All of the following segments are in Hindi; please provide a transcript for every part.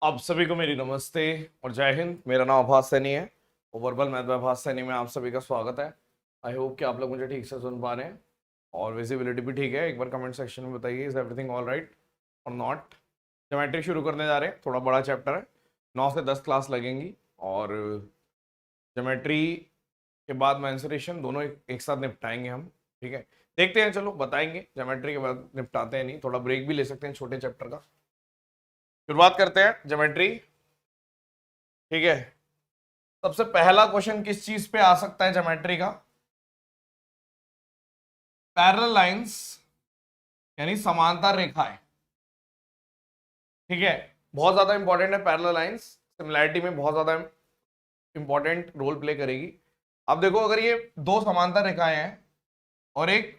आप सभी को मेरी नमस्ते और जय हिंद। मेरा नाम आभास सैनी है और वर्बल मैथ बाय आभास सैनी में आप सभी का स्वागत है। आई होप कि आप लोग मुझे ठीक से सुन पा रहे हैं और विजिबिलिटी भी ठीक है। एक बार कमेंट सेक्शन में बताइए, इज एवरीथिंग ऑल राइट और नॉट। ज्योमेट्री शुरू करने जा रहे हैं, थोड़ा बड़ा चैप्टर है, 9 से 10 क्लास लगेंगी और ज्योमेट्री के बाद मेंसुरेशन दोनों एक साथ निपटाएंगे हम। ठीक है, देखते हैं, चलो बताएंगे ज्योमेट्री के बाद निपटाते हैं, नहीं थोड़ा ब्रेक भी ले सकते हैं छोटे चैप्टर का। शुरुआत करते हैं ज्योमेट्री। ठीक है, सबसे पहला क्वेश्चन किस चीज पे आ सकता है ज्योमेट्री का? पैरेलल लाइंस यानी समांतर रेखाएं। ठीक है, बहुत ज्यादा इंपॉर्टेंट है पैरेलल लाइंस, सिमिलैरिटी में बहुत ज्यादा इंपॉर्टेंट रोल प्ले करेगी। अब देखो, अगर ये दो समांतर रेखाएं हैं और एक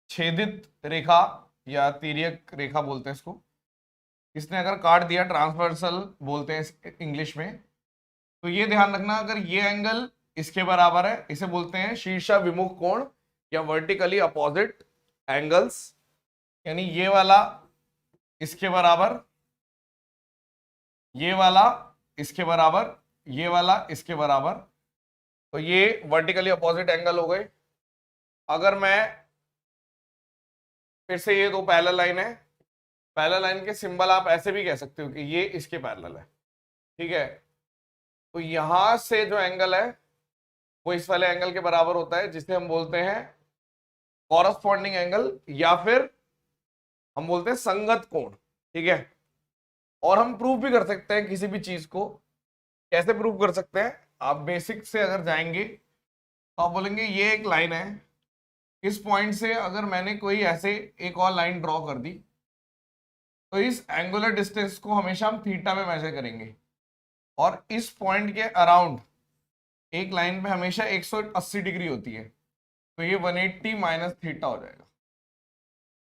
छेदित रेखा या तिर्यक रेखा बोलते हैं इसको, इसने अगर काट दिया, ट्रांसवर्सल बोलते हैं इंग्लिश में, तो ये ध्यान रखना, अगर ये एंगल इसके बराबर है, इसे बोलते हैं शीर्षा विमुख कोण या वर्टिकली अपोजिट एंगल्स। यानी ये वाला इसके बराबर, ये वाला इसके बराबर, ये वाला इसके बराबर, तो ये वर्टिकली अपोजिट एंगल हो गए। अगर मैं फिर से, ये दो पैरेलल लाइन है, पैरेलल लाइन के सिंबल आप ऐसे भी कह सकते हो कि ये इसके पैरेलल है। ठीक है, तो यहां से जो एंगल है वो इस वाले एंगल के बराबर होता है, जिसे हम बोलते हैं कॉरस्पॉन्डिंग एंगल या फिर हम बोलते हैं संगत कोण। ठीक है, और हम प्रूव भी कर सकते हैं किसी भी चीज को। कैसे प्रूव कर सकते हैं? आप बेसिक से अगर जाएंगे तो आप बोलेंगे ये एक लाइन है, इस पॉइंट से अगर मैंने कोई ऐसे एक और लाइन ड्रॉ कर दी, तो इस एंगुलर डिस्टेंस को हमेशा हम थीटा में मेजर करेंगे और इस पॉइंट के अराउंड एक लाइन पे हमेशा 180 डिग्री होती है, तो ये 180 माइनस थीटा हो जाएगा।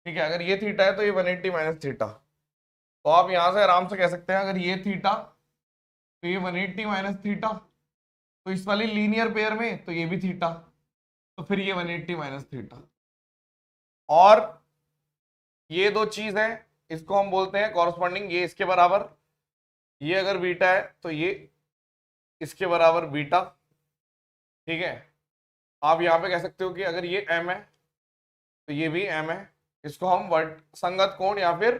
ठीक है, अगर ये थीटा है तो ये 180 माइनस थीटा। तो आप यहां से आराम से कह सकते हैं, अगर ये थीटा तो ये 180 माइनस थीटा, तो इस वाली लीनियर पेयर में तो ये भी थीटा, तो फिर ये 180 माइनस थीटा। और ये दो चीज है, इसको हम बोलते हैं कॉरस्पॉन्डिंग, ये इसके बराबर, ये अगर बीटा है तो ये इसके बराबर बीटा। ठीक है, आप यहां पे कह सकते हो कि अगर ये एम है तो ये भी एम है, इसको हम वर्ट संगत कोण या फिर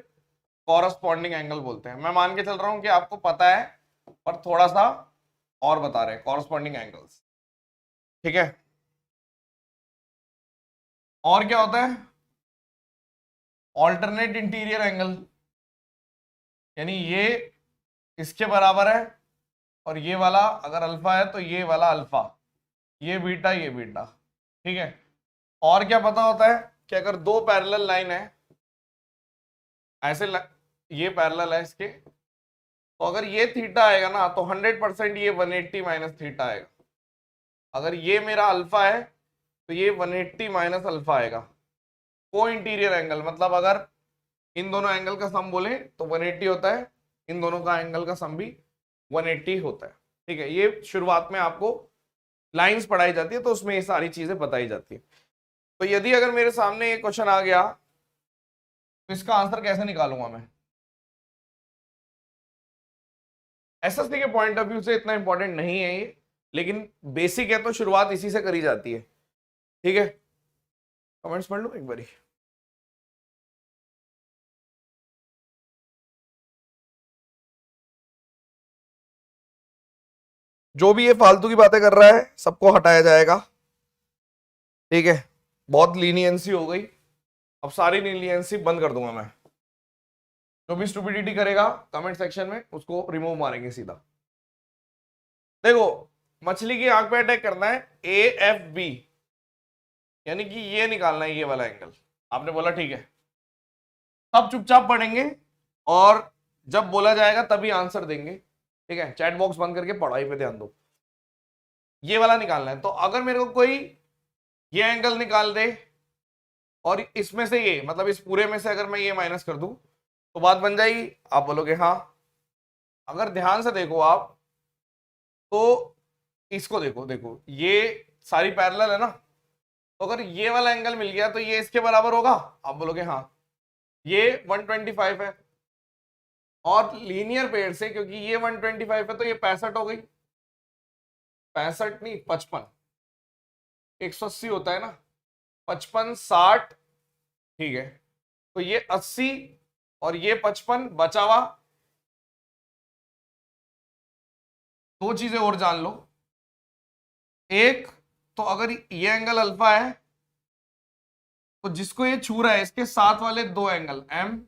कॉरस्पॉन्डिंग एंगल बोलते हैं। मैं मान के चल रहा हूं कि आपको पता है, पर थोड़ा सा और बता रहे हैं कॉरस्पॉन्डिंग एंगल्स। ठीक है, और क्या होता है? ऑल्टरनेट इंटीरियर एंगल, यानी ये इसके बराबर है और ये वाला अगर अल्फा है तो ये वाला अल्फा, ये बीटा ये बीटा। ठीक है, और क्या पता होता है कि अगर दो पैरेलल लाइन है ऐसे ये पैरेलल है इसके, तो अगर ये थीटा आएगा ना तो 100% ये 180 माइनस थीटा आएगा। अगर ये मेरा अल्फा है तो ये 180 माइनस अल्फा आएगा। को इंटीरियर एंगल मतलब अगर इन दोनों एंगल का सम बोले तो 180 होता है, इन दोनों का एंगल का सम भी 180 होता है। ठीक है, ये शुरुआत में आपको लाइंस पढ़ाई जाती है तो उसमें ये सारी चीजें बताई जाती है। तो यदि अगर मेरे सामने एक क्वेश्चन आ गया तो इसका आंसर कैसे निकालूंगा मैं? एसएससी के पॉइंट ऑफ व्यू से इतना इंपॉर्टेंट नहीं है ये, लेकिन बेसिक है तो शुरुआत इसी से करी जाती है। ठीक है, कमेंट्स पढ़ लो एक बारी। जो भी ये फालतू की बातें कर रहा है सबको हटाया जाएगा। ठीक है, बहुत लीनियंसी हो गई, अब सारी लीनियंसी बंद कर दूंगा मैं। जो भी स्टुपिडिटी करेगा कमेंट सेक्शन में उसको रिमूव मारेंगे सीधा। देखो, मछली की आंख पे अटैक करना है ए एफ बी, यानी कि ये निकालना है ये वाला एंगल। आपने बोला ठीक है, तब चुपचाप पढ़ेंगे और जब बोला जाएगा तभी आंसर देंगे। ठीक है, चैट बॉक्स बंद करके पढ़ाई पे ध्यान दो। ये वाला निकालना है, तो अगर मेरे को कोई ये एंगल निकाल दे और इसमें से ये मतलब इस पूरे में से अगर मैं ये माइनस कर दूं तो बात बन जाएगी। आप बोलोगे हाँ। अगर ध्यान से देखो आप तो इसको देखो, देखो ये सारी पैरेलल है ना, तो अगर ये वाला एंगल मिल गया तो ये इसके बराबर होगा। आप बोलोगे हाँ। ये 125 है, और लीनियर पेयर से, क्योंकि ये 125 है तो ये 65 हो गई, 65 नहीं 55, 180 होता है ना, 55 60, ठीक है, तो ये 80 और ये 55 बचा हुआ। दो चीजें और जान लो, एक तो अगर ये एंगल अल्फा है तो जिसको ये छू रहा है इसके साथ वाले दो एंगल एम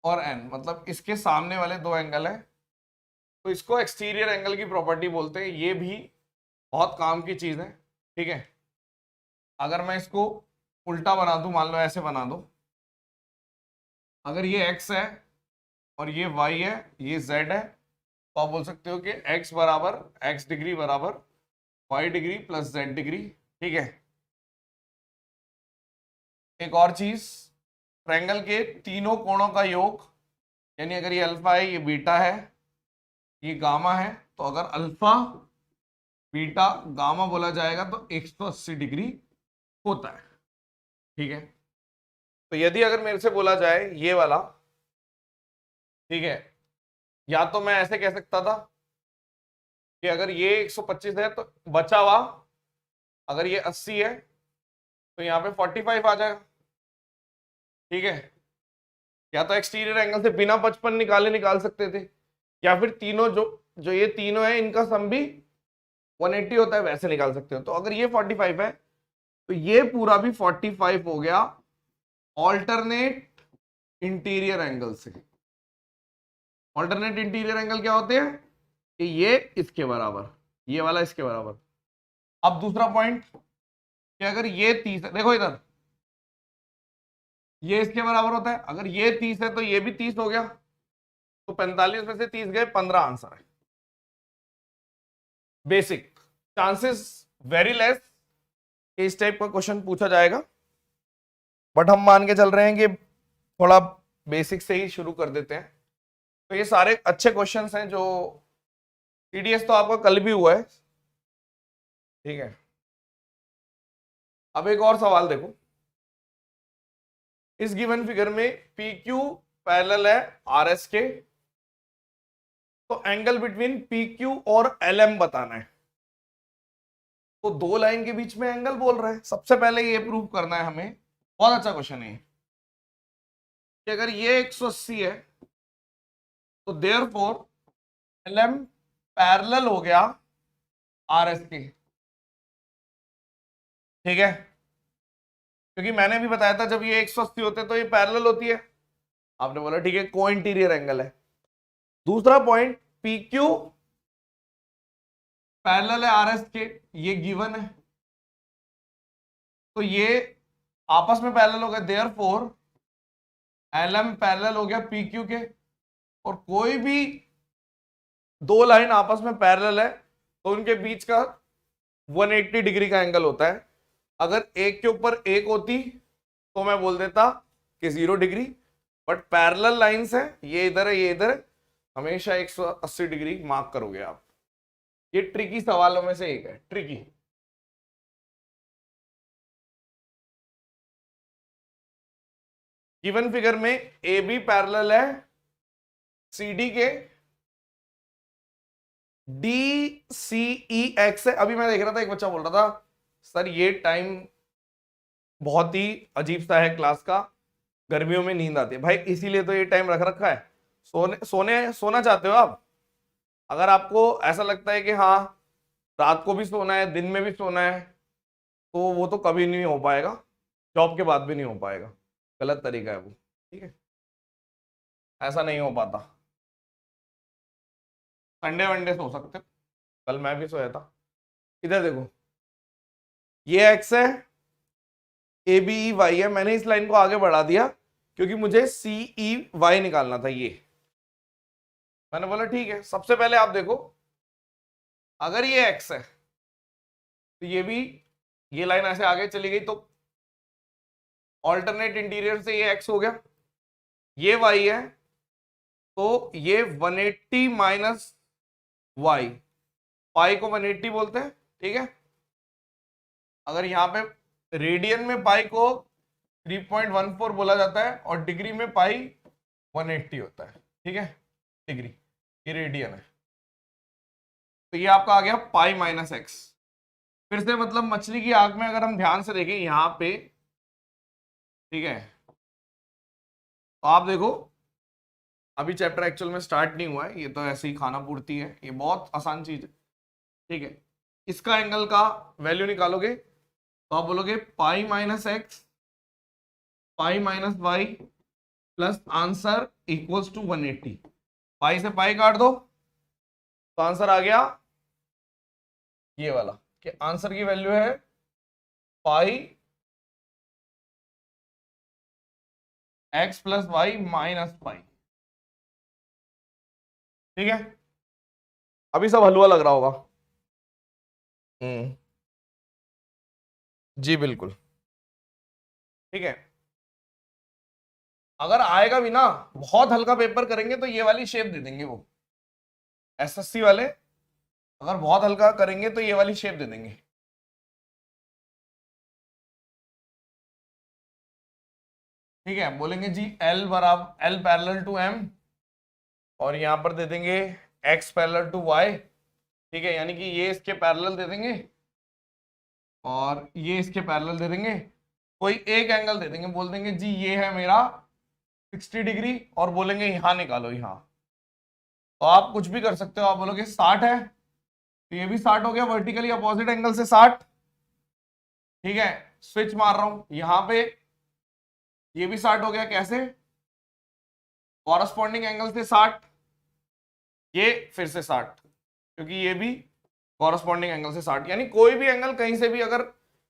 और एन, मतलब इसके सामने वाले दो एंगल है, तो इसको एक्सटीरियर एंगल की प्रॉपर्टी बोलते हैं। ये भी बहुत काम की चीज है, ठीक है। अगर मैं इसको उल्टा बना दूं, मान लो ऐसे बना दो, अगर ये x है और ये y है, ये z है, तो आप बोल सकते हो कि x बराबर x डिग्री बराबर y degree plus z degree, ठीक है। एक और चीज, ट्रायंगल के तीनों कोणों का योग, यानी अगर ये अल्फा है, ये बीटा है, ये गामा है, तो अगर अल्फा बीटा गामा बोला जाएगा तो 180 डिग्री होता है, ठीक है। तो यदि अगर मेरे से बोला जाए ये वाला, ठीक है, या तो मैं ऐसे कह सकता था कि अगर ये 125 है तो बचा हुआ, अगर ये 80 है तो यहाँ पे 45 आ जाएगा, ठीक है। या तो एक्सटीरियर एंगल से बिना 55 निकाल सकते थे, या फिर तीनों जो जो ये तीनों है इनका सम भी 180 होता है, वैसे निकाल सकते हो। तो अगर ये 45 है तो ये पूरा भी 45 हो गया ऑल्टरनेट इंटीरियर एंगल से। ऑल्टरनेट इंटीरियर एंगल क्या होते हैं कि ये इसके बराबर, ये वाला इसके बराबर। अब दूसरा पॉइंट कि अगर ये 30 है, देखो इधर ये इसके बराबर होता है, अगर ये 30 है तो ये भी 30 हो गया, तो 45 में से 30 गए, 15 आंसर है। बेसिक चांसेस वेरी लेस इस टाइप का क्वेश्चन पूछा जाएगा, बट हम मान के चल रहे हैं कि थोड़ा बेसिक से ही शुरू कर देते हैं। तो ये सारे अच्छे क्वेश्चंस हैं जो टीडीएस तो आपका कल भी हुआ है, ठीक है। अब एक और सवाल देखो, इस गिवन फिगर में पी क्यू पैरेलल है आर एस के, तो एंगल बिटवीन पी क्यू और एल एम बताना है। तो दो लाइन के बीच में एंगल बोल रहा है, सबसे पहले ये प्रूव करना है हमें। बहुत अच्छा क्वेश्चन है कि अगर ये 180 है तो देयरफॉर एल एम पैरेलल हो गया आर एस के, ठीक है, क्योंकि मैंने भी बताया था जब ये 180 होते तो ये पैरेलल होती है। आपने बोला ठीक है, को इंटीरियर एंगल है। दूसरा पॉइंट, पी क्यू पैरेलल है आर एस के, ये गिवन है, तो ये आपस में पैरेलल हो गए, देयरफॉर एल एम पैरेलल हो गया पी क्यू के। और कोई भी दो लाइन आपस में पैरेलल है तो उनके बीच का 180 डिग्री का एंगल होता है। अगर एक के ऊपर एक होती तो मैं बोल देता कि 0 डिग्री, बट पैरेलल लाइंस है, ये इधर है ये इधर है, हमेशा 180 डिग्री मार्क करोगे आप। ये ट्रिकी सवालों में से एक है, ट्रिकी। गिवन फिगर में ए बी पैरेलल है सी डी के, डी सी ई एक्स है। अभी मैं देख रहा था एक बच्चा बोल रहा था सर ये टाइम बहुत ही अजीब सा है क्लास का, गर्मियों में नींद आती है। भाई इसीलिए तो ये टाइम रख रखा है, सोना चाहते हो आप। अगर आपको ऐसा लगता है कि हाँ रात को भी सोना है दिन में भी सोना है, तो वो तो कभी नहीं हो पाएगा, जॉब के बाद भी नहीं हो पाएगा, गलत तरीका है वो, ठीक है, ऐसा नहीं हो पाता। संडे वनडे सो सकते हो, कल मैं भी सोया था। इधर देखो, ये एक्स है, ए बी ई वाई है, मैंने इस लाइन को आगे बढ़ा दिया क्योंकि मुझे सी ई वाई निकालना था। ये मैंने बोला ठीक है, सबसे पहले आप देखो अगर ये एक्स है तो ये भी, ये लाइन ऐसे आगे चली गई तो ऑल्टरनेट इंटीरियर से ये एक्स हो गया, ये वाई है तो ये 180 माइनस वाई, पाई को 180 बोलते हैं, ठीक है। अगर यहां पे रेडियन में पाई को 3.14 बोला जाता है और डिग्री में पाई 180 होता है, ठीक है, डिग्री, ये रेडियन है। तो ये आपका आ गया पाई माइनस एक्स। फिर से मतलब मछली की आंख में अगर हम ध्यान से देखें यहाँ पे, ठीक है, तो आप देखो अभी चैप्टर एक्चुअल में स्टार्ट नहीं हुआ है, ये तो ऐसे ही खाना पूर्ति है, ये बहुत आसान चीज है। ठीक है, इसका एंगल का वैल्यू निकालोगे तो आप बोलोगे pi minus x pi minus y plus answer equals to 180। Pi से पाई काट दो तो आंसर आ गया ये वाला, कि आंसर की वैल्यू है pi x plus y minus pi. ठीक है, अभी सब हलवा लग रहा होगा। जी बिल्कुल, ठीक है। अगर आएगा भी ना, बहुत हल्का पेपर करेंगे तो ये वाली शेप दे देंगे वो, एसएससी वाले अगर बहुत हल्का करेंगे तो ये वाली शेप दे देंगे। ठीक है, बोलेंगे जी L बराबर L पैरेलल टू M, और यहां पर दे देंगे X पैरेलल टू Y। ठीक है, यानी कि ये इसके पैरेलल दे देंगे और ये इसके पैरेलल दे देंगे, कोई एक एंगल दे देंगे, बोल देंगे जी ये है मेरा 60 डिग्री, और बोलेंगे यहां निकालो यहां। तो आप कुछ भी कर सकते हो, आप बोलोगे 60 है तो ये भी 60 हो गया, वर्टिकली अपोजिट एंगल से 60। ठीक है, स्विच मार रहा हूं यहां पे, ये भी 60 हो गया, कैसे, कॉरस्पॉन्डिंग एंगल से 60, ये फिर से 60, क्योंकि ये भी कॉरस्पॉन्डिंग एंगल से 60। यानी कोई भी एंगल कहीं से भी, अगर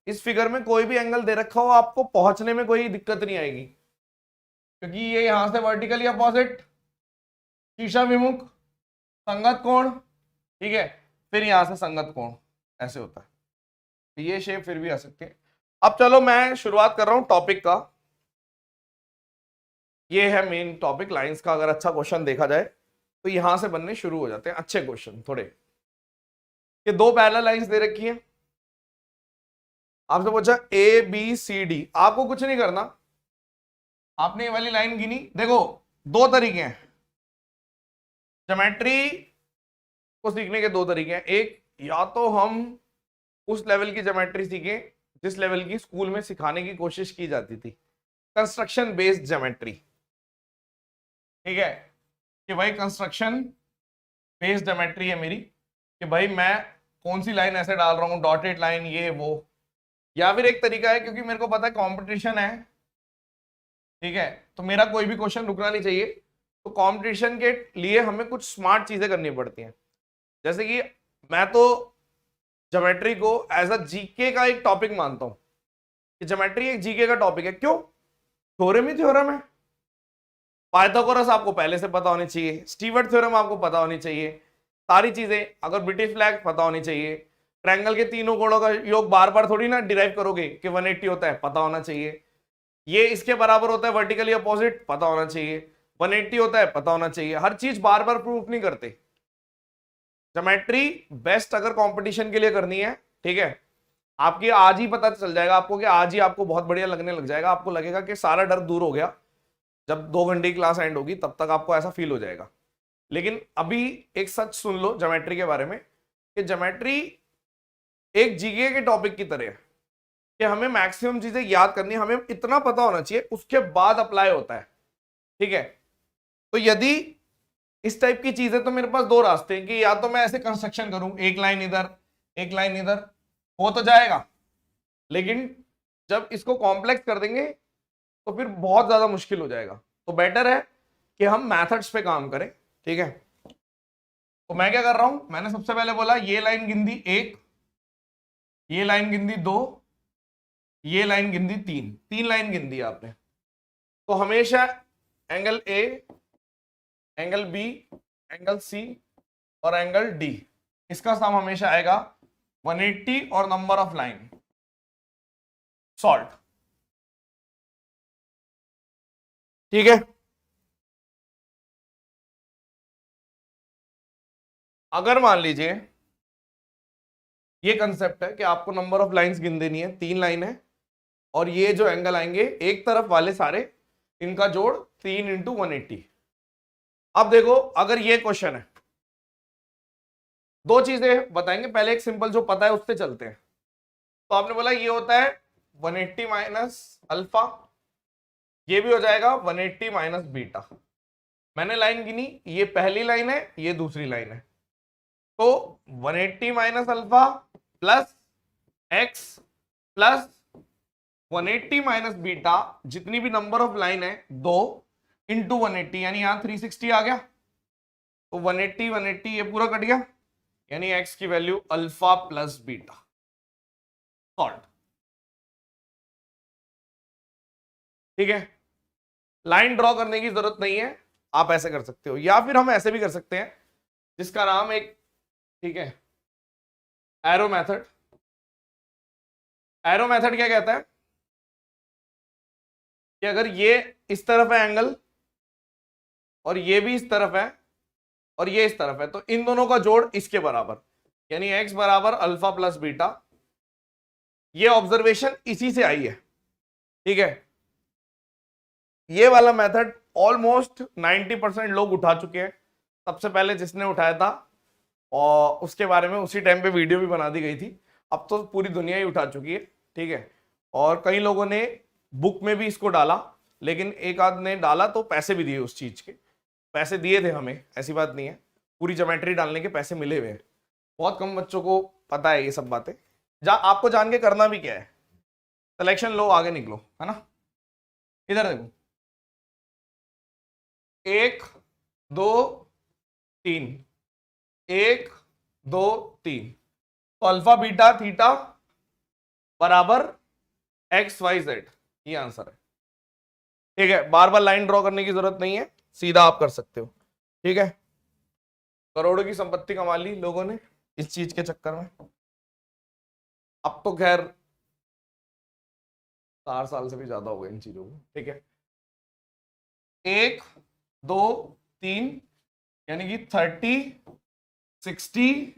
इस फिगर में कोई भी एंगल दे रखा हो, आपको पहुंचने में कोई दिक्कत नहीं आएगी, क्योंकि ये यहां से वर्टिकली अपोजिट, शीशा विमुख, संगत कोण, ठीक है, फिर यहां से संगत कोण, ऐसे होता है। तो ये शेप फिर भी आ सकती है। अब चलो मैं शुरुआत कर रहा हूं टॉपिक का। ये है मेन टॉपिक लाइंस का। अगर अच्छा क्वेश्चन देखा जाए तो यहां से बनने शुरू हो जाते हैं अच्छे क्वेश्चन थोड़े। ये दो पैरेलल लाइंस दे रखी हैं, आपसे पूछा ए बी सी डी, आपको कुछ नहीं करना, आपने ये वाली लाइन गिनी। देखो दो तरीके हैं ज्योमेट्री को सीखने के, दो तरीके हैं। एक, या तो हम उस लेवल की ज्योमेट्री सीखें जिस लेवल की स्कूल में सिखाने की कोशिश की जाती थी, कंस्ट्रक्शन बेस्ड ज्योमेट्री। ठीक है, कि भाई कंस्ट्रक्शन बेस्ड ज्योमेट्री है मेरी, कि भाई मैं कौन सी लाइन ऐसे डाल रहा हूं, डॉटेड लाइन ये वो। या फिर एक तरीका है, क्योंकि मेरे को पता है कंपटीशन है, ठीक है, तो मेरा कोई भी क्वेश्चन रुकना नहीं चाहिए, तो कंपटीशन के लिए हमें कुछ स्मार्ट चीजें करनी पड़ती हैं। जैसे कि मैं तो ज्योमेट्री को एज अ जीके का एक टॉपिक मानता हूं, कि ज्योमेट्री एक जीके का टॉपिक है। क्यों? थ्योरम ही थ्योरम है। पाइथागोरस आपको पहले से पता होनी चाहिए, स्टीवर्ट थ्योरम आपको पता होनी चाहिए, सारी चीजें, अगर ब्रिटिश फ्लैग पता होनी चाहिए, ट्रायंगल के तीनों कोणों का योग बार बार थोड़ी ना डिराइव करोगे कि 180 होता है, पता होना चाहिए। ये इसके बराबर होता है वर्टिकली अपोजिट, पता होना चाहिए। 180 होता है, पता होना चाहिए। हर चीज बार बार प्रूफ नहीं करते। ज्योमेट्री बेस्ट अगर कंपटीशन के लिए करनी है, ठीक है, आपकी आज ही पता चल जाएगा आपको, कि आज ही आपको बहुत बढ़िया लगने लग जाएगा, आपको लगेगा कि सारा डर दूर हो गया। जब 2 घंटे की क्लास एंड होगी तब तक आपको ऐसा फील हो जाएगा। लेकिन अभी एक सच सुन लो ज्योमेट्री के बारे में, कि ज्योमेट्री एक जीके के टॉपिक की तरह है, कि हमें मैक्सिमम चीजें याद करनी है, हमें इतना पता होना चाहिए, उसके बाद अप्लाई होता है। ठीक है, तो यदि इस टाइप की चीजें, तो मेरे पास दो रास्ते हैं, कि या तो मैं ऐसे कंस्ट्रक्शन करूं, एक लाइन इधर एक लाइन इधर, हो तो जाएगा, लेकिन जब इसको कॉम्प्लेक्स कर देंगे तो फिर बहुत ज्यादा मुश्किल हो जाएगा। तो बेटर है कि हम मैथड्स पे काम करें। ठीक है, तो मैं क्या कर रहा हूं, मैंने सबसे पहले बोला ये लाइन गिनती 1, ये लाइन गिनती 2, ये लाइन गिनती 3, 3 लाइन गिनती आपने। तो हमेशा angle A, angle B, angle C और एंगल डी, इसका सम हमेशा आएगा 180 और नंबर ऑफ लाइन, सॉल्ट। ठीक है, अगर मान लीजिए ये कंसेप्ट है कि आपको नंबर ऑफ लाइंस गिन देनी है, 3 लाइन है, और ये जो एंगल आएंगे एक तरफ वाले सारे, इनका जोड़ 3 × 180, अब देखो, अगर ये क्वेश्चन है, दो चीजें बताएंगे, पहले एक सिंपल जो पता है उससे चलते हैं। तो आपने बोला ये होता है 180 माइनस अल्फा, ये भी हो जाएगा 180 माइनस बीटा। मैंने लाइन गिनी, ये पहली लाइन है, ये दूसरी लाइन है। तो 180 minus alpha plus x plus 180 minus beta, जितनी भी नंबर ऑफ लाइन है 2 इंटू 180, यानी यहां 360 आ गया। तो 180 180 ये पूरा कट गया, यानी एक्स की value alpha plus beta. Solve. ठीक है, लाइन ड्रॉ करने की जरूरत नहीं है, आप ऐसे कर सकते हो, या फिर हम ऐसे भी कर सकते हैं, जिसका नाम एक, ठीक है, एरो मेथड। एरो मेथड क्या कहता है कि अगर ये इस तरफ है एंगल, और ये भी इस तरफ है, और ये इस तरफ है, तो इन दोनों का जोड़ इसके बराबर, यानी x बराबर अल्फा प्लस बीटा। ये ऑब्जर्वेशन इसी से आई है। ठीक है, ये वाला मेथड ऑलमोस्ट 90% लोग उठा चुके हैं। सबसे पहले जिसने उठाया था, और उसके बारे में उसी टाइम पे वीडियो भी बना दी गई थी, अब तो पूरी दुनिया ही उठा चुकी है। ठीक है, और कई लोगों ने बुक में भी इसको डाला, लेकिन एक आध ने डाला तो पैसे भी दिए, उस चीज के पैसे दिए थे हमें, ऐसी बात नहीं है, पूरी ज्योमेट्री डालने के पैसे मिले हुए हैं। बहुत कम बच्चों को पता है ये सब बातें। आपको जान के करना भी क्या है, सिलेक्शन लो, आगे निकलो, है ना। इधर देखो, 1 2 3, 1 2 3, तो अल्फा बीटा थीटा बराबर एक्स वाई जेड, ये आंसर है। ठीक है, बार बार लाइन ड्रॉ करने की जरूरत नहीं है, सीधा आप कर सकते हो। ठीक है, करोड़ों की संपत्ति कमा ली लोगों ने इस चीज के चक्कर में। अब तो खैर 4 साल से भी ज्यादा हो गए इन चीजों को। ठीक है, 1 2 3, यानी कि 30 60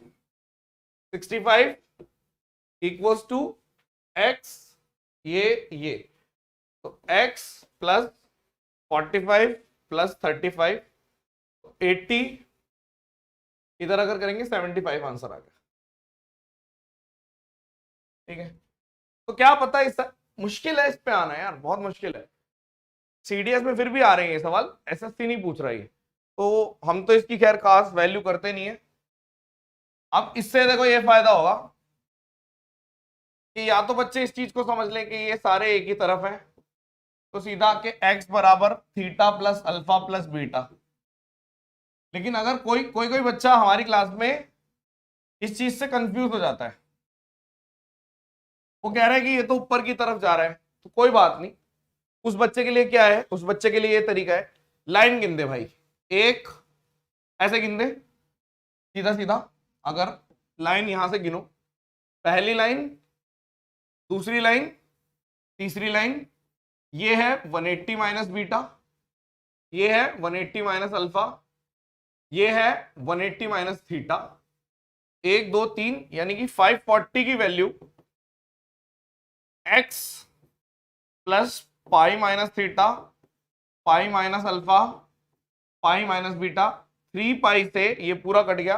65 इक्वल्स टू एक्स, ये तो x प्लस 45 प्लस 35 80, इधर अगर करेंगे 75 आंसर आ गया। ठीक है, तो क्या पता, इस मुश्किल है इस पे आना यार, बहुत मुश्किल है। सीडीएस में फिर भी आ रहे हैं ये सवाल, एसएससी नहीं पूछ रही है, तो हम तो इसकी खैर खास वैल्यू करते नहीं है। अब इससे देखो ये फायदा होगा कि या तो बच्चे इस चीज को समझ लें कि ये सारे एक ही तरफ है, तो सीधा के x बराबर theta plus alpha plus beta. लेकिन अगर कोई बच्चा हमारी क्लास में इस चीज से कंफ्यूज हो जाता है, वो कह रहा है कि ये तो ऊपर की तरफ जा रहा है, तो कोई बात नहीं, उस बच्चे के लिए क्या है, उस बच्चे के लिए ये तरीका है, लाइन गिन दे भाई, एक ऐसे गिन दे सीधा सीधा। अगर लाइन यहां से गिनो, पहली लाइन, दूसरी लाइन, तीसरी लाइन, ये है 180 माइनस बीटा, ये है 180 माइनस अल्फा, ये है 180 माइनस थीटा, 1 2 3, यानी कि 540 की value x plus pi minus theta, pi minus alpha, pi minus beta, 3 पाई से ये पूरा कट गया,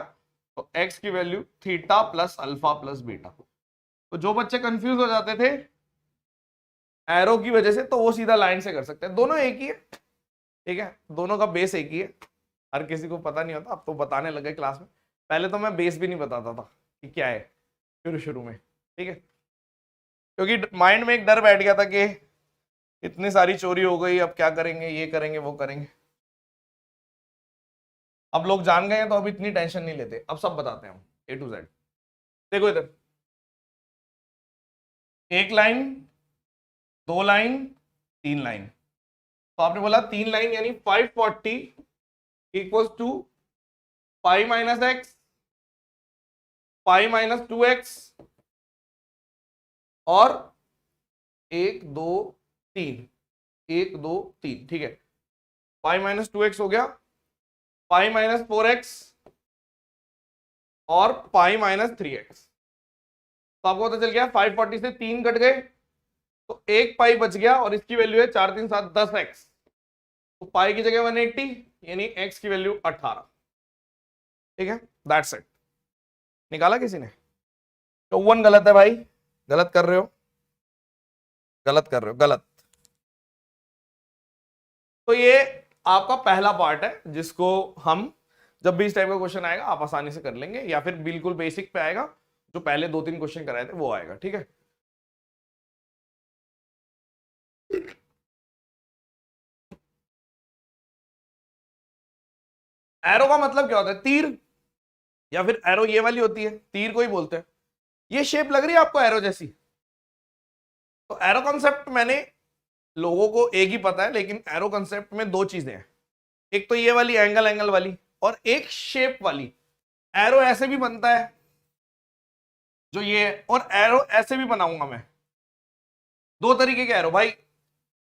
तो x की value theta plus alpha plus beta. तो जो बच्चे कंफ्यूज हो जाते थे एरो की वजह से, तो वो सीधा लाइन से कर सकते हैं, दोनों एक ही है। ठीक है, दोनों का बेस एक ही है, हर किसी को पता नहीं होता, अब तो बताने लगे क्लास में, पहले तो मैं बेस भी नहीं बताता था कि क्या है शुरू में। ठीक है, क्योंकि माइंड में एक डर बैठ गया था कि इतनी सारी चोरी हो गई, अब क्या करेंगे, ये करेंगे वो करेंगे। अब लोग जान गए हैं तो अब इतनी टेंशन नहीं लेते, अब सब बताते हैं हम A to Z। देखो इधर, एक लाइन, 2 लाइन, 3 लाइन, तो आपने बोला 3 लाइन यानी 540 equals to pi minus x, pi minus 2x, और 1 2 3, 1 2 3। ठीक है, पाई माइनस 2x हो गया, पाई माइनस 4x और पाई माइनस 3x। तो आपको पता चल गया 540 से 3 कट गए, तो एक पाई बच गया, और इसकी वैल्यू है 4 3 7 10x, तो पाई की जगह 180 यानी x की वैल्यू 18। ठीक है, दैट्स इट। निकाला किसी ने? 54 गलत है भाई, गलत कर रहे हो, गलत कर रहे हो, गलत। तो ये आपका पहला पार्ट है जिसको हम जब भी इस टाइप का क्वेश्चन आएगा आप आसानी से कर लेंगे, या फिर बिल्कुल बेसिक पे आएगा जो पहले 2-3 क्वेश्चन कराए थे वो आएगा। ठीक है, एरो का मतलब क्या होता है? तीर, या फिर एरो ये वाली होती है, तीर को ही बोलते हैं। ये शेप लग रही है आपको एरो जैसी? तो एरो कॉन्सेप्ट मैंने लोगों को एक ही पता है, लेकिन एरो कॉन्सेप्ट में दो चीजें हैं। एक तो ये वाली एंगल एंगल वाली, और एक शेप वाली। एरो ऐसे भी बनता है जो ये है, और एरो ऐसे भी बनाऊंगा मैं। दो तरीके के एरो भाई,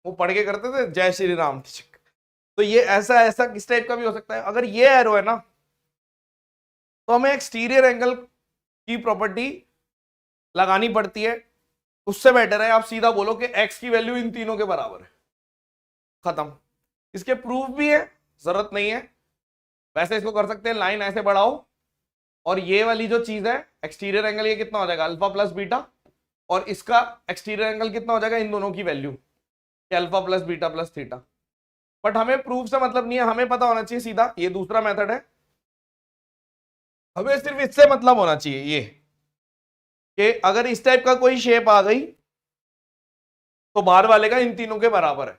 वो पढ़ के करते थे जय श्री राम। तो ये ऐसा ऐसा किस टाइप का भी हो सकता है। अगर ये एरो है ना, तो हमें एक्सटीरियर एंगल की प्रॉपर्टी लगानी पड़ती है। उससे बेटर है आप सीधा बोलो कि x की वैल्यू इन तीनों के बराबर है, खत्म। इसके प्रूफ भी है, जरूरत नहीं है। वैसे इसको कर सकते हैं, लाइन ऐसे बढ़ाओ और ये वाली जो चीज है एक्सटीरियर एंगल, ये कितना हो जाएगा? अल्फा प्लस बीटा, और इसका एक्सटीरियर एंगल कितना हो जाएगा? इन दोनों की value, alpha plus beta plus theta. But हमें प्रूफ से मतलब नहीं है, हमें पता होना चाहिए सीधा, ये दूसरा मेथड है। हमें सिर्फ इससे मतलब होना चाहिए ये कि अगर इस टाइप का कोई शेप आ गई तो बाहर वाले का इन तीनों के बराबर है,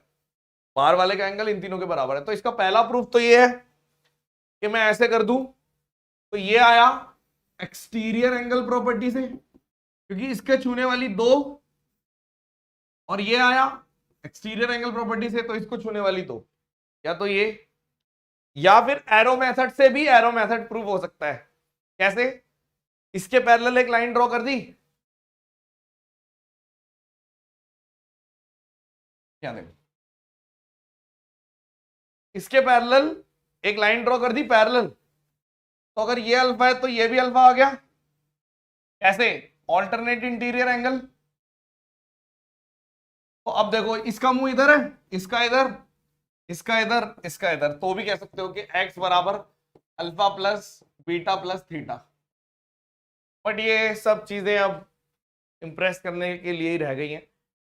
बाहर वाले का एंगल इन तीनों के बराबर है। तो इसका पहला प्रूफ तो ये है कि मैं ऐसे कर दूं तो ये आया एक्सटीरियर एंगल प्रॉपर्टी से, क्योंकि इसके छूने वाली दो, और ये आया एक्सटीरियर एंगल प्रॉपर्टी से तो इसको छूने वाली दो। या तो ये, या फिर एरो मेथड से भी एरो मेथड प्रूव हो सकता है। कैसे? इसके पैरेलल एक लाइन ड्रॉ कर दी, क्या देखो, इसके पैरेलल एक लाइन ड्रॉ कर दी पैरेलल, तो अगर ये अल्फा है तो ये भी अल्फा आ गया। कैसे? Alternate interior angle. तो अब देखो, इसका मुंह इधर है, इसका इधर, इसका इधर, इसका इधर, तो भी कह सकते हो कि x बराबर alpha plus beta plus theta. But ये सब चीजें अब इंप्रेस करने के लिए ही रह गई हैं।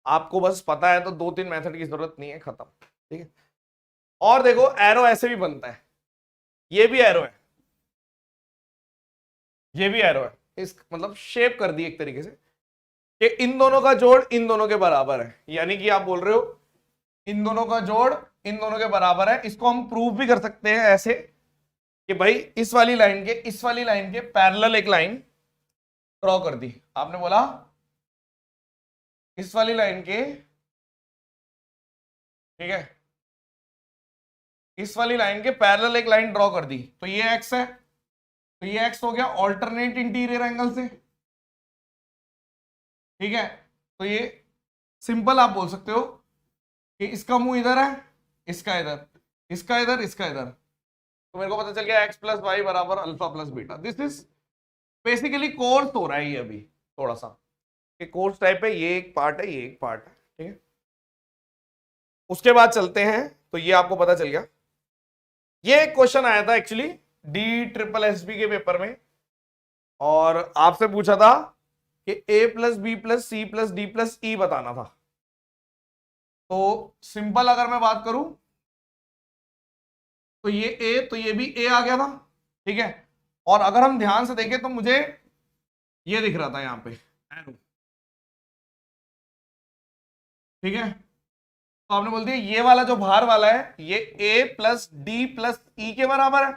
आपको बस पता है तो 2-3 मेथड की जरूरत नहीं है, खत्म। ठीक है, और देखो एरो ऐसे भी बनता है, ये भी एरो है, ये भी एरो है। इस मतलब शेप कर दी एक तरीके से कि इन दोनों का जोड़ इन दोनों के बराबर है, यानी कि आप बोल रहे हो इन दोनों का जोड़ इन दोनों के बराबर है। इसको हम प्रूव भी कर सकते हैं ऐसे कि भाई इस वाली लाइन के इस वाली लाइन के पैरेलल एक लाइन ड्रॉ कर दी। आपने बोला इस वाली लाइन के, ठीक है, इस वाली लाइन के पैरेलल एक लाइन ड्रॉ कर दी, तो ये x है, तो ये x हो गया ऑल्टरनेट इंटीरियर एंगल से। ठीक है, तो ये सिंपल आप बोल सकते हो कि इसका मुंह इधर है, इसका इधर, इसका इधर, इसका इधर, तो मेरे को पता चल गया x प्लस वाई बराबर alpha plus beta. This is basically course हो रहा है ये अभी थोड़ा सा, कि कोर्स टाइप है, ये एक पार्ट है, ये एक पार्ट है। ठीक है, उसके बाद चलते हैं, तो ये आपको पता चल गया। ये एक क्वेश्चन आया था एक्चुअली DSSB के पेपर में, और आपसे पूछा था कि a plus b plus c plus d plus e बताना था। तो सिंपल अगर मैं बात करूं तो ये a, तो ये भी a आ गया था। ठीक है, और अगर हम ध्यान से देखें तो मुझे ये दिख रहा था यहां पे एरो। ठीक है, तो आपने बोल दिया ये वाला जो बाहर वाला है ये a प्लस डी प्लस ई के बराबर है।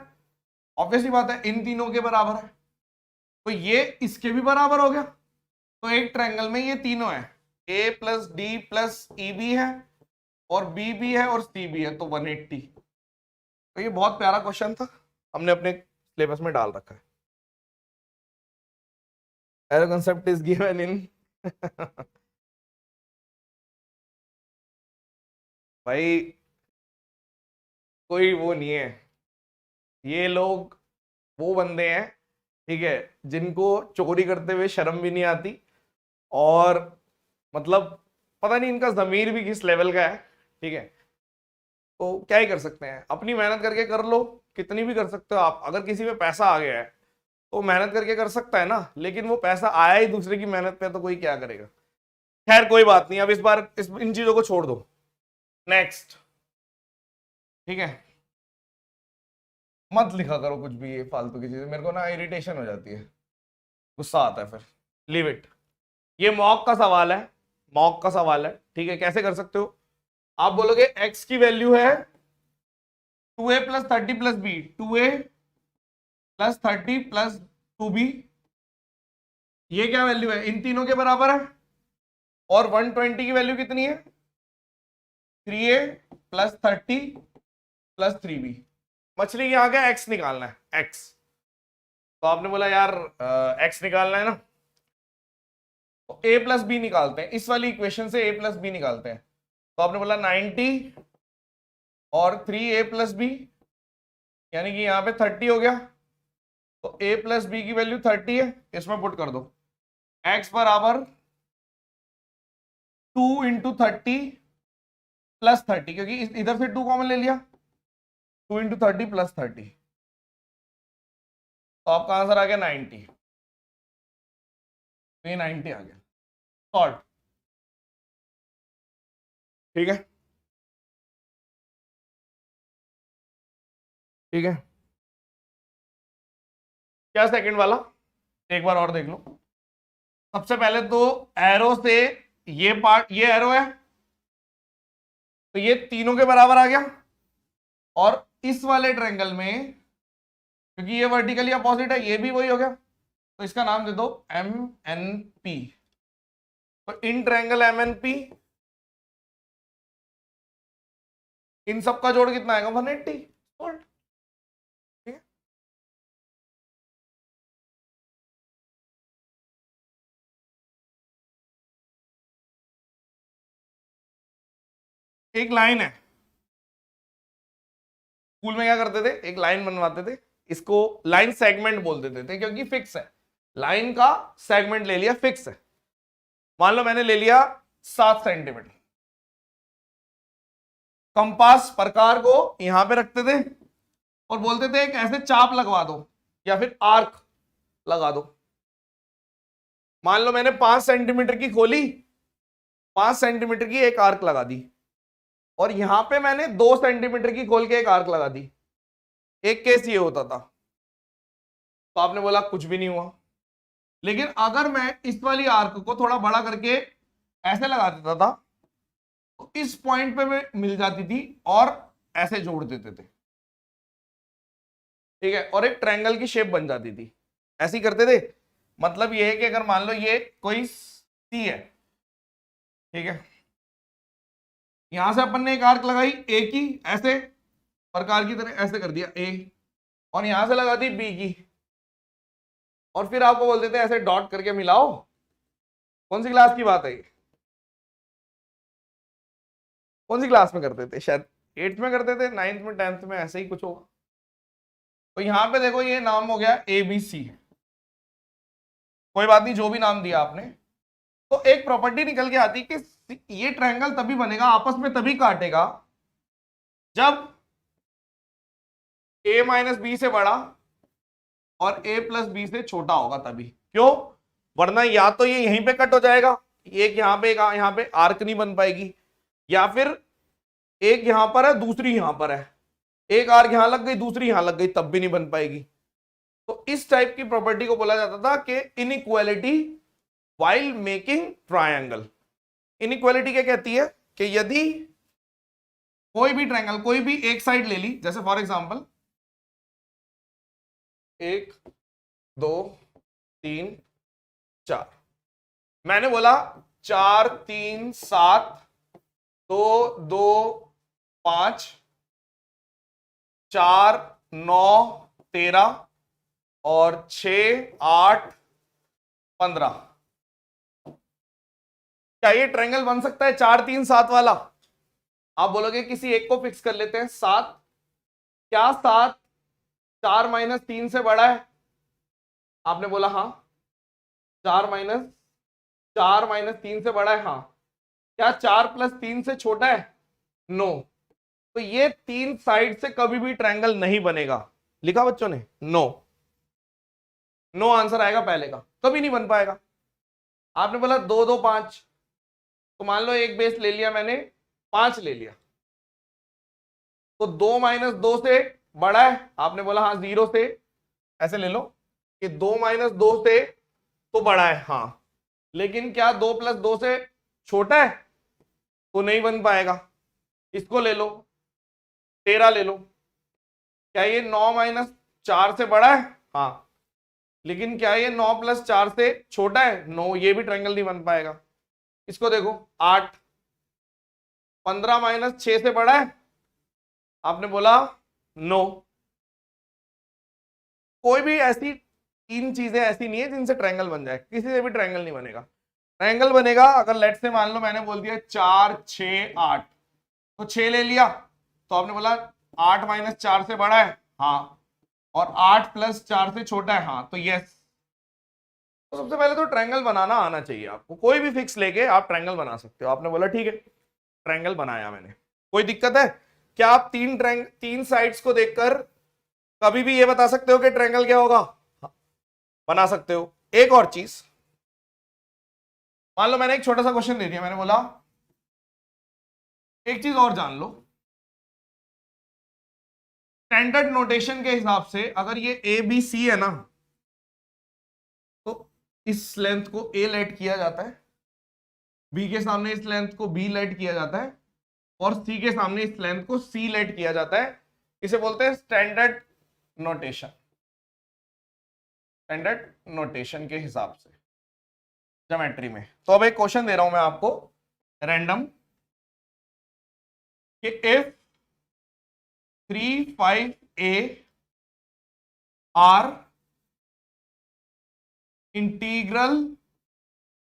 ऑब्वियसली बात है, इन तीनों के बराबर है, तो ये इसके भी बराबर हो गया। तो एक ट्रायंगल में ये तीनों है, a प्लस डी प्लस ई भी है और b भी है और c भी है, तो 180। तो ये बहुत प्यारा क्वेश्चन था, हमने अपने सिलेबस में डाल रखा है। Arrow concept is given in भाई कोई वो नहीं है, ये लोग वो बंदे हैं, ठीक है, जिनको चोरी करते हुए शर्म भी नहीं आती, और मतलब पता नहीं इनका जमीर भी किस लेवल का है। ठीक है, तो क्या ही कर सकते हैं, अपनी मेहनत करके कर लो, कितनी भी कर सकते हो आप। अगर किसी पे पैसा आ गया है तो मेहनत करके कर सकता है ना, लेकिन वो पैसा आया ही दूसरे की मेहनत पे, तो कोई क्या करेगा। खैर कोई बात नहीं, अब इस बार इन चीजों को छोड़ दो। नेक्स्ट, ठीक है, मत लिखा करो कुछ भी ये फालतू की चीजें, मेरे को ना इरिटेशन हो जाती है, गुस्सा आता है फिर। Leave it. ये मॉक का सवाल है, मॉक का सवाल है, ठीक है। कैसे कर सकते हो, आप बोलोगे x की वैल्यू है 2a plus 30 plus B, 2a plus 30 plus 2b, ये क्या वैल्यू है, इन तीनों के बराबर है। और 120 की वैल्यू कितनी है, 3a प्लस 30 प्लस 3b। मछली के आगे x निकालना है, x। तो आपने बोला यार x निकालना है ना, तो a प्लस बी निकालते हैं, इस वाली इक्वेशन से a प्लस बी निकालते हैं। तो आपने बोला 90 और 3a प्लस बी, यानी कि यहां पे 30 हो गया। तो a प्लस बी की वैल्यू 30 है, इसमें पुट कर दो, x बराबर 2 इंटू 30 प्लस 30, क्योंकि इधर से 2 कॉमन ले लिया, 2 इंटू 30 प्लस 30, तो आपका आंसर आ गया 90। तो ये 90 आ गया, सॉल्व। ठीक है, ठीक है। क्या सेकंड वाला, एक बार और देख लो। सबसे पहले तो एरो से ये पार्ट, ये एरो है, तो ये तीनों के बराबर आ गया। और इस वाले ट्रायंगल में, क्योंकि ये वर्टिकली अपोजिट है, ये भी वही हो गया, तो इसका नाम दे दो एम एन पी। तो in triangle M N P, इन सबका जोड़ कितना आएगा, 180। ठीक है, एक लाइन है, स्कूल में क्या करते थे, एक लाइन बनवाते थे, इसको लाइन सेगमेंट बोल देते थे, क्योंकि फिक्स है, लाइन का सेगमेंट ले लिया, फिक्स है। मान लो मैंने ले लिया 7 सेंटीमीटर, कंपास प्रकार को यहां पे रखते थे और बोलते थे एक ऐसे चाप लगवा दो या फिर आर्क लगा दो। मान लो मैंने 5 सेंटीमीटर की खोली, 5 सेंटीमीटर की एक आर्क लगा दी, और यहां पे मैंने 2 सेंटीमीटर की खोल के एक आर्क लगा दी। एक केस ये होता था, तो आपने बोला कुछ भी नहीं हुआ। लेकिन अगर मैं इस वाली आर्क को थोड़ा बड़ा करके ऐसे लगा देता था, तो इस पॉइंट पे मिल जाती थी और ऐसे जोड़ देते थे, ठीक है, और एक ट्रायंगल की शेप बन जाती थी। ऐसे ही करते थे। मतलब ये है कि अगर मान लो ये कोई सी है, ठीक है, यहां से अपन ने एक आर्क लगाई ए की, ऐसे प्रकार की तरह ऐसे कर दिया ए, और यहां से लगा दी बी की, और फिर आपको बोलते थे ऐसे डॉट करके मिलाओ। कौन सी क्लास की बात है ये, कौन सी क्लास में करते थे, शायद 8th में करते थे, 9th में, 10th में, ऐसे ही कुछ होगा। तो यहां पे देखो ये नाम हो गया ए बी सी, कोई बात नहीं जो भी नाम दिया आपने। तो एक प्रॉपर्टी निकल के आती कि ये ट्रायंगल तभी बनेगा, आपस में तभी काटेगा जब a माइनस बी से बड़ा और a प्लस बी से छोटा होगा, तभी। क्यों, वरना या तो ये यहीं पे कट हो जाएगा, एक यहां पे, एक यहां पे, आर्क नहीं बन पाएगी, या फिर एक यहां पर है दूसरी यहां पर है, एक आर्क यहां लग गई दूसरी यहां लग गई, तब भी नहीं बन पाएगी। तो इस टाइप की प्रॉपर्टी को बोला जाता था कि inequality while making triangle. Inequality क्या कहती है कि यदि कोई भी ट्रायंगल, कोई भी एक साइड ले ली, जैसे फॉर एग्जांपल 1 2 3 4, मैंने बोला 4 3 7 2 2 5 4 9 13 और 6 8 15, क्या ये ट्रायंगल बन सकता है 4 3 7 वाला? आप बोलोगे किसी एक को फिक्स कर लेते हैं, 7, क्या 7 4 माइनस 3 से बड़ा है? आपने बोला हाँ। 4 माइनस 3 से बड़ा है, हाँ। क्या 4 प्लस 3 से छोटा है? नो। तो ये तीन साइड से कभी भी ट्रायंगल नहीं बनेगा। लिखा बच्चों ने? नो, नो आंसर आएगा पहले का, कभी नहीं बन पाएगा। आपने बोला 2 2 5, तो मान लो एक बेस ले लिया मैंने, 5 ले लिया, तो 2 माइनस 2 से बड़ा है। आपने बोला हाँ 0 से, ऐसे ले लो कि 2 माइनस 2 से तो बड़ा है, हाँ, लेकिन क्या 2 प्लस 2 से छोटा है? तो नहीं बन पाएगा। इसको ले लो, 13 ले लो, क्या ये 9 माइनस 4 से बड़ा है? हाँ, लेकिन क्या ये 9 प्लस 4 से छोटा है? नो, ये भी ट्रायंगल नहीं बन पाएगा। इसको देखो 8, 15 माइनस 6 से बड़ा है? आपने बोला नो। कोई भी ऐसी तीन चीजें ऐसी नहीं है जिनसे ट्रायंगल बन जाए, किसी से भी ट्रायंगल नहीं बनेगा। ट्रायंगल बनेगा अगर लेट से मान लो मैंने बोल दिया 4 6 8, तो 6 ले लिया, तो आपने बोला 8 माइनस 4 से बड़ा है? हाँ, और 8 प्लस 4 से छोटा है? हाँ, तो यस। तो सबसे पहले तो ट्रायंगल बनाना आना चाहिए आपको, कोई भी फिक्स लेके आप ट्रायंगल बना सकते हो। आपने बोला ठीक है, ट्रायंगल बनाया मैंने, कोई दिक्कत है क्या? आप तीन साइड्स को देखकर कभी भी ये बता सकते हो कि ट्रायंगल क्या होगा? बना सकते हो। एक और चीज, मान लो मैंने एक छोटा सा क्वेश्चन दे दिया, मैंने बोला एक चीज और जान लो, स्टैंडर्ड नोटेशन के हिसाब से अगर ये ए बी सी है ना, तो इस लेंथ को ए लेट किया जाता है, बी के सामने इस लेंथ को बी लेट किया जाता है, और सी के सामने इस लेंथ को सी लेट किया जाता है। इसे बोलते हैं स्टैंडर्ड नोटेशन। स्टैंडर्ड नोटेशन के हिसाब से ज्योमेट्री में। तो अब एक क्वेश्चन दे रहा हूं मैं आपको रैंडम, कि if 3 5 a are integral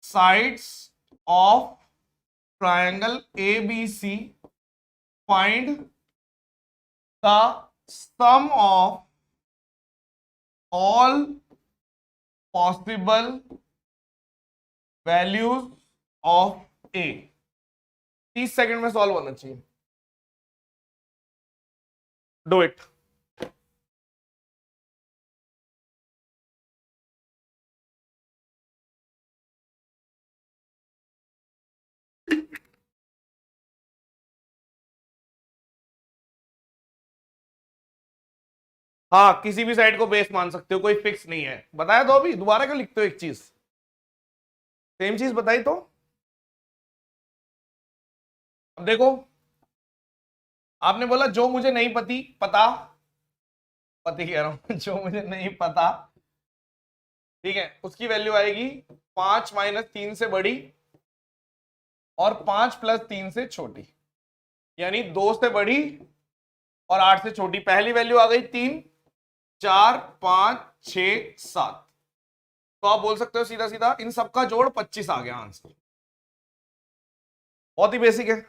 sides of triangle ABC, find the sum of all possible values of A। 30 second में सॉल्व होना चाहिए। Do it. हाँ, किसी भी साइड को बेस मान सकते हो, कोई फिक्स नहीं है। बताया तो अभी, दोबारा क्यों लिखते हो एक चीज? सेम चीज बताई तो। अब देखो, आपने बोला जो मुझे नहीं पता कह रहा हूं जो मुझे नहीं पता, ठीक है, उसकी वैल्यू आएगी 5 माइनस 3 से बड़ी और 5 प्लस 3 से छोटी, यानी 2 से बड़ी और 8 से छोटी। पहली वैल्यू आ गई 3, 4 5 6 7, तो आप बोल सकते हो सीधा सीधा इन सबका जोड़ 25 आ गया आंसर। बहुत ही बेसिक है।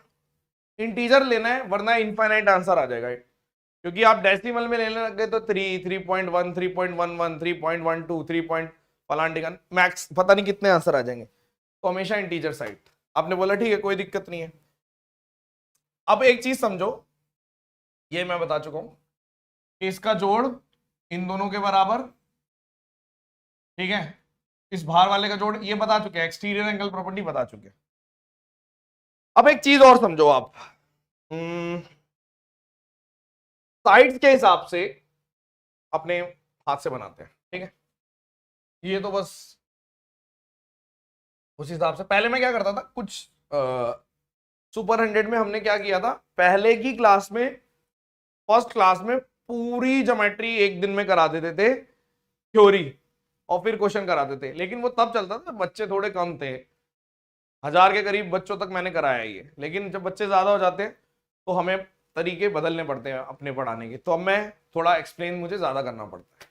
इंटीजर लेना है वरना इनफाइनाइट आंसर आ जाएगा, क्योंकि आप डेसिमल में लेने लग गए तो 3 3.1 3.11 3.12 3. पलांटिकन मैक्स पता नहीं कितने आंसर आ जाएंगे। तो हमेशा इंटीजर साइड। आपने बोला ठीक है, कोई दिक्कत नहीं है। अब एक चीज समझो, ये मैं बता चुका हूं कि इसका जोड़ इन दोनों के बराबर, ठीक है, इस बाहर वाले का जोड़ ये बता चुके हैं, एक्सटीरियर एंगल प्रॉपर्टी बता चुके हैं। अब एक चीज और समझो आप, साइड्स के हिसाब से अपने हाथ से बनाते हैं, ठीक है। ये तो बस उस हिसाब से। पहले मैं क्या करता था, कुछ सुपर 100 में हमने क्या किया था, पहले की क्लास में, फर्स्ट क्लास में पूरी ज्योमेट्री एक दिन में करा देते थे थ्योरी, और फिर क्वेश्चन कराते थे। लेकिन वो तब चलता था बच्चे थोड़े कम थे, 1000 के करीब बच्चों तक मैंने कराया ये। लेकिन जब बच्चे ज्यादा हो जाते हैं तो हमें तरीके बदलने पड़ते हैं अपने पढ़ाने के, तो अब मैं थोड़ा एक्सप्लेन मुझे ज्यादा करना पड़ता है,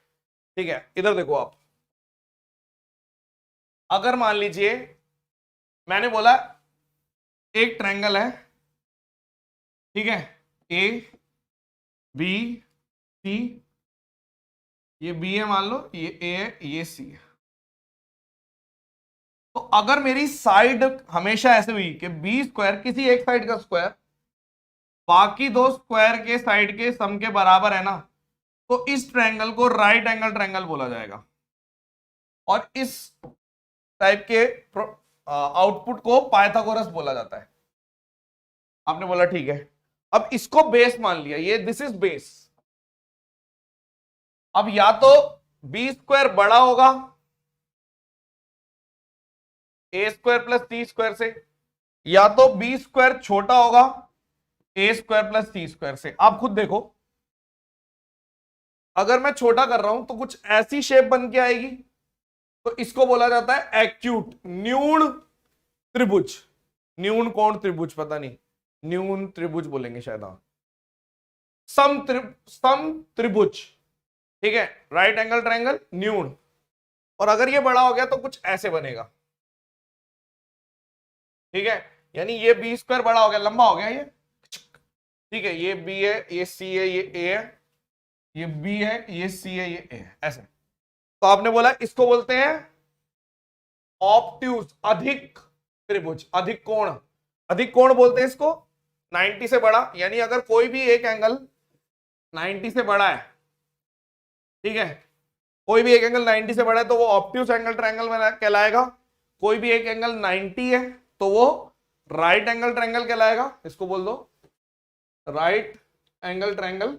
ठीक है। इधर देखो आप, अगर मान लीजिए मैंने बोला एक ट्रायंगल है, ठीक है, ए बी सी, ये बी है मान लो, ये ए है, ये सी है। तो अगर मेरी साइड हमेशा ऐसे हुई कि बी स्क्वायर किसी एक साइड का स्क्वायर बाकी दो स्क्वायर के साइड के सम के बराबर है ना, तो इस ट्रायंगल को राइट एंगल ट्रायंगल बोला जाएगा, और इस टाइप के आउटपुट को पाइथागोरस बोला जाता है। आपने बोला ठीक है, अब इसको बेस मान लिया, ये दिस इज बेस। अब या तो बी स्क्वायर बड़ा होगा ए स्क्वायर प्लस सी स्क्वायर से, या तो बी स्क्वायर छोटा होगा ए स्क्वायर प्लस सी स्क्वायर से। आप खुद देखो, अगर मैं छोटा कर रहा हूं तो कुछ ऐसी शेप बन के आएगी, तो इसको बोला जाता है एक्यूट, न्यून त्रिभुज, न्यून कोण त्रिभुज, पता नहीं, न्यून त्रिभुज बोलेंगे शायद, हाँ, सम त्रिभुज, ठीक है, राइट एंगल ट्रायंगल न्यून। और अगर ये बड़ा हो गया तो कुछ ऐसे बनेगा, ठीक है, यानी ये बी स्क्वायर बड़ा हो गया, लंबा हो गया ये, ठीक है, ये बी है, ये सी है, ये ए है, ये बी है, ये सी है, ये ए है, ऐसे। तो आपने बोला इसको बोलते हैं ऑब्ट्यूज, अधिक त्रिभुज, अधिक कोण, अधिक कोण बोलते हैं इसको, 90 से बड़ा, यानी अगर कोई भी एक एंगल 90 से बड़ा है, ठीक है, कोई भी एक एंगल 90 से बड़ा है तो वो ऑब्ट्यूज एंगल ट्रायंगल में कहलाएगा। कोई भी एक एंगल 90 है तो वो राइट एंगल ट्रायंगल कहलाएगा, इसको बोल दो राइट एंगल ट्रायंगल।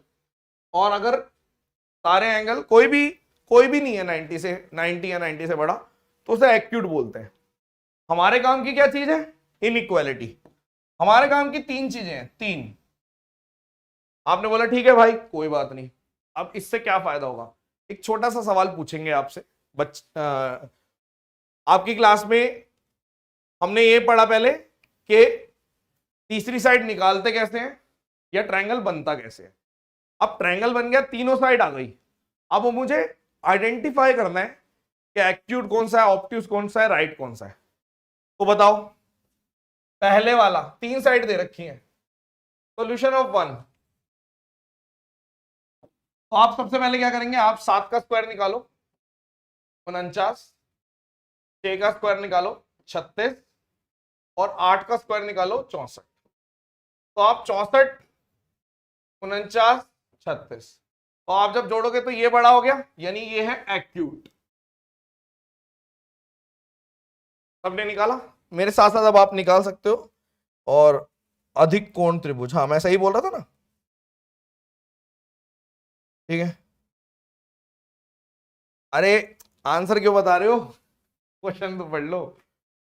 और अगर सारे एंगल कोई भी नहीं है 90 या 90 से बड़ा, तो उसे एक्यूट बोलते हैं। हमारे काम की क्या चीज है? इनइक्वालिटी। हमारे काम की तीन चीजें हैं, तीन। आपने बोला ठीक है भाई कोई बात नहीं, अब इससे क्या फायदा होगा? एक छोटा सा सवाल पूछेंगे आपसे। आपकी क्लास में हमने ये पढ़ा पहले कि तीसरी साइड निकालते कैसे हैं या ट्रायंगल बनता कैसे है। अब ट्रायंगल बन गया, तीनों साइड आ गई, अब वो मुझे आइडेंटिफाई करना है कि एक्यूट कौन सा है, ऑब्ट्यूज कौन सा है, राइट कौन सा है। तो बताओ, पहले वाला, तीन साइड दे रखी है, सॉल्यूशन ऑफ वन। तो आप सबसे पहले क्या करेंगे, आप 7 का स्क्वायर निकालो 49, 6 का स्क्वायर निकालो 36, और 8 का स्क्वायर निकालो 64। तो आप 64, 49, 36, तो आप जब जोड़ोगे तो ये बड़ा हो गया, यानी ये है एक्यूट। सबने निकाला? मेरे साथ साथ अब आप निकाल सकते हो। और अधिक कोण त्रिभुज, हाँ मैं सही बोल रहा था ना, ठीक है। अरे आंसर क्यों बता रहे हो, क्वेश्चन तो पढ़ लो।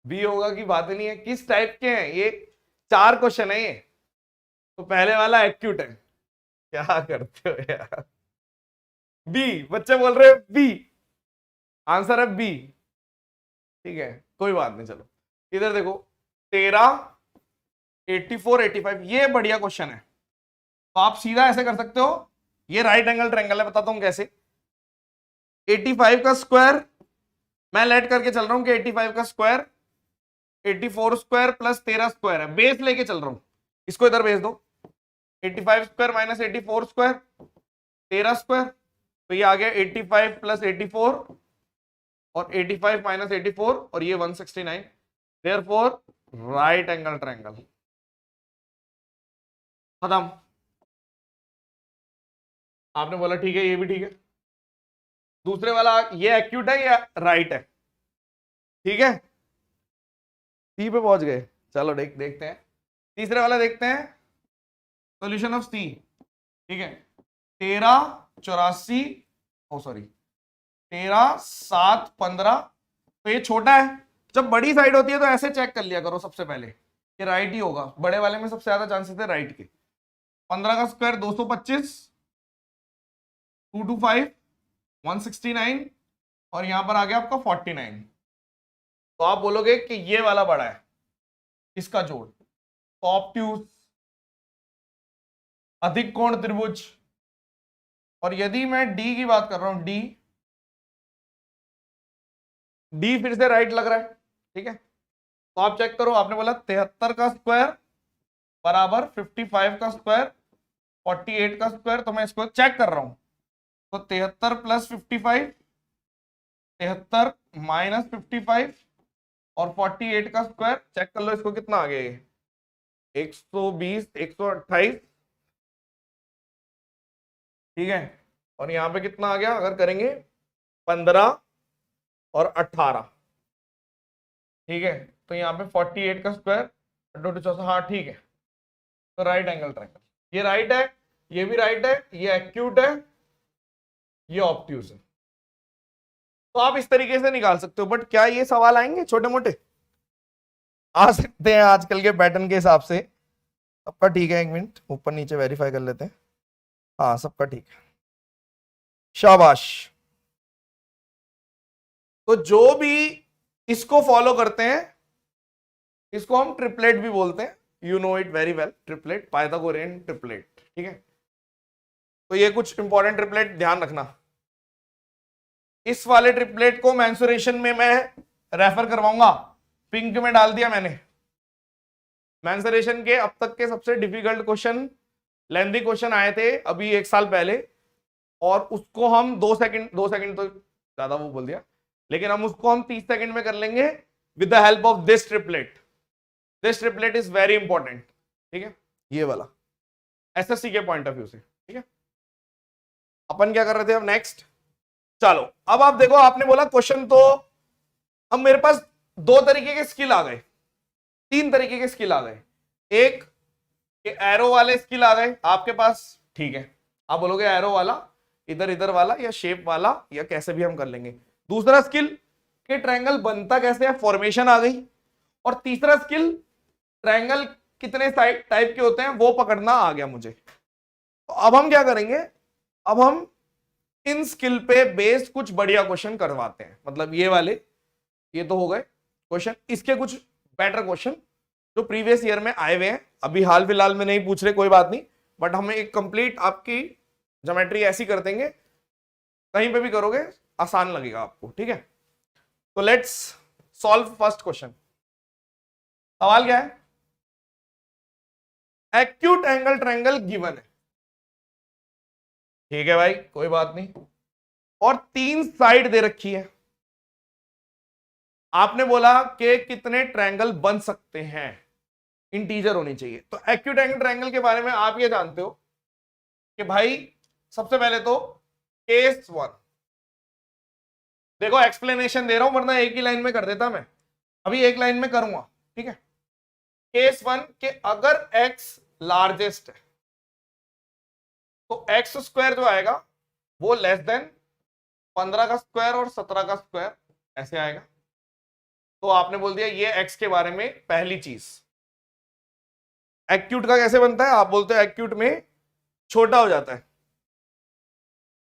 बी होगा की बात नहीं है, किस टाइप के हैं ये, 4 क्वेश्चन है ये। तो पहले वाला एक्यूट है, क्या करते हो यार। बी, बच्चे बोल रहे हैं बी, आंसर है बी, ठीक है, कोई बात नहीं। चलो इधर देखो, 13, 84, 85, ये बढ़िया क्वेश्चन है। तो आप सीधा ऐसे कर सकते हो, ये राइट एंगल ट्रायंगल है, बताता हूं कैसे। 85 का स्क्वायर मैं लेट करके चल रहा हूं कि 85 का स्क्वायर 84 स्क्वायर प्लस 13 स्क्वायर है, बेस लेके चल रहा हूं, इसको इधर भेज दो। 85 स्क्वायर माइनस 84 स्क्वायर 13 स्क्वायर, तो ये आ गया 85 प्लस 84, और 85 माइनस 84, और ये 169। देयरफॉर राइट एंगल ट्रायंगल, खत्म। आपने बोला ठीक है, ये भी ठीक है। दूसरे वाला ये एक्यूट है या राइट है, ठीक है, सी पे पहुंच गए। चलो देखते हैं तीसरे वाला, देखते हैं सॉल्यूशन ऑफ सी, ठीक है। 13, 84, ओ सॉरी 13, 7, 15, तो ये छोटा है। जब बड़ी साइड होती है तो ऐसे चेक कर लिया करो सबसे पहले कि राइट ही होगा, बड़े वाले में सबसे ज्यादा चांसेस है राइट के। 15 का स्क्वायर 225, 225, 169, और यहां पर आ गया आपका 49। तो आप बोलोगे कि ये वाला बड़ा है, इसका जोड़, ऑब्ट्यूज, अधिक कोण त्रिभुज। और यदि मैं डी की बात कर रहा हूं, डी फिर से राइट लग रहा है, ठीक है। तो आप चेक करो, आपने बोला 73 का स्क्वायर बराबर 55 का स्क्वायर 48 का स्क्वायर, तो मैं इसको चेक कर रहा हूं। तो 73 प्लस 55, 73 माइनस 55, और 48 का स्क्वायर चेक कर लो, इसको कितना आ गया ये 120, 128, ठीक है, और यहाँ पे कितना आ गया अगर करेंगे 15 और 18, ठीक है, तो यहाँ पे 48 का स्क्वायर 24, हाँ ठीक है। तो राइट एंगल ट्रायंगल, ये राइट है, ये भी राइट है, ये एक्यूट है, ये ऑब्ट्यूज है। तो आप इस तरीके से निकाल सकते हो, बट क्या ये सवाल आएंगे छोटे मोटे? आ सकते हैं आजकल के पैटर्न के हिसाब से। सबका ठीक है, एक मिनट ऊपर नीचे वेरीफाई कर लेते हैं। हाँ सबका ठीक है, शाबाश। तो जो भी इसको फॉलो करते हैं, इसको हम ट्रिपलेट भी बोलते हैं, you know it very well, triplet, Pythagorean triplet, ठीक है। तो ये कुछ इंपॉर्टेंट ट्रिपलेट ध्यान रखना। इस वाले ट्रिपलेट को मेंसुरेशन में मैं रेफर करवाऊंगा, पिंक में डाल दिया मैंने। मेंसुरेशन के अब तक के सबसे डिफिकल्ट क्वेश्चन, लेंथी क्वेश्चन आए थे अभी 1 साल पहले, और उसको हम 2 सेकंड तो ज्यादा वो बोल दिया, लेकिन हम उसको हम 30 सेकंड में कर लेंगे with the help of this triplet. This triplet is very important, ठीक है, ये वाला एसएससी के पॉइंट ऑफ व्यू से, ठीक है। अपन क्या कर रहे थे अब नेक्स्ट, चलो अब आप देखो, आपने बोला क्वेश्चन, तो अब मेरे पास 2 तरीके के स्किल आ गए, 3 तरीके के स्किल आ गए। एक कि एरो वाले स्किल आ गए आपके पास, ठीक है, आप बोलोगे एरो वाला, इधर इधर वाला, या शेप वाला, या कैसे भी हम कर लेंगे। दूसरा स्किल कि ट्रायंगल बनता कैसे है, फॉर्मेशन आ गई। और तीसरा स्किल ट्रायंगल कितने साइड टाइप के होते हैं वो पकड़ना आ गया मुझे। तो अब हम क्या करेंगे, अब हम इन स्किल पे बेस्ड कुछ बढ़िया क्वेश्चन करवाते हैं, मतलब ये वाले, ये तो हो गए क्वेश्चन, इसके कुछ बेटर क्वेश्चन जो प्रीवियस ईयर में आए हुए हैं, अभी हाल फिलहाल में नहीं पूछ रहे, कोई बात नहीं, बट हमें एक कंप्लीट आपकी ज्योमेट्री ऐसी कर देंगे, कहीं पे भी करोगे आसान लगेगा आपको, ठीक है। तो लेट्स सॉल्व फर्स्ट क्वेश्चन। सवाल क्या है, एक्यूट एंगल ट्रायंगल गिवन है, ठीक है भाई, कोई बात नहीं, और 3 साइड दे रखी है। आपने बोला कि कितने ट्रायंगल बन सकते हैं, इंटीजर होनी चाहिए। तो एक्यूट एंगल ट्रायंगल के बारे में आप ये जानते हो कि भाई सबसे पहले तो केस 1, देखो एक्सप्लेनेशन दे रहा हूं वरना एक ही लाइन में कर देता मैं, अभी एक लाइन में करूंगा, ठीक है। केस 1 के अगर x लार्जेस्ट है तो एक्स स्क्वायर जो आएगा वो लेस देन 15 का स्क्वायर और 17 का स्क्वायर ऐसे आएगा। तो आपने बोल दिया ये x के बारे में पहली चीज। एक्यूट का कैसे बनता है, आप बोलते हो एक्यूट में छोटा हो जाता है,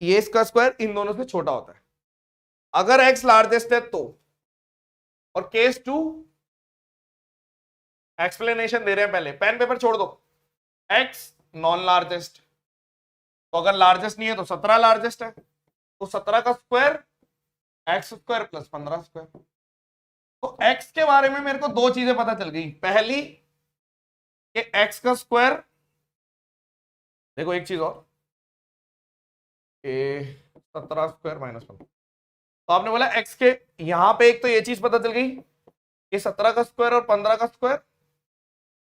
ये इसका स्क्वायर इन दोनों से छोटा होता है अगर x लार्जेस्ट है तो। और केस 2 एक्सप्लेनेशन दे रहे हैं, पहले पेन पेपर छोड़ दो, x नॉन लार्जेस्ट, तो अगर लार्जेस्ट नहीं है तो 17 लार्जेस्ट है, तो 17 का square x square plus 15 square. तो x के बारे में मेरे को 2 चीजें पता चल गई, पहली कि x का स्क्वायर, देखो एक चीज और, 17 स्क्वायर माइनस 15, तो आपने बोला x के, यहां पे एक तो ये चीज पता चल गई कि 17 का स्क्वायर और 15 का स्क्वायर,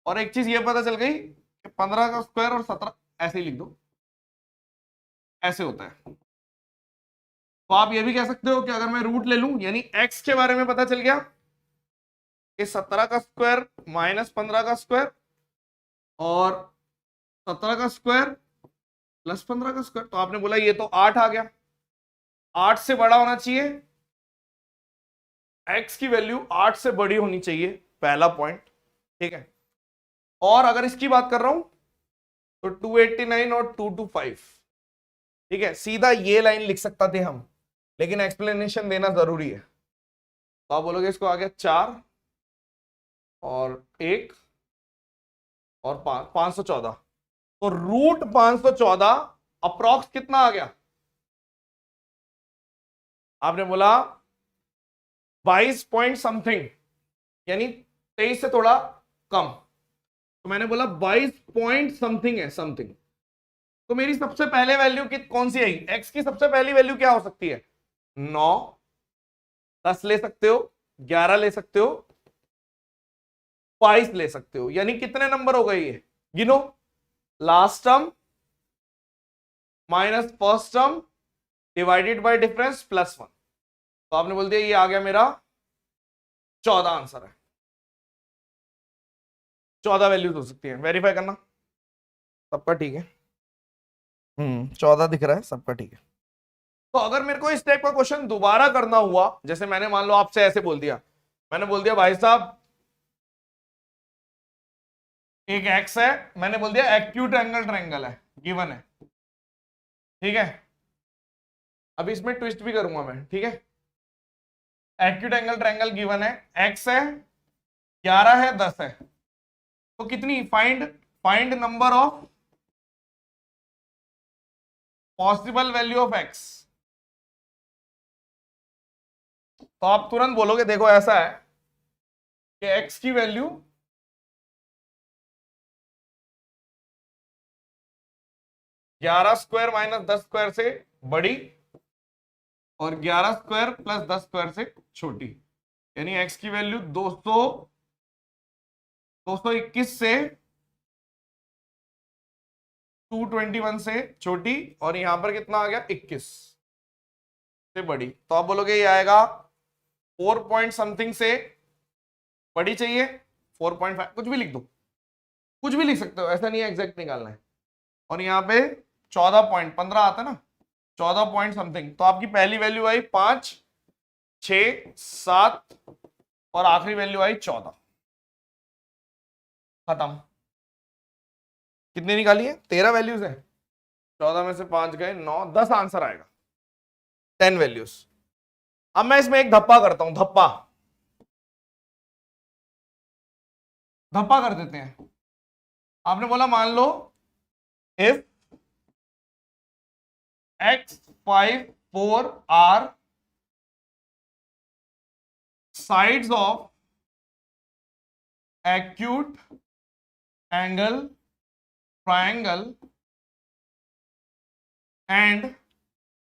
और एक चीज ये पता चल गई कि 15 का स्क्वायर और 17, ऐसे ही लिख दो, ऐसे होता है। तो आप ये भी कह सकते हो कि अगर मैं रूट ले लूं, यानी x के बारे में पता चल गया कि 17 का स्क्वायर माइनस 15 का स्क्वायर और 17 का स्क्वायर प्लस 15 का स्क्वायर, तो आपने बोला ये तो 8 आ गया, 8 से बड़ा होना चाहिए, x की वैल्यू 8 से बड़ी होनी चाहिए, पहला पॉइंट, ठीक है। और अगर इसकी बात कर रहा हूं तो 289 और 225, ठीक है, सीधा ये लाइन लिख सकता थे हम, लेकिन एक्सप्लेनेशन देना जरूरी है। तो आप बोलोगे इसको आ गया 4 और 1 और 514, तो रूट 514 अप्रॉक्स कितना आ गया, आपने बोला 22 पॉइंट समथिंग, यानी 23 से थोड़ा कम, तो मैंने बोला 22 पॉइंट समथिंग है, समथिंग। तो मेरी सबसे पहले वैल्यू कौन सी आई, x की सबसे पहली वैल्यू क्या हो सकती है, 9, 10 ले सकते हो, 11 ले सकते हो, 22 ले सकते हो, यानी कितने नंबर हो गए ये, गिनो, last term minus first term divided by difference plus 1। तो आपने बोल दिया ये आ गया मेरा 14 आंसर है। 14 वैल्यूज हो सकती है, वेरीफाई करना। सबका ठीक है? 14 दिख रहा है, सबका ठीक है। तो अगर मेरे को इस टाइप का क्वेश्चन दोबारा करना हुआ, जैसे मैंने मान लो आपसे ऐसे बोल दिया, मैंने बोल दिया भाई साहब एक एक्स है, मैंने बोल दिया एक्यूट एंगल ट्रायंगल है, गिवन है, ठीक है। अब इसमें ट्विस्ट भी करूंगा मैं, ठीक है। एक्यूट एंगल ट्रायंगल गिवन है, एक्स है, 11 है, 10 है, तो कितनी find number of possible value of x. तो आप तुरंत बोलोगे देखो ऐसा है कि एक्स की वैल्यू 11 स्क्वायर माइनस 10 स्क्वायर से बड़ी और 11 स्क्वायर प्लस 10 स्क्वायर से छोटी, यानी एक्स की वैल्यू 221 से 221 से छोटी, और यहां पर कितना आ गया 21 से बड़ी। तो आप बोलोगे ये आएगा 4 पॉइंट समथिंग से बड़ी चाहिए, 4.5, कुछ भी लिख दो, कुछ भी लिख सकते हो, ऐसा नहीं है एग्जैक्ट निकालना है। और यहाँ पे 14.15 आता है ना, 14 पॉइंट समथिंग, तो आपकी पहली वैल्यू आई 5, 6, 7 और आखिरी वैल्यू आई 14। खत्म। कितनी निकाली है? 13 वैल्यूज है, 14 में से 5 गए 9, 10 आंसर आएगा, 10 वैल्यूज। अब मैं इसमें एक धप्पा करता हूं, धप्पा कर देते हैं। आपने बोला मान लो if x 5 4 are sides of acute angle triangle and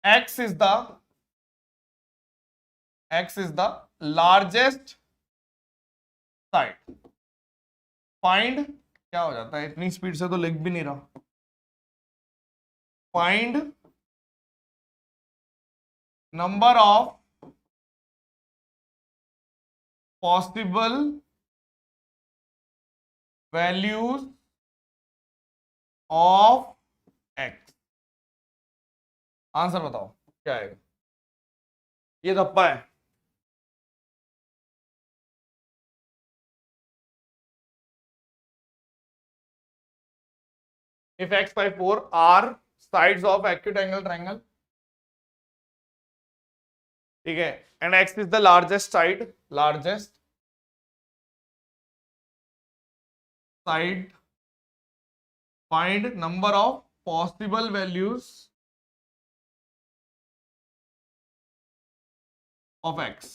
x is the largest side, find, क्या हो जाता है इतनी स्पीड से तो लिख भी नहीं रहा, find number of possible values of x। Answer बताओ क्या आएगा? ये धप्पा है। If x by 4 are sides of acute angle triangle, ठीक है, and x is the largest side, find number of possible values of x।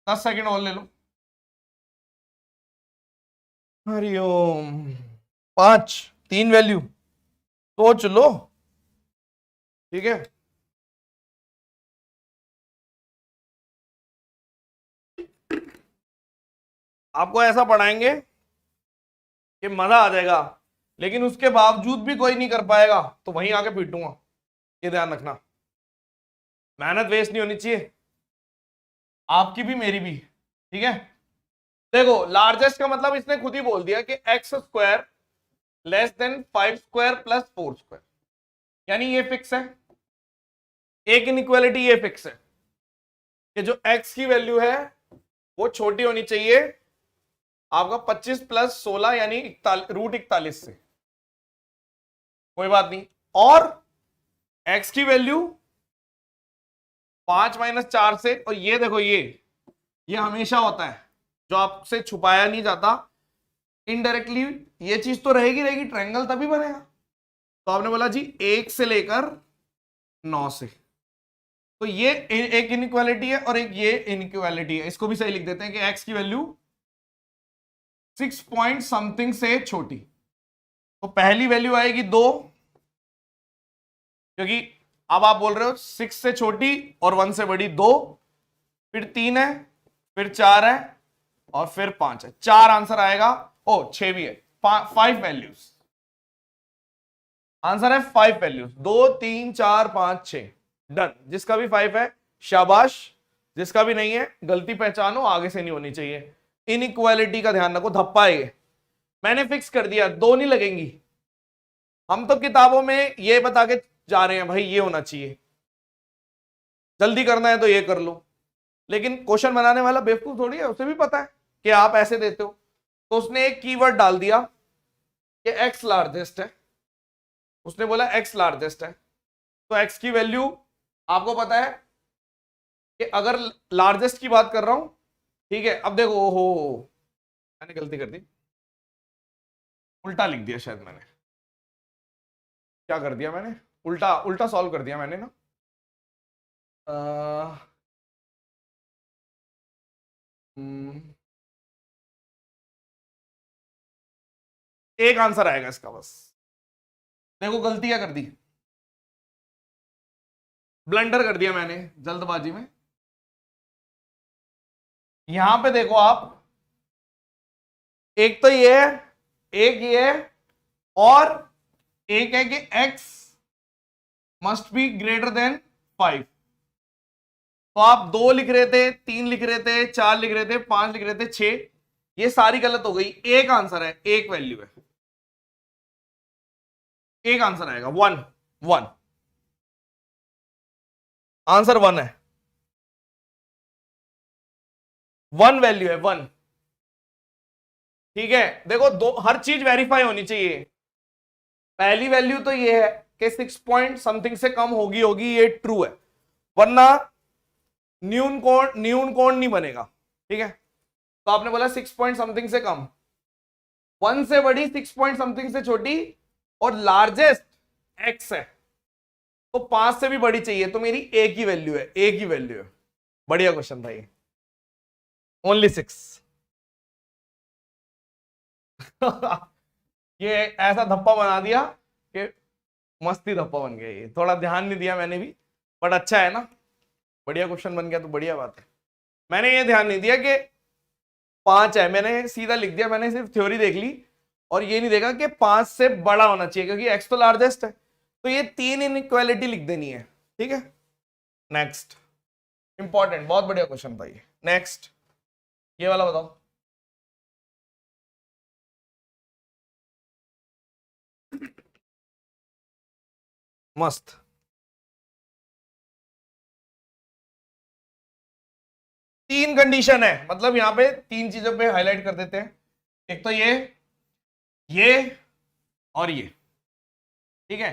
10 second और ले लो। हरिओम। 5, 3 वैल्यू सोच लो, ठीक है। आपको ऐसा पढ़ाएंगे कि मजा आ जाएगा, लेकिन उसके बावजूद भी कोई नहीं कर पाएगा तो वहीं आके पीटूंगा, ये ध्यान रखना। मेहनत वेस्ट नहीं होनी चाहिए, आपकी भी मेरी भी, ठीक है। देखो लार्जेस्ट का मतलब इसने खुद ही बोल दिया कि x square less than 5 square plus 4 square, यानी ये फिक्स है। एक इनइक्वालिटी ये फिक्स है कि जो एक्स की वैल्यू है वो छोटी होनी चाहिए आपका 25 प्लस 16 यानी √41 से, कोई बात नहीं। और एक्स की वैल्यू 5 माइनस 4 से, और ये देखो ये हमेशा होता है जो आपसे छुपाया नहीं जाता, इनडायरेक्टली ये चीज तो रहेगी, ट्रायंगल तभी बनेगा। तो आपने बोला जी 1 से लेकर 9 से, तो ये एक इनइक्वालिटी है और एक ये इनइक्वालिटी है, इसको भी सही लिख देते हैं कि एक्स की वैल्यू 6 पॉइंट समथिंग से छोटी। तो पहली वैल्यू आएगी 2, क्योंकि अब आप बोल रहे हो 6 से छोटी और 1 से बड़ी 2, फिर 3 है, फिर 4 है और फिर 5 है, 4 आंसर आएगा। 6 भी है, 5 वैल्यूज। आंसर है 5 वैल्यूज, 2 3 4 5 6। डन। जिसका भी 5 है शाबाश, जिसका भी नहीं है गलती पहचानो, आगे से नहीं होनी चाहिए। इनइक्वालिटी का ध्यान रखो, धप्पा है ये, मैंने फिक्स कर दिया, 2 नहीं लगेंगी। हम तो किताबों में ये बता के जा रहे हैं भाई ये होना चाहिए, जल्दी करना है तो ये कर लो, लेकिन क्वेश्चन बनाने वाला बेवकूफ थोड़ी है, उसे भी पता है कि आप ऐसे देते हो। तो उसने एक कीवर्ड डाल दिया कि एक्स लार्जेस्ट है, उसने बोला एक्स लार्जेस्ट है, तो एक्स की वैल्यू आपको पता है कि अगर लार्जेस्ट की बात कर रहा हूं, ठीक है। अब देखो, ओहो मैंने गलती कर दी, उल्टा लिख दिया शायद मैंने, क्या कर दिया मैंने, उल्टा उल्टा सॉल्व कर दिया मैंने ना। एक आंसर आएगा इसका बस। देखो गलती क्या कर दी, ब्लंडर कर दिया मैंने जल्दबाजी में। यहां पे देखो आप, एक तो ये है, एक ये है, और एक है कि x must be greater than 5। तो आप 2 लिख रहे थे, 3 लिख रहे थे, 4 लिख रहे थे, 5 लिख रहे थे, 6, ये सारी गलत हो गई। एक आंसर है, एक वैल्यू है, एक आंसर आएगा, 1 1, आंसर 1 है, 1 वैल्यू है, 1। ठीक है, देखो दो, हर चीज वेरीफाई होनी चाहिए। पहली वैल्यू तो ये है कि 6 पॉइंट समथिंग से कम होगी होगी, ये ट्रू है, वरना न्यून कोण नहीं बनेगा। ठीक है, तो आपने बोला 6 पॉइंट समथिंग से कम, 1 से बड़ी, 6 पॉइंट समथिंग से छोटी, और लार्जेस्ट x है, तो 5 से भी बड़ी चाहिए, तो मेरी एक ही वैल्यू है, एक ही वैल्यू है। बढ़िया क्वेश्चन था ये, ओनली 6। ये ऐसा धप्पा बना दिया कि मस्ती धप्पा बन गया। ये थोड़ा ध्यान नहीं दिया मैंने भी, बट अच्छा है ना, बढ़िया क्वेश्चन बन गया तो बढ़िया बात है। मैंने ये ध्यान नहीं दिया कि 5 है, मैंने सीधा लिख दिया, मैंने सिर्फ थ्योरी देख ली और ये नहीं देखा कि 5 से बड़ा होना चाहिए, क्योंकि x तो लार्जेस्ट है, तो ये 3 इनइक्वालिटी लिख देनी है। ठीक है, नेक्स्ट, इंपॉर्टेंट, बहुत बढ़िया क्वेश्चन था ये। नेक्स्ट, ये वाला बताओ। मस्त, तीन कंडीशन है, मतलब यहां पे 3 चीजों पे हाईलाइट कर देते हैं। एक तो ये और ये। ठीक है,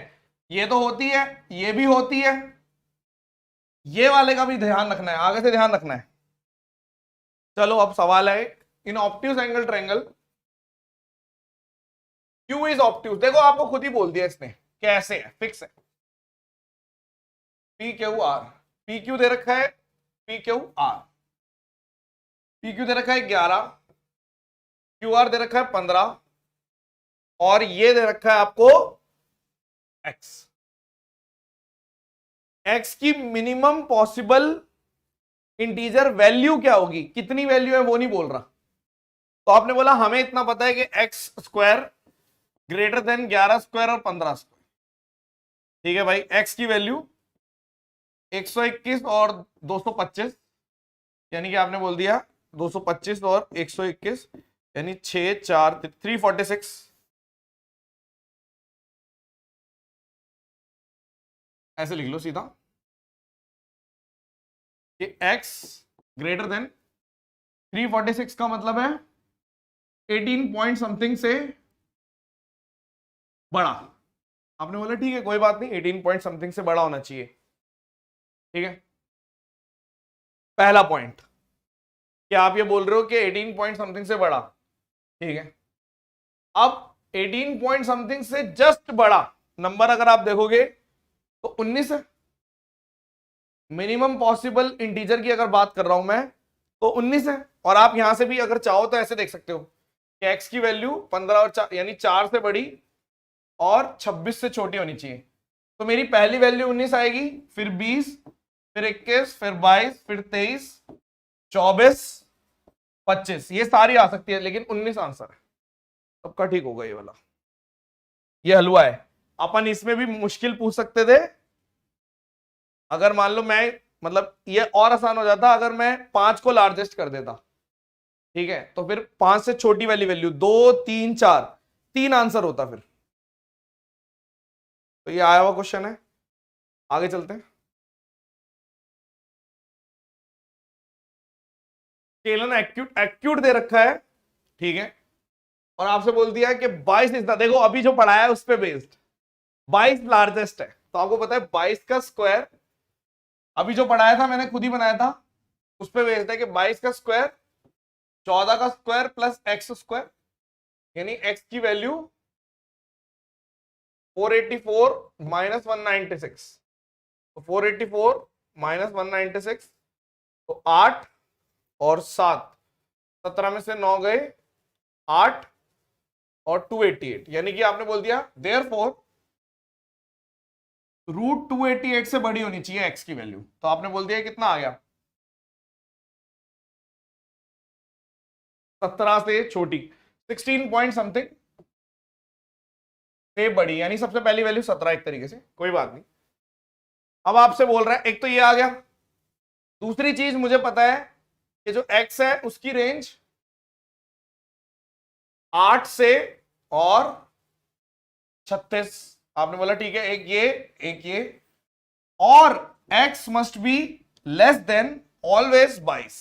ये तो होती है, ये भी होती है, ये वाले का भी ध्यान रखना है, आगे से ध्यान रखना है। चलो अब सवाल है, in obtuse angle triangle Q is obtuse. देखो आपको खुद ही बोल दिया इसने कैसे है, फिक्स है, P Q R, P Q दे रखा है, P Q R, P Q दे रखा है 11, क्यू आर दे रखा है 15, और ये दे रखा है आपको x। x की मिनिमम पॉसिबल इंटीजर वैल्यू क्या होगी, कितनी वैल्यू है वो नहीं बोल रहा। तो आपने बोला हमें इतना पता है कि x square greater than 11 square और 15 स्क्वायर। ठीक है भाई, x की वैल्यू 121 और 225, यानी कि आपने बोल दिया 225 और 121, यानी 6 4 346। ऐसे लिख लो सीधा कि x ग्रेटर देन 346 का मतलब है 18 पॉइंट समथिंग से बड़ा। आपने बोला ठीक है कोई बात नहीं, 18 पॉइंट समथिंग से बड़ा होना चाहिए। ठीक है, पहला पॉइंट कि आप ये बोल रहे हो कि 18 पॉइंट समथिंग से बड़ा। ठीक है, अब 18 पॉइंट समथिंग से जस्ट बड़ा नंबर अगर आप देखोगे तो 19 है। मिनिमम पॉसिबल इंटीजर की अगर बात कर रहा हूं मैं तो 19 है। और आप यहां से भी अगर चाहो तो ऐसे देख सकते हो कि x की वैल्यू 15 और 4 यानी 4 से बड़ी और 26 से छोटी होनी चाहिए। तो मेरी पहली वैल्यू 19 आएगी, फिर 20, फिर 21, फिर 22, फिर 23, 24, 25, ये सारी आ सकती है, लेकिन 19 आंसर है। सबका ठीक होगा ये वाला, ये हलवा है। अपन इसमें भी मुश्किल पूछ सकते थे। अगर मान लो मैं, मतलब ये और आसान हो जाता अगर मैं 5 को लार्जेस्ट कर देता, ठीक है, तो फिर 5 से छोटी वाली वैल्यू 2 3 4, 3 आंसर होता फिर। तो ये आया हुआ क्वेश्चन है, आगे चलते हैं। स्केलन एक्यूट एक्यूट दे रखा है, ठीक है, और आपसे बोल दिया है कि 22 इज द, देखो अभी जो पढ़ाया है उस पे बेस्ड 22 लार्जेस्ट है, तो आपको पता है 22 का स्क्वायर, अभी जो पढ़ाया था मैंने खुद ही बनाया था, उस पे बेस्ड है कि 22 का स्क्वायर 14 का स्क्वायर प्लस एक्स स्क्वायर, यानी एक्स की वैल्यू 484 माइनस 196, तो 484 माइनस 196, तो 8 और 7, 17 में से 9 गए 8 और 288, यानी कि आपने बोल दिया देयरफॉर रूट 288 से बड़ी होनी चाहिए एक्स की वैल्यू, तो आपने बोल दिया कितना आ गया, 17 से छोटी, 16 पॉइंट समथिंग से बड़ी, यानी सबसे पहली वैल्यू 17 एक तरीके से, कोई बात नहीं। अब आपसे बोल रहा है, एक तो ये आ गया, दूसरी चीज मुझे पता है कि जो एक्स है उसकी रेंज 8 से और 36, आपने बोला ठीक है, एक ये, और x must be less than always 22,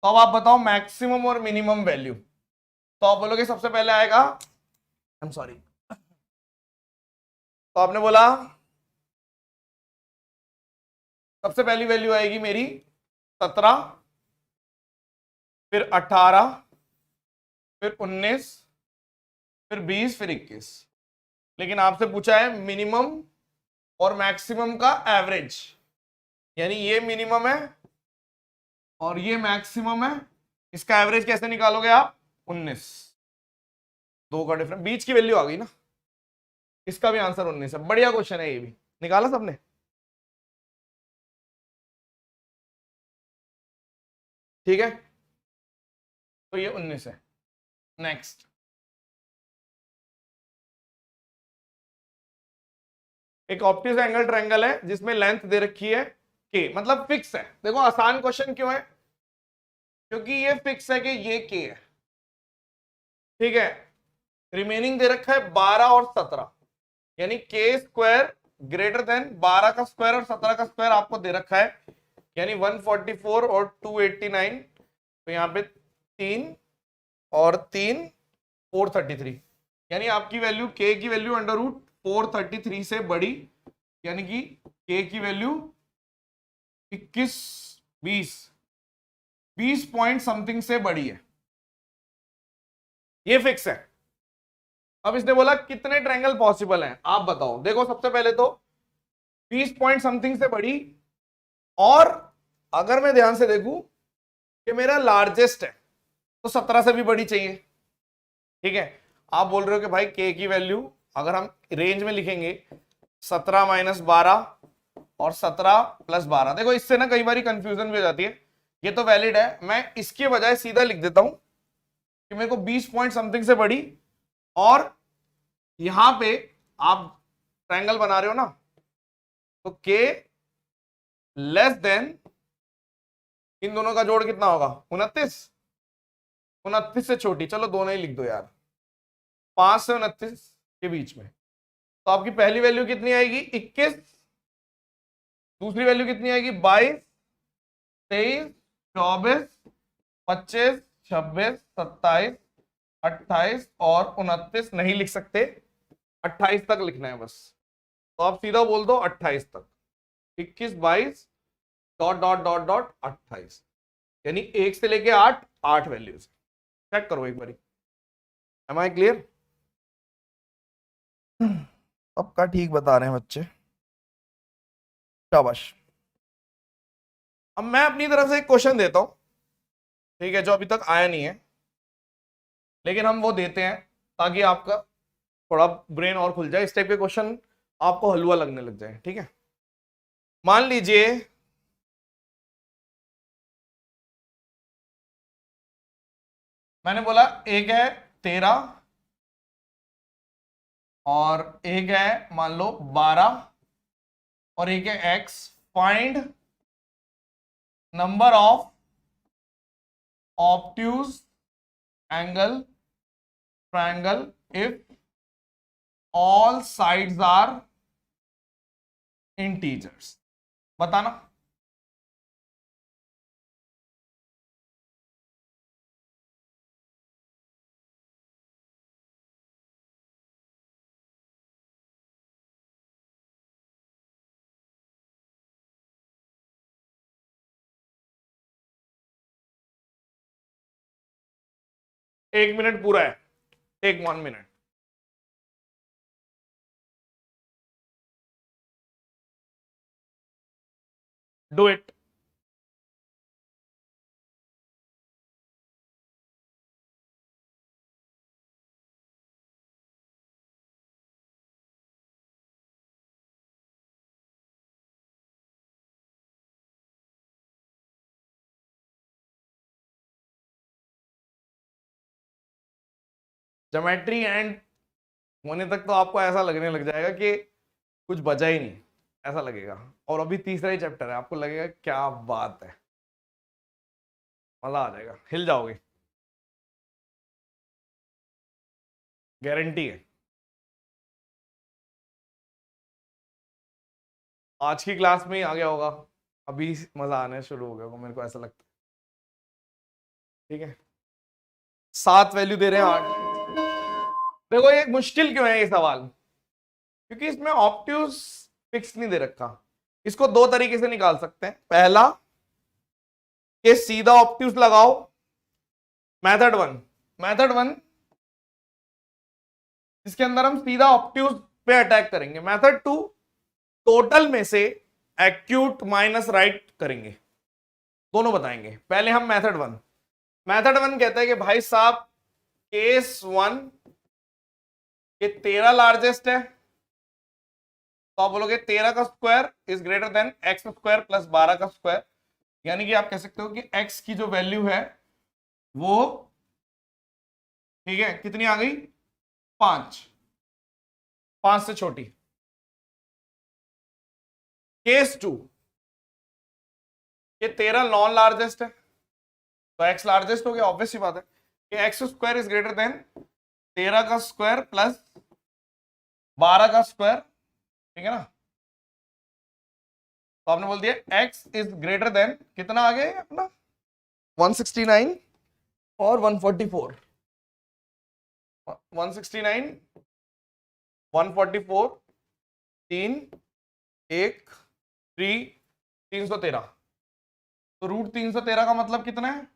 तो अब आप बताओ मैक्सिमम और मिनिमम वैल्यू, तो आप बोलोगे सबसे पहले आएगा, आई एम सॉरी, तो आपने बोला सबसे पहली वैल्यू आएगी मेरी 17, फिर 18, फिर 19, फिर 20, फिर 21, लेकिन आपसे पूछा है मिनिमम और मैक्सिमम का एवरेज, यानी ये मिनिमम है और ये मैक्सिमम है, इसका एवरेज कैसे निकालोगे आप, 19, दो का डिफरेंस, बीच की वैल्यू आ गई ना, इसका भी आंसर 19 है। बढ़िया क्वेश्चन है, ये भी निकाला सबने, ठीक है, तो ये 19 है। नेक्स्ट, एक ऑप्टिक एंगल ट्रायंगल है जिसमें लेंथ दे रखी है के, मतलब फिक्स है, देखो आसान क्वेश्चन क्यों है, क्योंकि ये फिक्स है कि ये के है, ठीक है, रिमेनिंग दे रखा है 12 और 17, यानी के स्क्वायर ग्रेटर देन 12 का स्क्वायर और 17 का स्क्वायर आपको दे रखा है, यानी 144 और 289, तो यहाँ पे 3 और 3 433, यानी आपकी वैल्यू के की वैल्यू अंडर रूट 433 से बड़ी, यानी कि के की वैल्यू 21 20 पॉइंट समथिंग से बड़ी है, ये फिक्स है। अब इसने बोला कितने ट्रायंगल पॉसिबल हैं, आप बताओ, देखो सबसे पहले तो 20 पॉइंट समथिंग से बड़ी, और अगर मैं ध्यान से देखूं कि मेरा लार्जेस्ट है तो 17 से भी बड़ी चाहिए, ठीक है, आप बोल रहे हो कि भाई के की वैल्यू अगर हम रेंज में लिखेंगे 17 माइनस 12 और 17 प्लस 12, देखो इससे ना कई बार कंफ्यूजन भी हो जाती है, ये तो वैलिड है, मैं इसके बजाय सीधा लिख देता हूं कि मेरे को 20 पॉइंट समथिंग से बड़ी, और यहां पे आप ट्रायंगल बना रहे हो ना, तो के लेस देन इन दोनों का जोड़ कितना होगा, 29, 29 से छोटी, चलो दोनों ही लिख दो यार, 5 से 29 के बीच में, तो आपकी पहली वैल्यू कितनी आएगी 21, दूसरी वैल्यू कितनी आएगी 22, 23, 24, 25, 26, 27, 28 और 29 नहीं लिख सकते, 28 तक लिखना है बस, तो आप सीधा बोल दो 28 तक, 21 22 डॉट डॉट डॉट डॉट 28, यानी 1 से लेके 8 8 वैल्यूज, चेक करो एक बारी, एम आई क्लियर, सबका ठीक बता रहे हैं बच्चे, शाबाश। अब मैं अपनी तरफ से एक क्वेश्चन देता हूं, ठीक है, जो अभी तक आया नहीं है, लेकिन हम वो देते हैं ताकि आपका थोड़ा ब्रेन और खुल जाए, इस टाइप के क्वेश्चन आपको हलवा लगने लग जाए, ठीक है। मान लीजिए मैंने बोला एक है 13, और एक है मान लो 12 और एक है x। Find number of obtuse angle triangle if all sides are integers. बताना। एक मिनट पूरा है, take 1 minute. Do it. Geometry end होने तक तो आपको ऐसा लगने लग जाएगा कि कुछ बचा ही नहीं, ऐसा लगेगा। और अभी तीसरा ही चैप्टर है, आपको लगेगा क्या बात है, मजा आ जाएगा, हिल जाओगे, गारंटी है। आज की क्लास में ही आ गया होगा, अभी मजा आने शुरू हो गया होगा, मेरे को ऐसा लगता है। ठीक है, 7 वैल्यू दे रहे हैं 8। देखो ये मुश्किल क्यों है ये सवाल, क्योंकि इसमें ऑब्ट्यूज फिक्स नहीं दे रखा। इसको दो तरीके से निकाल सकते हैं। पहला कि सीधा ऑब्ट्यूज लगाओ, मेथड वन जिसके अंदर हम सीधा ऑब्ट्यूज पे अटैक करेंगे। मेथड 2 टोटल में से एक्यूट माइनस राइट करेंगे, दोनों बताएंगे। पहले हम मेथड वन कहता है कि भाई साहब केस 1 ये 13 लार्जेस्ट है, तो आप बोलोगे 13 का square is greater than x square plus 12 का स्क्वायर। यानी कि आप कह सकते हो कि x की जो वैल्यू है वो, ठीक है, कितनी आ गई, 5 से छोटी। केस 2 ये 13 नॉन लार्जेस्ट है, तो x लार्जेस्ट हो गया, ऑब्वियस सी बात है कि x square is greater than 13 का स्क्वायर प्लस 12 का स्क्वायर, ठीक है ना। तो आपने बोल दिया x इज ग्रेटर देन, कितना आ गया अपना 169 और 144, 169 144 3 1 3 313। तो रूट 313 का मतलब कितना है,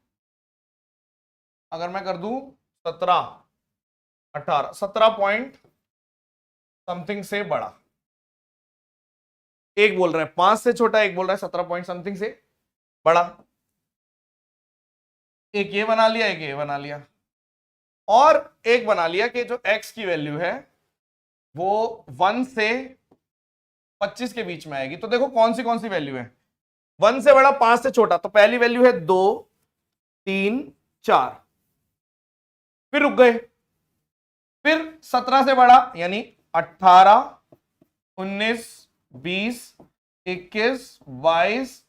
अगर मैं कर दूं 17 18 17 पॉइंट समथिंग से बड़ा। एक बोल रहा है 5 से छोटा, एक बोल रहा है 17 पॉइंट समथिंग से बड़ा। एक ये बना लिया, एक ये बना लिया, और एक बना लिया कि जो x की वैल्यू है वो 1 से 25 के बीच में आएगी। तो देखो कौन सी वैल्यू है, 1 से बड़ा 5 से छोटा, तो पहली वैल्यू है 2 3 4, फिर रुक गए, फिर 17 से बड़ा यानी 18 19 20 21 22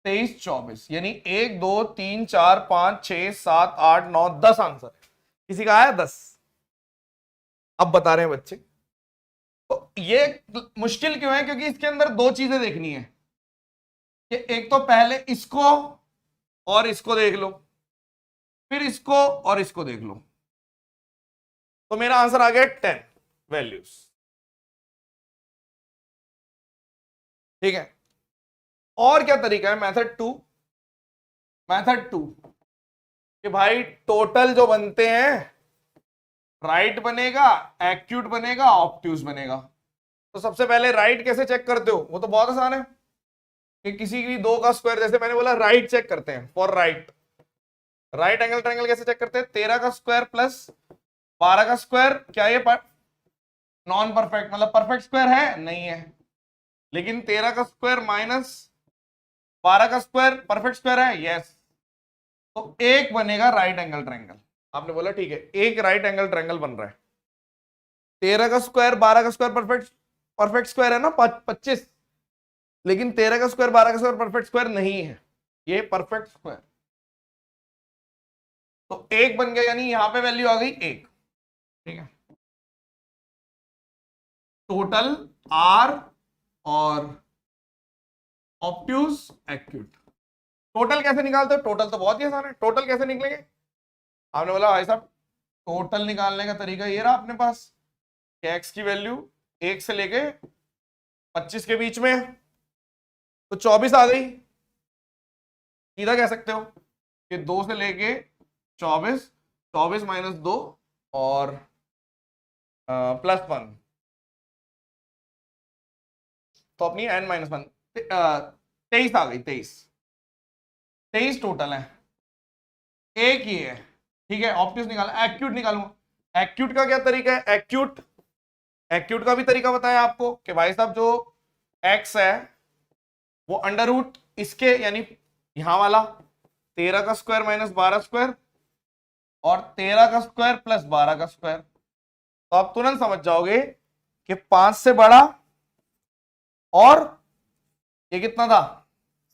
23 24, यानी 1 2 3 4 5 6 7 8 9 10 आंसर। किसी का आया 10? अब बता रहे हैं बच्चे। तो ये मुश्किल क्यों है, क्योंकि इसके अंदर दो चीजें देखनी है कि एक तो पहले इसको और इसको देख लो, फिर इसको और इसको देख लो। तो मेरा आंसर आ गया 10 वैल्यूज, ठीक है। और क्या तरीका है मेथड टू कि भाई टोटल जो बनते हैं, राइट बनेगा, एक्यूट बनेगा, ऑब्ट्यूज बनेगा। तो सबसे पहले राइट कैसे चेक करते हो, वो तो बहुत आसान है कि किसी भी दो का स्क्वायर, जैसे मैंने बोला राइट चेक करते हैं, फॉर राइट एंगल ट्रायंगल कैसे चेक करते हैं, 13 का स्क्वायर प्लस 12 का स्क्वायर। क्या ये नॉन परफेक्ट, मतलब परफेक्ट स्क्वायर है, नहीं है, लेकिन 13 का स्क्वायर माइनस 12 का स्क्वायर परफेक्ट स्क्वायर है, यस। तो एक बनेगा राइट एंगल ट्रायंगल। आपने बोला ठीक है, एक राइट एंगल ट्रायंगल बन रहा है। 13 का स्क्वायर 12 का स्क्वायर परफेक्ट परफेक्ट स्क्वायर है ना 25, लेकिन 13 का स्क्वायर 12 का स्क्वायर परफेक्ट स्क्वायर नहीं है, ये परफेक्ट स्क्वायर। तो एक बन गया, यानी यहां पे वैल्यू आ गई एक। ठीक है, टोटल आर और ऑब्ट्यूज एक्यूट। टोटल कैसे निकालते हो? टोटल तो बहुत ही आसान है। टोटल कैसे निकलेंगे? आपने बोला भाई साहब टोटल निकालने का तरीका ये रहा अपने पास कि एक्स की वैल्यू 1 से लेके 25 के बीच में है, तो 24 आ गई। सीधा कह सकते हो कि 2 से लेके 24, 24 माइनस 2 और +1, तो अपनी n-1 23 आ गई। 23 टोटल है, एक ही है। ठीक है, ऑब्ट्यूज निकालना, एक्यूट निकालूंगा। एक्यूट का क्या तरीका है? एक्यूट का भी तरीका बताया आपको कि भाई साहब जो x है वो अंडर रूट इसके, यानी यहां वाला 13 का स्क्वायर माइनस 12 स्क्वायर और 13 का स्क्वायर प्लस 12 का स्क्वायर। तो आप तुरंत समझ जाओगे कि 5 से बड़ा और ये कितना था,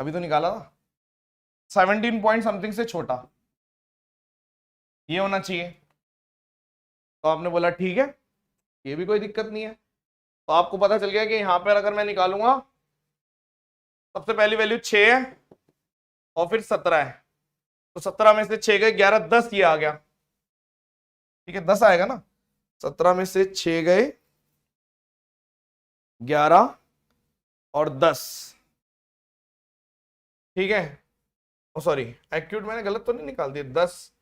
अभी तो निकाला था, 17 पॉइंट समथिंग से छोटा ये होना चाहिए। तो आपने बोला ठीक है, ये भी कोई दिक्कत नहीं है। तो आपको पता चल गया कि यहां पर अगर मैं निकालूंगा, सबसे पहली वैल्यू 6 है और फिर 17 है, तो 17 में से 6 गए 11, 10 ये आ गया। ठीक है, 10 आएगा ना, 17 में से 6 गए 11 और 10। ठीक है, ओ सॉरी, एक्यूट मैंने गलत तो नहीं निकाल दिया, 10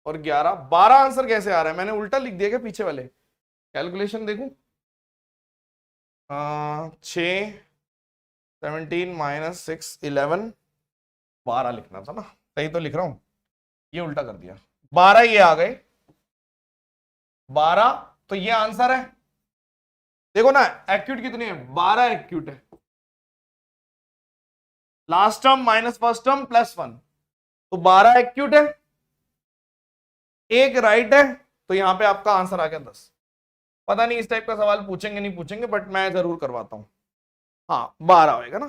और 11, 12 आंसर कैसे आ रहा है? मैंने उल्टा लिख दिया क्या पीछे वाले? कैलकुलेशन देखूं, 6 17 माइनस 6 11, 12 लिखना था ना, सही तो लिख रहा हूं, ये उल्टा कर दिया, 12 ये आ गए 12, तो ये आंसर है। देखो ना एक्यूट कितने हैं, 12 एक्यूट है, last term minus first term +1, तो 12 एक्यूट है, एक राइट है, तो यहां पे आपका आंसर आ गया 10। पता नहीं इस टाइप का सवाल पूछेंगे नहीं पूछेंगे, बट मैं जरूर करवाता हूं। हाँ 12 होएगा ना।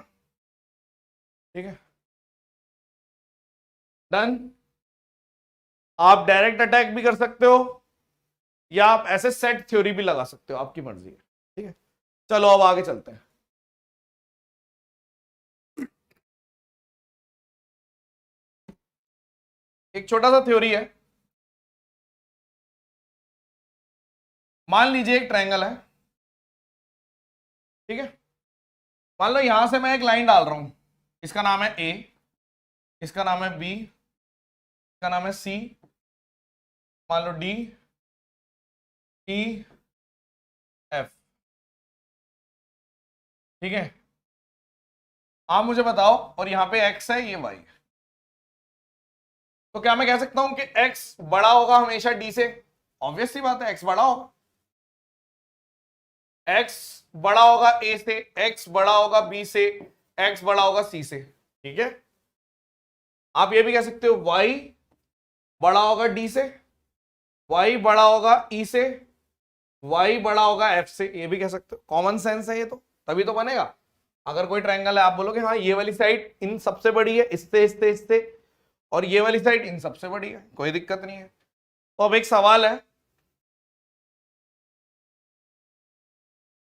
ठीक है, डन। आप डायरेक्ट अटैक भी कर सकते हो या आप ऐसे सेट थ्योरी भी लगा सकते हो, आपकी मर्जी है। ठीक है, चलो अब आगे चलते हैं। एक छोटा सा थ्योरी है। मान लीजिए एक ट्रायंगल है, ठीक है, मान लो यहां से मैं एक लाइन डाल रहा हूं, इसका नाम है ए, इसका नाम है बी, इसका नाम है सी, मान लो डी, ई, एफ। ठीक है, आप मुझे बताओ, और यहां पे एक्स है, ये वाई है, तो क्या मैं कह सकता हूं कि एक्स बड़ा होगा हमेशा डी से? ऑब्वियस सी बात है, एक्स बड़ा होगा, एक्स बड़ा होगा ए से, एक्स बड़ा होगा बी से, एक्स बड़ा होगा सी से। ठीक है, आप ये भी कह सकते हो वाई बड़ा होगा डी से, वाई बड़ा होगा ई से, वाई बड़ा होगा एफ से, ये भी कह सकते हो। कॉमन सेंस है ये, तो तभी तो बनेगा। अगर कोई ट्रायंगल है, आप बोलोगे हाँ ये वाली साइड इन सबसे बड़ी है, इससे इससे इससे, और ये वाली साइड इन सबसे बड़ी है, कोई दिक्कत नहीं है। तो अब एक सवाल है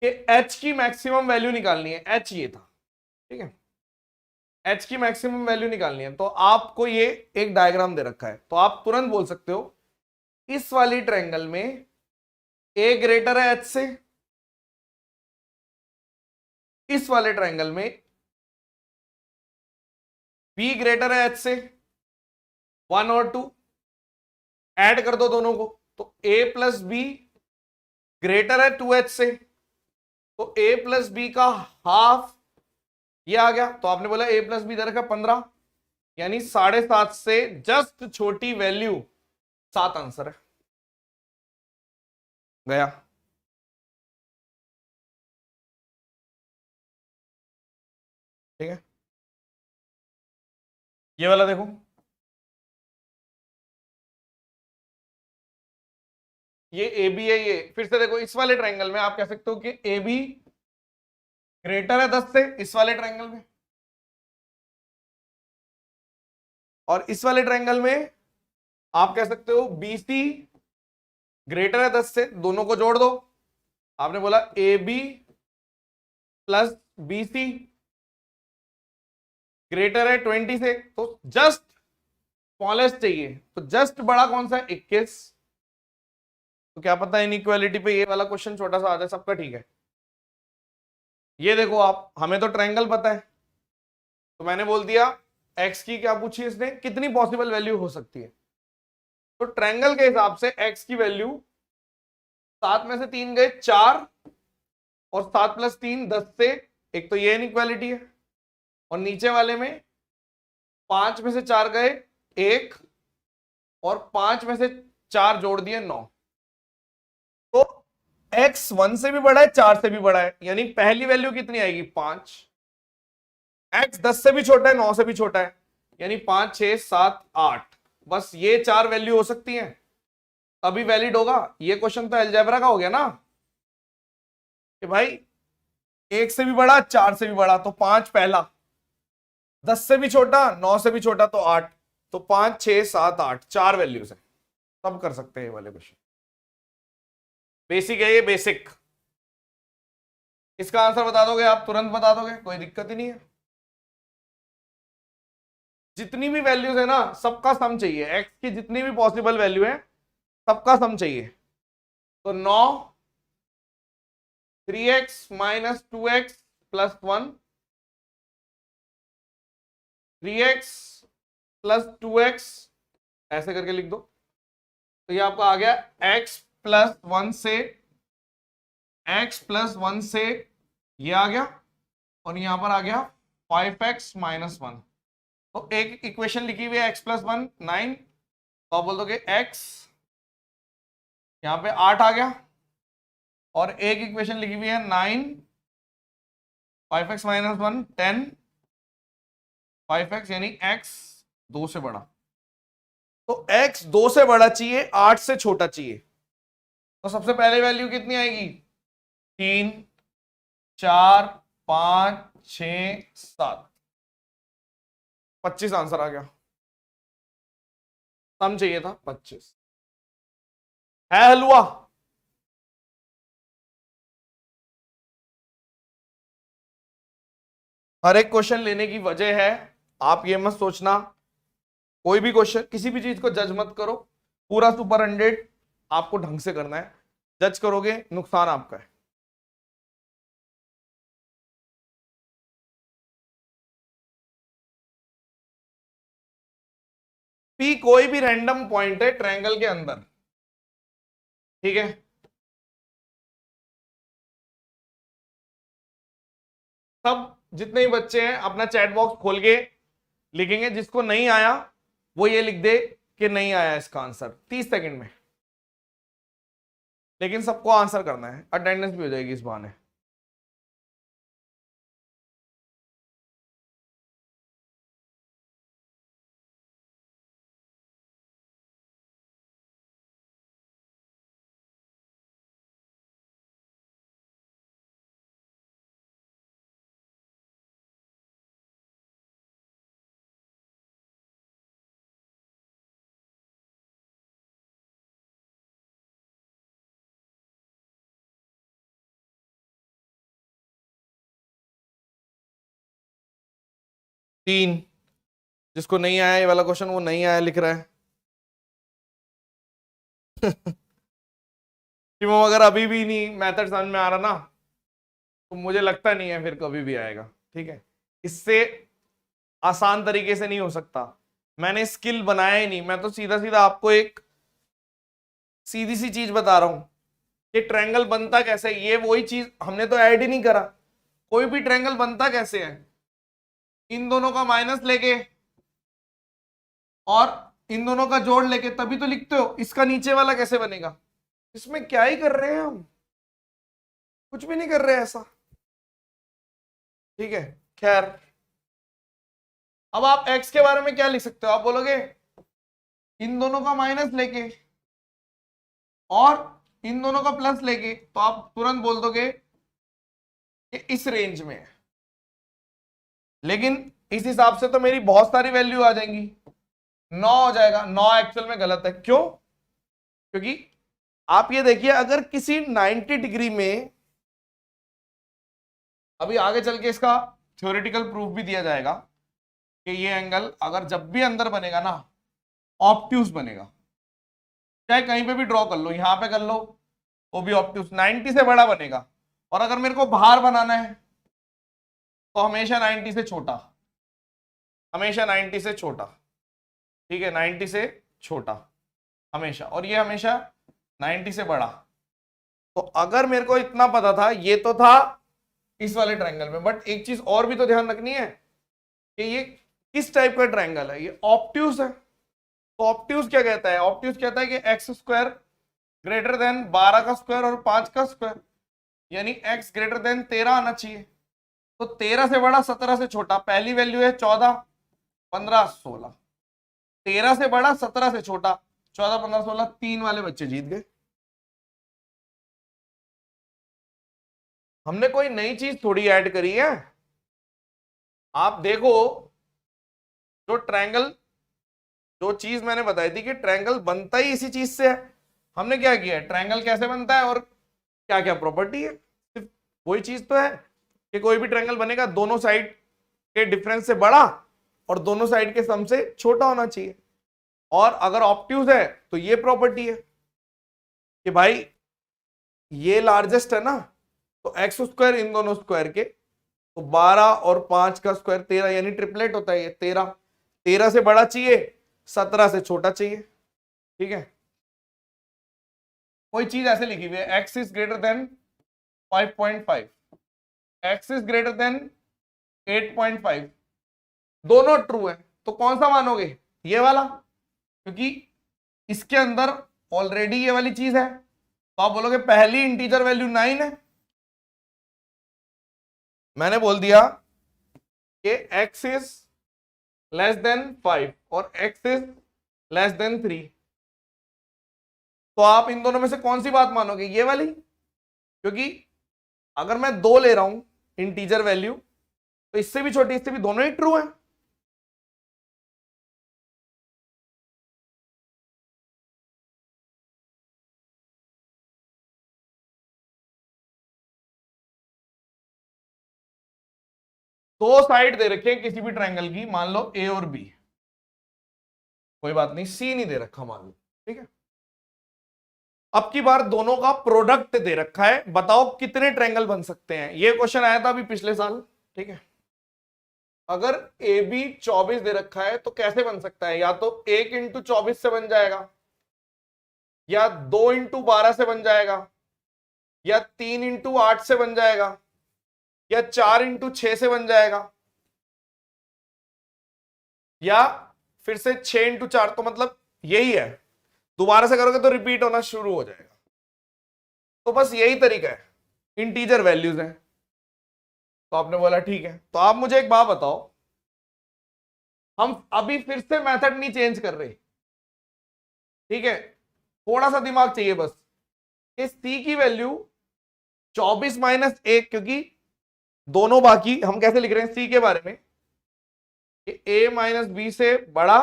कि एच की मैक्सिमम वैल्यू निकालनी है, एच ये था, ठीक है, एच की मैक्सिमम वैल्यू निकालनी है। तो आपको ये एक डायग्राम दे रखा है, तो आप तुरंत बोल सकते हो इस वाली ट्रायंगल में ए ग्रेटर है एच से, इस वाले ट्रायंगल में बी ग्रेटर है एच से, 1 और 2 ऐड कर दो दोनों को, तो ए प्लस बी ग्रेटर है 2h से, तो a प्लस बी का हाफ ये आ गया। तो आपने बोला a प्लस बी दे रखा 15, यानी 7.5 से जस्ट छोटी वैल्यू 7 आंसर है, गया। ठीक है, ये वाला देखो, ये ए बी है, ये फिर से देखो इस वाले ट्रायंगल में आप कह सकते हो कि ए बी ग्रेटर है 10 से, इस वाले ट्रायंगल में, और इस वाले ट्रायंगल में आप कह सकते हो बी सी ग्रेटर है 10 से, दोनों को जोड़ दो, आपने बोला A B plus B C greater है 20 से, तो जस्ट स्मॉलेस्ट चाहिए, तो जस्ट बड़ा कौन सा है 21। तो क्या पता इनइक्वालिटी पे ये वाला क्वेश्चन छोटा सा आ जाए, सबका ठीक है। ये देखो आप, हमें तो ट्रायंगल पता है, तो मैंने बोल दिया x की क्या पूछी इसने, कितनी पॉसिबल वैल्यू हो सकती है, तो ट्रायंगल के हिसाब से x की वैल्यू 7 में से 3 गए 4, और 7 प्लस 3 10 से, एक तो ये इनइक्वालिटी है, और नीचे वाले में 5 में से 4 गए 1, और 5 में से 4 जोड़ दिए 9, तो x 1 से भी बड़ा है 4 से भी बड़ा है, यानी पहली वैल्यू कितनी आएगी 5, x 10 से भी छोटा है 9 से भी छोटा है, यानी 5 6 7 8, बस ये 4 वैल्यू हो सकती हैं, अभी वैलिड होगा। ये क्वेश्चन तो अलजेब्रा का हो गया ना कि भाई 1 से भी बड़ा 4 से भी बड़ा, तो 5 पहला, 10 से भी छोटा 9 से भी छोटा तो 8, तो 5 6 7 8 4 वैल्यूज है, सब कर सकते हैं ये वाले क्वेश्चन। बेसिक है ये, बेसिक। इसका आंसर बता दोगे आप, तुरंत बता दोगे, कोई दिक्कत ही नहीं है। जितनी भी वैल्यूज है ना सबका सम चाहिए, एक्स की जितनी भी पॉसिबल वैल्यू है सबका सम चाहिए। तो 9 3x minus 2x plus 1, 3x plus 2x ऐसे करके लिख दो, तो ये आपका आ गया x प्लस 1 से, x प्लस 1 से ये आ गया, और यहां पर आ गया 5x माइनस 1, तो एक इक्वेशन लिखी हुई है x प्लस 1 9, तो आप बोल दोगे x, यहां पे 8 आ गया, और एक इक्वेशन लिखी हुई है 9 5x माइनस 1 10 5x, यानी x 2 से बड़ा, तो x 2 से बड़ा चाहिए 8 से छोटा चाहिए, तो सबसे पहले वैल्यू कितनी आएगी 3 4 5 6 7, 25 आंसर आ गया, सम चाहिए था 25 है हलवा। हर एक क्वेश्चन लेने की वजह है, आप ये मत सोचना कोई भी क्वेश्चन किसी भी चीज को जज मत करो, पूरा सुपर 100 आपको ढंग से करना है, जज करोगे नुकसान आपका है। पी कोई भी रैंडम पॉइंट है ट्रायंगल के अंदर, ठीक है, सब जितने भी बच्चे हैं अपना चैट बॉक्स खोल के लिखेंगे, जिसको नहीं आया वो ये लिख दे कि नहीं आया इसका आंसर 30 सेकंड में, लेकिन सबको आंसर करना है, अटेंडेंस भी हो जाएगी इस बहाने। तीन, जिसको नहीं आया ये वाला क्वेश्चन वो नहीं आया लिख रहा है कि वो अगर अभी भी नहीं मेथड समझ में आ रहा ना, तो मुझे लगता नहीं है फिर कभी भी आएगा, ठीक है, इससे आसान तरीके से नहीं हो सकता, मैंने स्किल बनाया ही नहीं, मैं तो सीधा सीधा आपको एक सीधी सी चीज बता रहा हूं कि ट्रायंगल बनता कैसे है, ये वही चीज हमने तो ऐड ही नहीं करा, कोई भी ट्रायंगल बनता कैसे है, इन दोनों का माइनस लेके और इन दोनों का जोड़ लेके तभी तो लिखते हो, इसका नीचे वाला कैसे बनेगा, इसमें क्या ही कर रहे हैं हम, कुछ भी नहीं कर रहे हैं ऐसा, ठीक है। खैर अब आप x के बारे में क्या लिख सकते हो, आप बोलोगे इन दोनों का माइनस लेके और इन दोनों का प्लस लेके तो आप तुरंत बोल दोगे कि इस रेंज में है। लेकिन इस हिसाब से तो मेरी बहुत सारी वैल्यू आ जाएंगी, 9 हो जाएगा। 9 एक्चुअल में गलत है, क्यों? क्योंकि आप ये देखिए, अगर किसी 90 डिग्री में, अभी आगे चल के इसका थ्योरेटिकल प्रूफ भी दिया जाएगा कि ये एंगल अगर जब भी अंदर बनेगा ना, ऑब्ट्यूज बनेगा। चाहे कहीं पे भी ड्रॉ कर लो, यहां पे कर लो, वो भी ऑब्ट्यूज 90 से बड़ा बनेगा। और अगर मेरे को बाहर बनाना है तो हमेशा 90 से छोटा, हमेशा 90 से छोटा, ठीक है, 90 से छोटा हमेशा, और ये हमेशा 90 से बड़ा। तो अगर मेरे को इतना पता था, ये तो था इस वाले ट्रायंगल में, बट एक चीज और भी तो ध्यान रखनी है कि ये किस टाइप का ट्रायंगल है, ये ऑब्ट्यूज है। तो ऑब्ट्यूज क्या कहता है? ऑब्ट्यूज कहता है कि एक्स स्क्वायर ग्रेटर देन 12 का स्क्वायर और 5 का स्क्वायर, यानी एक्स ग्रेटर देन 13 आना चाहिए। तो 13 से बड़ा, 17 से छोटा, पहली वैल्यू है 14, 15, 16, 13 से बड़ा, 17 से छोटा, 14, 15, 16, 3 वाले बच्चे जीत गए। हमने कोई नई चीज थोड़ी ऐड करी है। आप देखो, जो ट्रायंगल, जो चीज मैंने बताई थी कि ट्रायंगल बनता ही इसी चीज से है, हमने क्या किया है, ट्रायंगल कैसे बनता है और क्या क्या प्रॉपर्टी है, सिर्फ वही चीज तो है कि कोई भी ट्रायंगल बनेगा दोनों साइड के डिफरेंस से बड़ा और दोनों साइड के सम से छोटा होना चाहिए। और अगर ऑब्ट्यूज है तो ये प्रॉपर्टी है कि भाई ये लार्जेस्ट है ना, तो एक्स स्क्वायर इन दोनों स्क्वायर के, तो 12 और 5 का स्क्वायर 13, यानी ट्रिपलेट होता है ये 13। 13 से बड़ा चाहिए, 17 से छोटा चाहिए, ठीक है। कोई चीज ऐसे लिखी हुई है, x is greater than 5.5, x is greater than 8.5, दोनों ट्रू है, तो कौन सा मानोगे? ये वाला, क्योंकि इसके अंदर ऑलरेडी ये वाली चीज है। तो आप बोलोगे पहली इंटीजर वैल्यू 9 है, मैंने बोल दिया कि x इज लेस देन 5 और x इज लेस देन 3, तो आप इन दोनों में से कौन सी बात मानोगे? ये वाली, क्योंकि अगर मैं 2 ले रहा हूं इंटीजर वैल्यू, तो इससे भी छोटी, इससे भी, दोनों ही ट्रू है। दो साइड दे रखे हैं किसी भी ट्रायंगल की, मान लो ए और बी, कोई बात नहीं, सी नहीं दे रखा मान लो, ठीक है। अब की बार दोनों का प्रोडक्ट दे रखा है, बताओ कितने ट्रायंगल बन सकते हैं। ये क्वेश्चन आया था अभी पिछले साल, ठीक है। अगर ए बी 24 दे रखा है तो कैसे बन सकता है? या तो 1 इंटू 24 से बन जाएगा, या 2 इंटू 12 से बन जाएगा, या 3 इंटू 8 से बन जाएगा, या 4 इंटू 6 से बन जाएगा, या फिर से 6 इंटू 4। तो मतलब यही है, दोबारा से करोगे तो रिपीट होना शुरू हो जाएगा। तो बस यही तरीका है, इंटीजर वैल्यूज है। तो आपने बोला ठीक है, तो आप मुझे एक बात बताओ, हम अभी फिर से मेथड नहीं चेंज कर रहे, ठीक है, थोड़ा सा दिमाग चाहिए बस। इस सी की वैल्यू 24 माइनस 1, क्योंकि दोनों बाकी हम कैसे लिख रहे हैं सी के बारे में, ए माइनस बी से बड़ा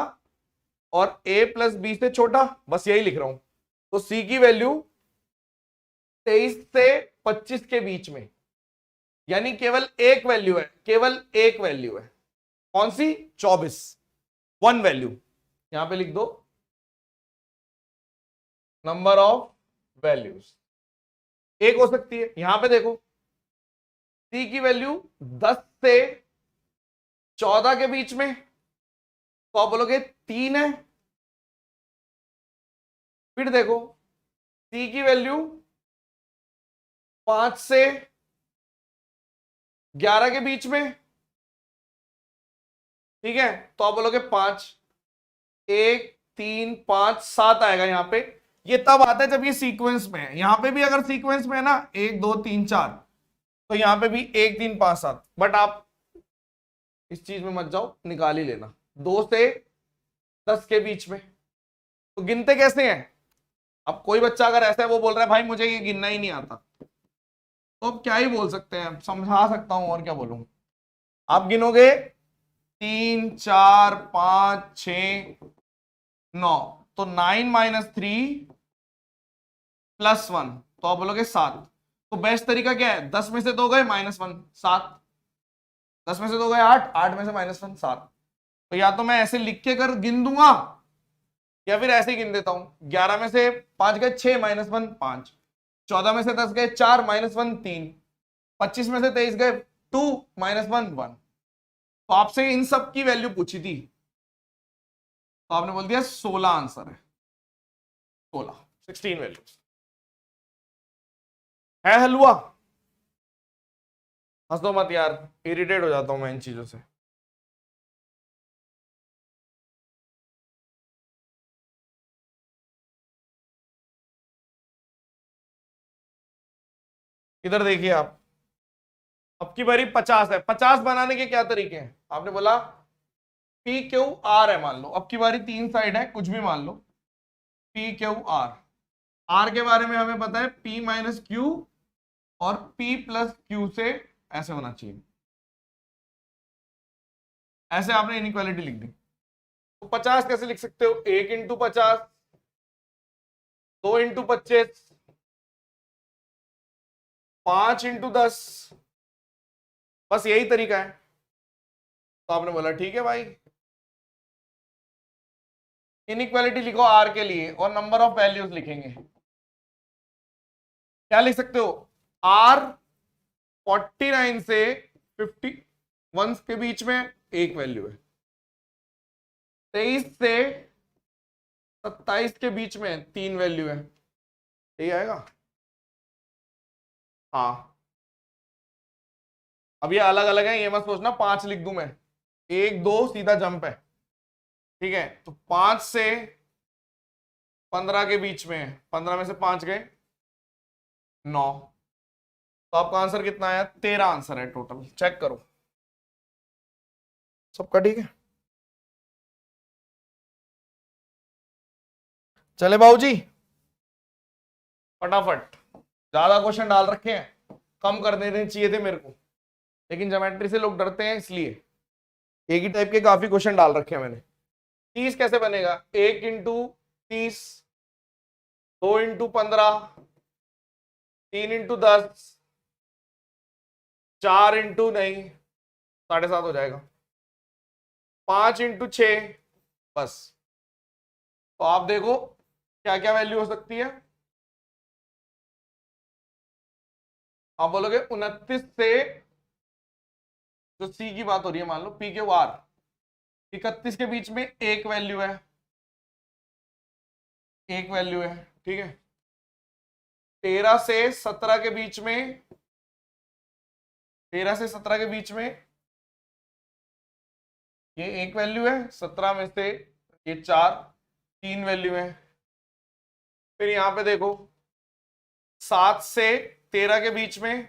और ए प्लस बी से छोटा, बस यही लिख रहा हूं। तो सी की वैल्यू 23 से 25 के बीच में, यानी केवल एक वैल्यू है, केवल एक वैल्यू है, कौन सी? 24, वन वैल्यू। यहां पे लिख दो नंबर ऑफ वैल्यूज, एक हो सकती है। यहां पे देखो सी की वैल्यू 10 से 14 के बीच में, तो आप बोलोगे 3 है। फिर देखो सी की वैल्यू 5 से 11 के बीच में, ठीक है, तो आप बोलोगे 5, 1, 3, 5, 7 आएगा यहां पे। ये तब आता है जब ये सीक्वेंस में है। यहां पे भी अगर सीक्वेंस में है ना 1, 2, 3, 4, तो यहां पे भी 1, 3, 5, 7, बट आप इस चीज में मत जाओ, निकाल ही लेना 2 से 10 के बीच में। तो गिनते कैसे हैं? अब कोई बच्चा अगर ऐसा है वो बोल रहा है भाई मुझे ये गिनना ही नहीं आता, तो अब क्या ही बोल सकते हैं, समझा सकता हूं और क्या बोलूं। आप गिनोगे 3 4 5 6 9, तो 9 - 3 +1, तो आप बोलोगे 7। तो बेस्ट तरीका क्या है, 10 में से 2 गए -1 7, 10 में से 2 गए 8, 8 में से -1 7। तो या तो मैं ऐसे लिख के कर गिन दूंगा, या फिर ऐसे ही गिन देता हूं। 11 में से 5 गए 6 -1 5, 14 में से 10 गए 4 -1 3, 25 में से 23 गए 2 -1 1। तो आपसे इन सब की वैल्यू पूछी थी, तो आपने बोल दिया 16 आंसर है, 16 वैल्यू है। हलवा, हंस दो मत यार, इरिटेट हो जाता हूं मैं इन चीजों से। इधर देखिए आप, अब की बारी 50 है। 50 बनाने के क्या तरीके हैं, आपने बोला पी क्यू आर है, मान लो अब की बारी 3 साइड है, कुछ भी मान लो, पी क्यू आर। आर के बारे में हमें पता है पी माइनस क्यू और पी प्लस क्यू से ऐसे होना चाहिए, ऐसे आपने इनइक्वालिटी लिख दी। तो 50 कैसे लिख सकते हो, 1 × 50, 2 × 25, 5 × 10, बस यही तरीका है। तो आपने बोला ठीक है भाई, इनइक्वालिटी लिखो आर के लिए और नंबर ऑफ वैल्यूज लिखेंगे। क्या लिख सकते हो, आर 49 से 51 के बीच में एक वैल्यू है, 23 से 27 के बीच में 3 वैल्यू है, यही आएगा। हाँ, अब ये अलग अलग है, ये मत सोचना 5 लिख दूं मैं, 1 2 सीधा जंप है, ठीक है। तो 5 से 15 के बीच में है, 15 में से 5 गए 9, तो आपका आंसर कितना आया, 13 आंसर है टोटल। चेक करो सबका ठीक है। चले बाबूजी, फटाफट, ज्यादा क्वेश्चन डाल रखे हैं, कम कर देने चाहिए थे मेरे को, लेकिन ज्योमेट्री से लोग डरते हैं इसलिए एक ही टाइप के काफी क्वेश्चन डाल रखे हैं मैंने। 30 कैसे बनेगा, 1 × 30, 2 × 15, 3 × 10, 4 नहीं 7.5 हो जाएगा, 5 × 6, बस। तो आप देखो क्या क्या वैल्यू हो सकती है। आप बोलोगे 29 से, जो सी की बात हो रही है, मान लो पी के आर, 31 के बीच में एक वैल्यू है, एक वैल्यू है, ठीक है। 13 से 17 के बीच में, 13 से 17 के बीच में ये एक वैल्यू है, 17 में से ये 4, 3 वैल्यू है। फिर यहां पे देखो 7 से 13 के बीच में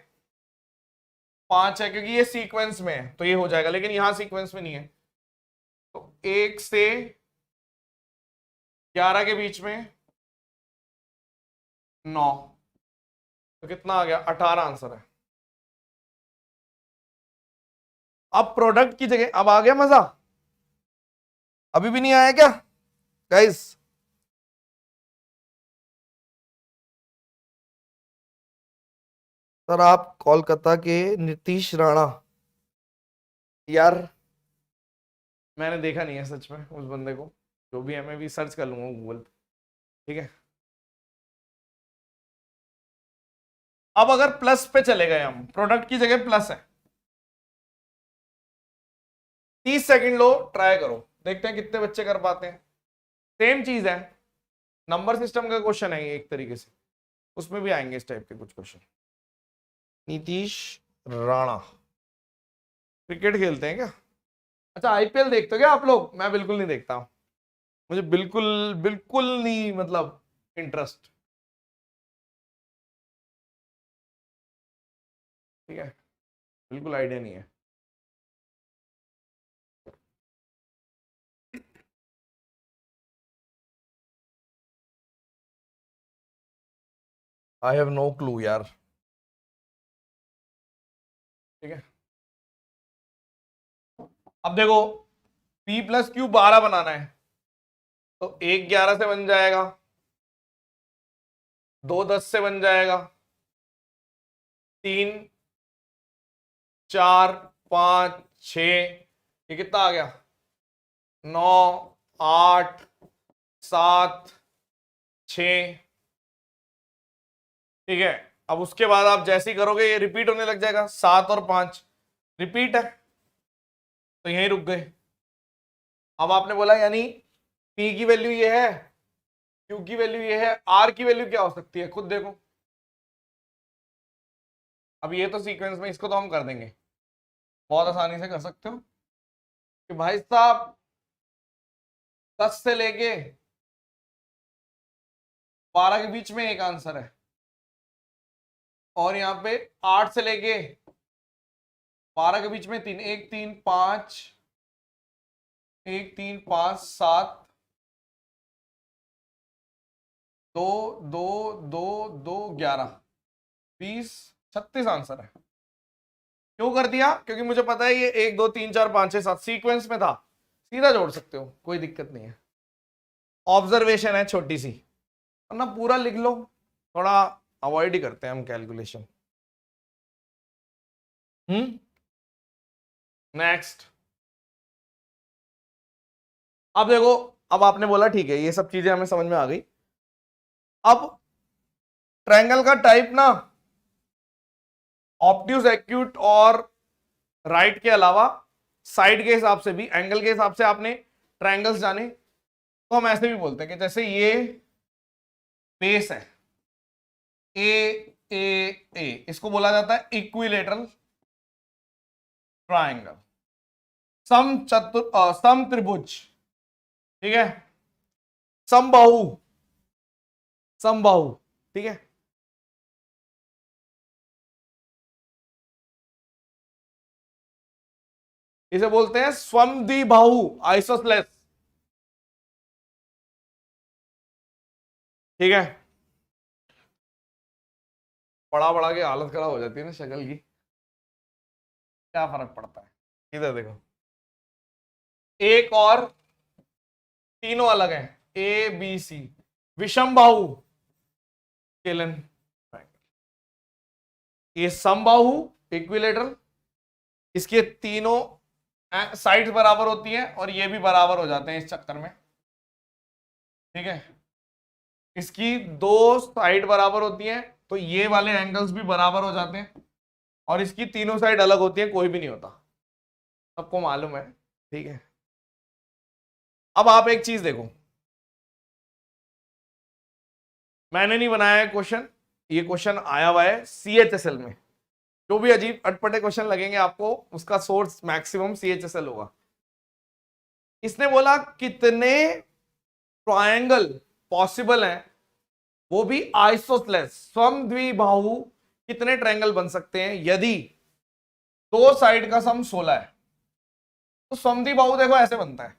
5 है, क्योंकि ये सीक्वेंस में है तो ये हो जाएगा, लेकिन यहां सीक्वेंस में नहीं है। तो 1 से 11 के बीच में 9, तो कितना आ गया, 18 आंसर है। अब प्रोडक्ट की जगह, अब आ गया मजा, अभी भी नहीं आया क्या गाइस। सर आप कोलकाता के नीतीश राणा, यार मैंने देखा नहीं है सच में उस बंदे को, जो भी है मैं भी सर्च कर लूंगा गूगल पे, ठीक है। अब अगर प्लस पे चले गए हम, प्रोडक्ट की जगह प्लस है, 30 सेकंड लो, ट्राई करो, देखते हैं कितने बच्चे कर पाते हैं। सेम चीज है, नंबर सिस्टम का क्वेश्चन है ये एक तरीके से, उसमें भी आएंगे इस टाइप के कुछ क्वेश्चन। नीतीश राणा क्रिकेट खेलते हैं क्या, अच्छा आईपीएल देखते हो क्या आप लोग, मैं बिल्कुल नहीं देखता हूं, मुझे बिल्कुल बिल्कुल नहीं, मतलब इंटरेस्ट, ठीक है, बिल्कुल आइडिया नहीं है। आई हैव नो क्लू यार। ठीक है, अब देखो p प्लस क्यू 12 बनाना है, तो 1 11 से बन जाएगा, 2 10 से बन जाएगा, 3 4 5 6, ये कितना आ गया, 9 8 7 6। ठीक है, अब उसके बाद आप जैसे ही करोगे ये रिपीट होने लग जाएगा, 7 और 5 रिपीट है, तो यहीं रुक गए। अब आपने बोला यानी p की वैल्यू ये है, q की वैल्यू ये है, r की वैल्यू क्या हो सकती है, खुद देखो। अब ये तो सीक्वेंस में, इसको तो हम कर देंगे, बहुत आसानी से कर सकते हो कि भाई साहब 10 से लेके 12 के बीच में एक आंसर है, और यहाँ पे 8 से लेके 12 के बीच में 3, 1 3 5, 1 3 5 7, 2 2 2 2 11 20 36 आंसर है। क्यों कर दिया, क्योंकि मुझे पता है ये 1 2 3 4 5 6 7 सीक्वेंस में था, सीधा जोड़ सकते हो, कोई दिक्कत नहीं है। ऑब्जर्वेशन है छोटी सी, वरना पूरा लिख लो, थोड़ा अवॉइड ही करते हैं हम कैलकुलेशन। नेक्स्ट, अब देखो, अब आपने बोला ठीक है ये सब चीजें हमें समझ में आ गई। अब ट्रायंगल का टाइप ना ऑब्ट्यूज, एक्यूट और राइट के अलावा साइड के हिसाब से भी, एंगल के हिसाब से आपने ट्रायंगल्स जाने, तो हम ऐसे भी बोलते हैं कि जैसे ये बेस है ए ए ए, इसको बोला जाता है इक्विलेटरल ट्रायंगल, सम त्रिभुज। ठीक है, समबाहु, समबाहु। ठीक है, इसे बोलते हैं स्वमद्विबाहु, आइसोसेलेस। ठीक है, पढ़ा पढ़ा के हालत खराब हो जाती है ना शक्ल की, क्या फर्क पड़ता है। इधर देखो, एक और तीनों अलग हैं, ए बी सी, विषमबाहु केलन, ये समबाहु इक्विलेटरल, इसके तीनों साइड्स बराबर होती हैं और ये भी बराबर हो जाते हैं इस चक्कर में। ठीक है, इसकी दो साइड बराबर होती हैं तो ये वाले एंगल्स भी बराबर हो जाते हैं, और इसकी तीनों साइड अलग होती है, कोई भी नहीं होता, सबको मालूम है। ठीक है, अब आप एक चीज देखो, मैंने नहीं बनाया है क्वेश्चन, ये क्वेश्चन आया हुआ है CHSL में, जो भी अजीब अटपटे क्वेश्चन लगेंगे आपको उसका सोर्स मैक्सिमम CHSL होगा। इसने बोला कितने ट्रायंगल पॉसिबल हैं, वो भी आइसोसेलेस, समद्विबाहु, कितने ट्रायंगल बन सकते हैं यदि दो साइड का सम 16 है। तो समद्विबाहु देखो ऐसे बनता है,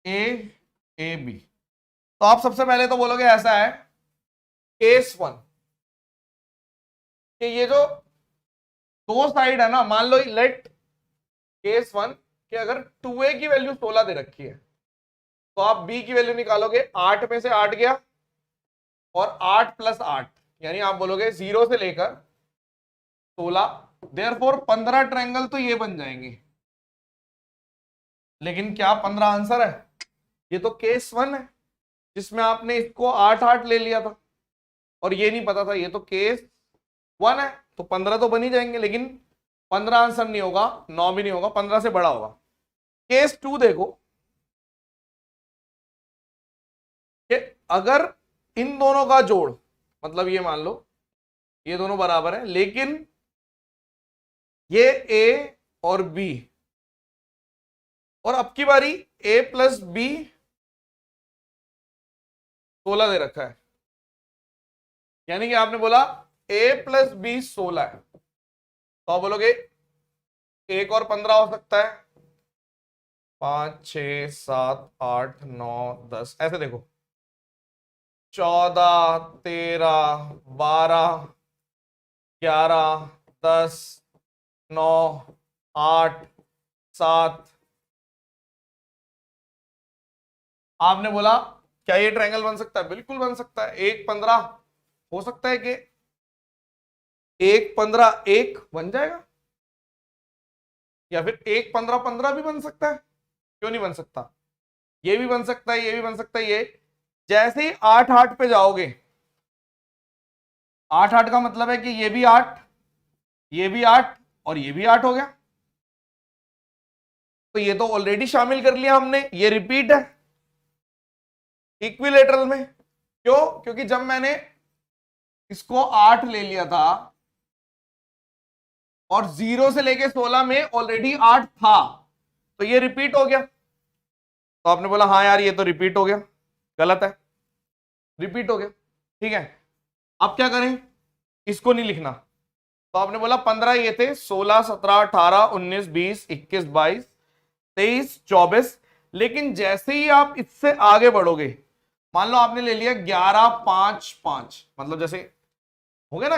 ए ए बी, तो आप सबसे पहले तो बोलोगे ऐसा है केस 1 कि ये जो दो साइड है ना, मान लो लेट केस 1 कि अगर 2a की वैल्यू 16 दे रखी है, तो आप b की वैल्यू निकालोगे, 8 में से 8 गया और 8 प्लस 8, यानी आप बोलोगे 0 से लेकर 16, देयरफॉर 15 ट्रायंगल तो ये बन जाएंगे। लेकिन क्या 15 आंसर है, ये तो केस 1 है जिसमें आपने इसको 8 8 ले लिया था और ये नहीं पता था, ये तो केस 1 है, तो 15 तो बन ही जाएंगे, लेकिन 15 आंसर नहीं होगा, 9 भी नहीं होगा, 15 से बड़ा होगा। केस 2 देखो कि अगर इन दोनों का जोड़, मतलब ये मान लो ये दोनों बराबर है, लेकिन ये a और b, और अब की बारी a प्लस बी 16 दे रखा है, यानी कि आपने बोला a प्लस बी 16 है, तो आप बोलोगे 1 और 15 हो सकता है, 5 6 7 8 9 10, ऐसे देखो 14, 13, 12, 11, 10, 9, 8, 7। आपने बोला क्या ये ट्रायंगल बन सकता है? बिल्कुल बन सकता है। 1, 15 हो सकता है कि 1, 15 1 बन जाएगा, या फिर 1, 15 15 भी बन सकता है। क्यों नहीं बन सकता? ये भी बन सकता है, ये भी बन सकता है। ये जैसे ही 8 8 पे जाओगे, 8 8 का मतलब है कि ये भी 8, ये भी 8 और ये भी 8 हो गया। तो ये तो ऑलरेडी शामिल कर लिया हमने, ये रिपीट है इक्विलेटरल में। क्यों? क्योंकि जब मैंने इसको 8 ले लिया था और 0 से लेके 16 में ऑलरेडी 8 था, तो ये रिपीट हो गया। तो आपने बोला हाँ यार ये तो रिपीट हो गया। गलत है, रिपीट हो गया। ठीक है, अब क्या करें? इसको नहीं लिखना। तो आपने बोला 15 ये थे, 16, 17, 18, 19, 20, 21, 22, 23, 24। लेकिन जैसे ही आप इससे आगे बढ़ोगे, मान लो आपने ले लिया 11, 5, 5, मतलब जैसे हो गया ना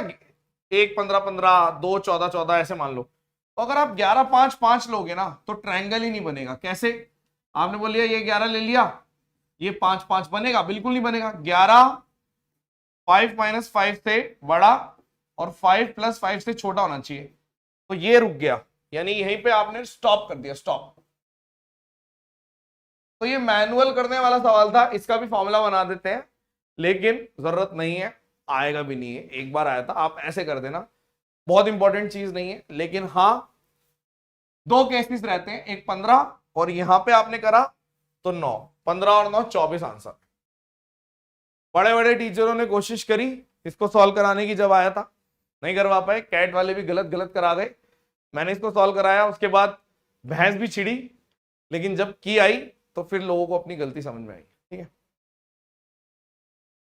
1, 15, 15, 2, 14, 14 ऐसे मान लो। तो अगर आप 11, 5, 5 लोगे ना तो ट्रायंगल ही नहीं बनेगा। कैसे? आपने बोल लिया ये 11 ले लिया, ये 5, 5 बनेगा? बिल्कुल नहीं बनेगा। 11 5 माइनस 5 से बड़ा और 5 प्लस 5 से छोटा होना चाहिए। तो ये रुक गया, यानी यहीं पे आपने स्टॉप कर दिया, स्टॉप। तो ये मैनुअल करने वाला सवाल था, इसका भी फॉर्मूला बना देते हैं, लेकिन जरूरत नहीं है, आएगा भी नहीं है। एक बार आया था, आप ऐसे कर देना, बहुत इंपॉर्टेंट चीज नहीं है। लेकिन हाँ, दो केसेस रहते हैं, एक 15 और यहां पे आपने करा तो 9, 15 और 9 24 आंसर। बड़े बड़े टीचरों ने कोशिश करी इसको सॉल्व कराने की, जब आया था नहीं करवा पाए। कैट वाले भी गलत गलत करा गए। मैंने इसको सॉल्व कराया, उसके बाद बहस भी छिड़ी, लेकिन जब की आई तो फिर लोगों को अपनी गलती समझ में आई। ठीक है,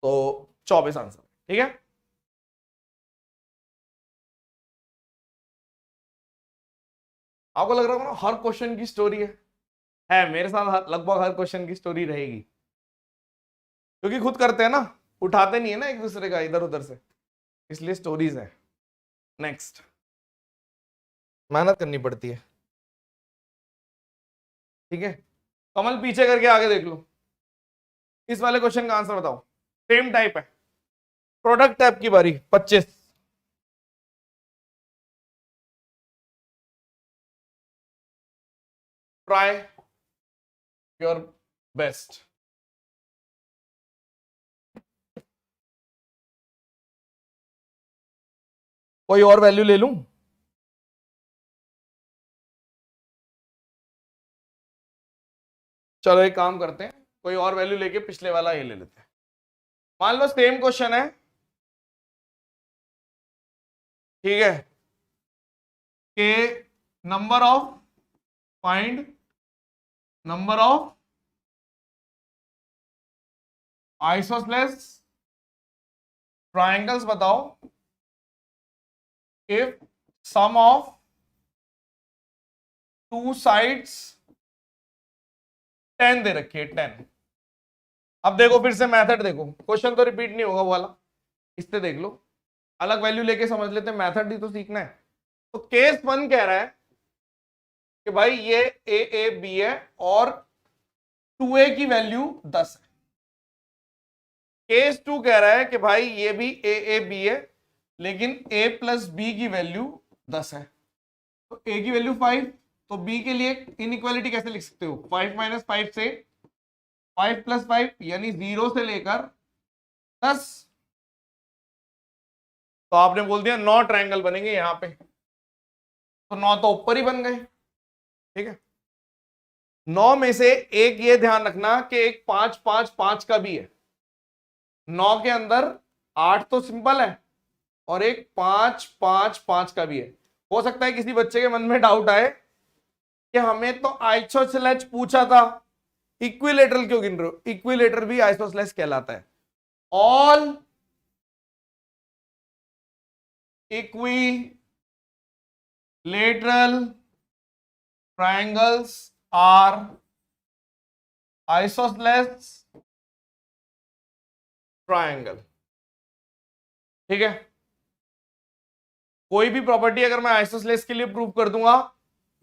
तो 24 आंसर। ठीक है, आपको लग रहा होगा ना हर क्वेश्चन की स्टोरी है मेरे साथ लगभग हर क्वेश्चन की स्टोरी रहेगी, क्योंकि खुद करते हैं ना, उठाते नहीं है ना एक दूसरे का इधर उधर से, इसलिए स्टोरीज है। नेक्स्ट, मेहनत करनी पड़ती है। ठीक है, कमल पीछे करके आगे देख लो। इस वाले क्वेश्चन का आंसर बताओ। सेम टाइप है, प्रोडक्ट टाइप की बारी। 25, ट्राई योर बेस्ट। कोई और वैल्यू ले लूं? चलो एक काम करते हैं, कोई और वैल्यू लेके पिछले वाला ये ले लेते हैं। मान लो सेम क्वेश्चन है, ठीक है, कि number of, find number of isosceles triangles बताओ if sum of two sides 10 दे रखी है, 10। अब देखो फिर से मेथड देखो, क्वेश्चन तो रिपीट नहीं होगा वो वाला, इससे देख लो, अलग वैल्यू लेके समझ लेते हैं, मेथड ही तो सीखना है। तो केस 1 कह रहा है कि भाई ये ए बी है और 2a की वैल्यू 10 है। केस 2 कह रहा है कि भाई ये भी ए बी है, लेकिन a प्लस बी की वैल्यू 10 है। तो a की वैल्यू 5, तो b के लिए इनइक्वालिटी कैसे लिख सकते हो? 5 माइनस 5 से 5 प्लस 5, यानी 0 से लेकर 10। तो आपने बोल दिया 9 ट्रायंगल बनेंगे यहां पे, तो 9 तो ऊपर ही बन गए। ठीक है, 9 में से एक ये ध्यान रखना कि एक 5 5 5 का भी है। 9 के अंदर 8 तो सिंपल है और एक 5 5 5 का भी है। हो सकता है किसी बच्चे के मन में डाउट आए कि हमें तो आइसोसेलेस पूछा था, इक्विलेटरल क्यों गिन रहे हो? इक्विलेटर भी आइसोसेलेस कहलाता है। All equilateral triangles are isosceles triangle. ठीक है, कोई भी प्रॉपर्टी अगर मैं आइसोसेलेस के लिए प्रूव कर दूंगा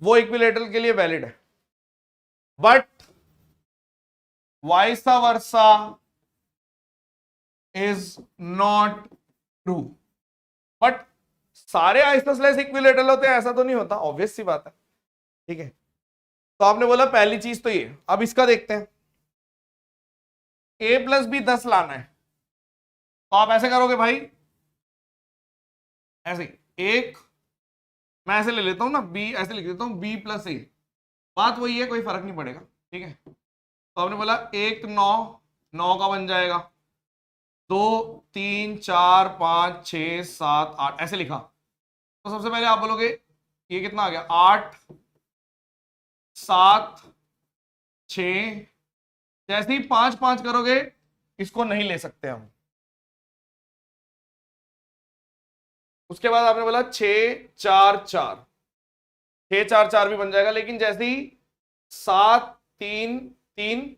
वो इक्विलैटरल के लिए वैलिड है, but vice versa is not true. But सारे आइसोसेलेस इक्विलैटरल होते हैं ऐसा तो नहीं होता, ऑब्वियस सी बात है। ठीक है, तो आपने बोला पहली चीज तो ये। अब इसका देखते हैं, a प्लस बी 10 लाना है, तो आप ऐसे करोगे भाई, ऐसे एक, मैं ऐसे ले लेता हूं ना, b ऐसे लिख देता हूं b प्लस ए, बात वही है, कोई फर्क नहीं पड़ेगा। ठीक है, तो आपने बोला एक 9, 9 का बन जाएगा, 2 3 4 5 6 7 8 ऐसे लिखा। तो सबसे पहले आप बोलोगे ये कितना आ गया, 8 7 6, जैसे ही 5 5 करोगे इसको नहीं ले सकते हम। उसके बाद आपने बोला 6 4 4, 6 4 4 भी बन जाएगा, लेकिन जैसे ही 7 3 3,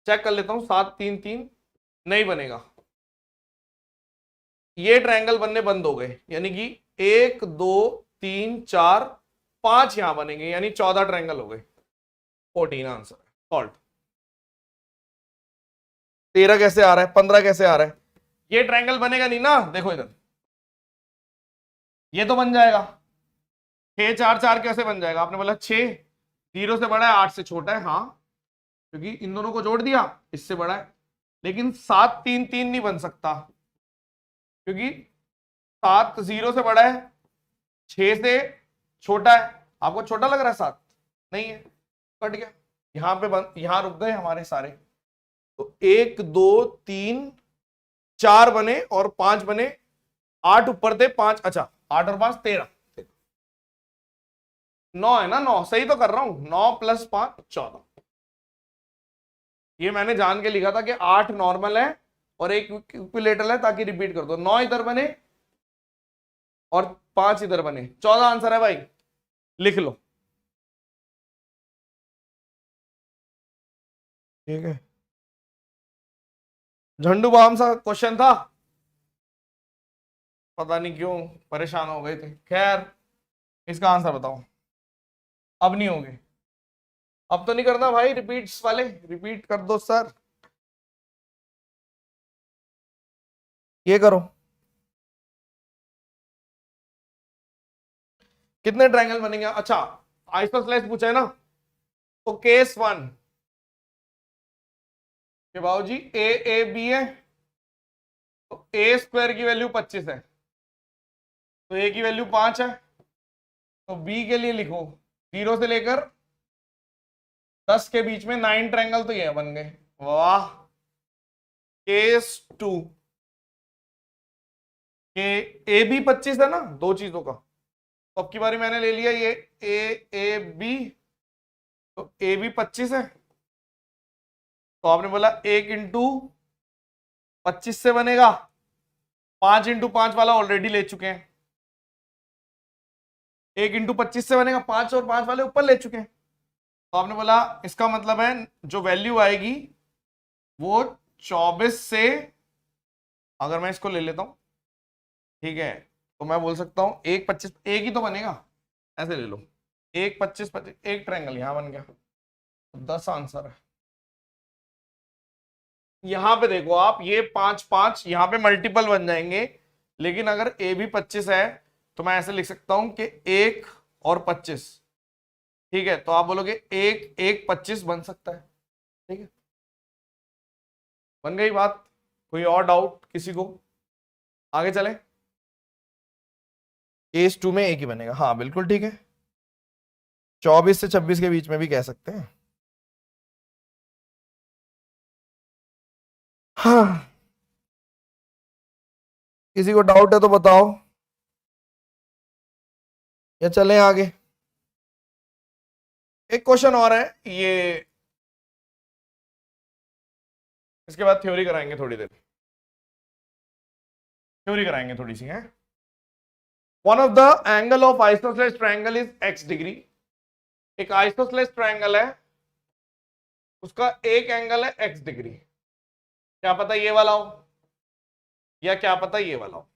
चेक कर लेता हूं, 7 3 3 नहीं बनेगा, ये ट्रायंगल बनने बंद हो गए, यानी कि 1 2 3 4 5 यहां बनेंगे, यानी 14 ट्रायंगल हो गए। 14 आंसर सॉल्व। 13 कैसे आ रहा है, 15 कैसे आ रहा है, ये ट्रायंगल बनेगा नहीं ना। देखो इधर, ये तो बन जाएगा, 6 4 4 कैसे बन जाएगा, आपने बोला 6 0 से बड़ा है 8 से छोटा है, हाँ, क्योंकि इन दोनों को जोड़ दिया, इससे बड़ा है। लेकिन 7 3 3 नहीं बन सकता, क्योंकि 7 0 से बड़ा है, 6 से छोटा है। आपको छोटा लग रहा है 7, नहीं है, कट गया। यहां पे यहां रुक गए हमारे सारे, तो 1 2 3 4 बने और 5 बने, 8 ऊपर थे 5, अच्छा 8 और 5 13, 9 है ना, 9 सही तो कर रहा हूं, 9 प्लस 5 14। ये मैंने जान के लिखा था कि 8 नॉर्मल है और एक इक्विलैटरल है, ताकि रिपीट कर दो। 9 इधर बने और 5 इधर बने, 14 आंसर है भाई, लिख लो। ठीक है, झंडू बाम सा क्वेश्चन था, पता नहीं क्यों परेशान हो गए थे। खैर, इसका आंसर बताओ। अब नहीं होंगे, अब तो नहीं करना भाई रिपीट्स वाले, रिपीट कर दो सर, ये करो। कितने ट्रायंगल बनेंगे, अच्छा आइसोसेलेस पूछा है ना, तो केस 1 कि बाबू जी ए बी है, तो ए स्क्वायर की वैल्यू 25 है, तो ए की वैल्यू 5 है, तो बी के लिए लिखो 0 से लेकर 10 के बीच में 9 ट्रायंगल, तो ये बन गए। वाह। केस 2 के ए बी 25 है ना, दो चीजों का, तो अब की बारी मैंने ले लिया ये ए बी, तो ए बी 25 है, तो आपने बोला 1 इंटू 25 से बनेगा, 5 इंटू 5 वाला ऑलरेडी ले चुके हैं, 1 इंटू 25 से बनेगा, 5 और 5 वाले ऊपर ले चुके हैं, तो आपने बोला इसका मतलब है जो वैल्यू आएगी वो 24 से, अगर मैं इसको ले लेता हूं, ठीक है, तो मैं बोल सकता हूं 1 25, एक ही तो बनेगा, ऐसे ले लो, 1 25 25, एक ट्रायंगल यहां बन गया, तो 10 आंसर है। यहां पे देखो आप, ये 5 5 यहां पे मल्टीपल बन जाएंगे, लेकिन अगर ए भी 25 है तो मैं ऐसे लिख सकता हूं कि 1 और 25, ठीक है, तो आप बोलोगे 1 1 25 बन सकता है। ठीक है, बन गई बात। कोई और डाउट किसी को, आगे चले। केस 2 में एक ही बनेगा, हाँ बिल्कुल ठीक है, 24 से 26 के बीच में भी कह सकते हैं। हाँ, किसी को डाउट है तो बताओ, या चलें आगे। एक क्वेश्चन और है ये, इसके बाद थ्योरी कराएंगे, थोड़ी देर थ्योरी कराएंगे थोड़ी सी है। One of the angle of isosceles triangle is x degree. एक आइसोसेलेस ट्रायंगल है, उसका एक एंगल है x डिग्री, क्या पता ये वाला हो, या क्या पता ये वाला हो।